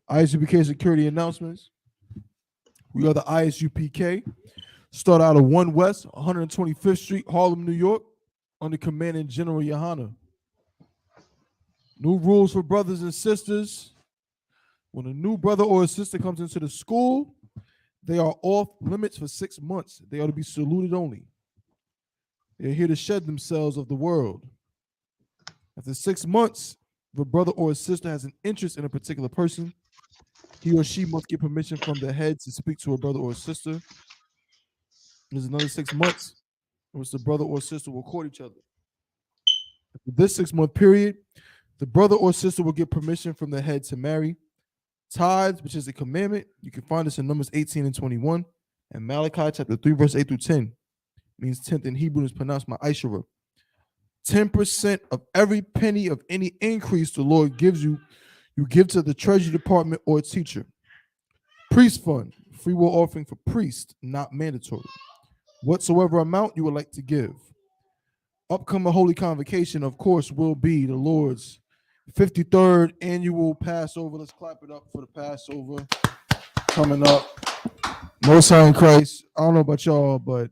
ISUPK security announcements. We are the ISUPK. Start out of 1 West, 125th Street, Harlem, New York, under Commanding General Yohana. New rules for brothers and sisters. When a new brother or a sister comes into the school, they are off limits for 6 months. They are to be saluted only. They're here to shed themselves of the world. After 6 months, if a brother or a sister has an interest in a particular person, he or she must get permission from the head to speak to a brother or a sister. There's another 6 months in which the brother or sister will court each other. After this 6-month period, the brother or sister will get permission from the head to marry. Tithes, which is a commandment, you can find this in Numbers 18 and 21, and Malachi chapter 3, verse 8 through 10. Means 10th in Hebrew is pronounced ma'ashara. 10% of every penny of any increase the Lord gives you, you give to the treasury department or teacher. Priest fund, free will offering for priests, not mandatory. Whatsoever amount you would like to give. Upcoming Holy Convocation, of course, will be the Lord's 53rd annual Passover. Let's clap it up for the Passover coming up. Most High in Christ. I don't know about y'all, but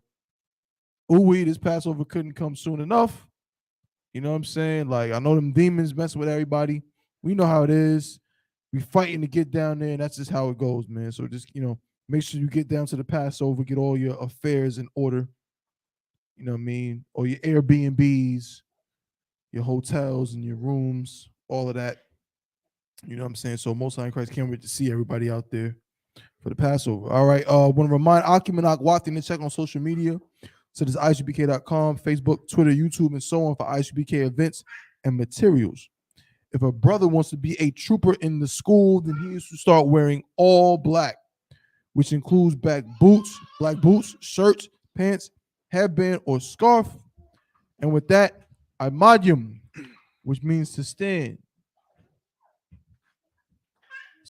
this Passover couldn't come soon enough. You know what I'm saying? Like, I know them demons messing with everybody. We know how it is. We fighting to get down there, and that's just how it goes, man. So just, make sure you get down to the Passover, get all your affairs in order. You know what I mean? Or your Airbnbs, your hotels and your rooms, all of that. You know what I'm saying? So Most High in Christ, can't wait to see everybody out there for the Passover. All right. Want to remind Akim and Akwati to check on social media. So there's ISUPK.com, Facebook, Twitter, YouTube, and so on for ISUPK events and materials. If a brother wants to be a trooper in the school, then he needs to start wearing all black, which includes black boots, shirts, pants, headband, or scarf. And with that, Imadium, which means to stand.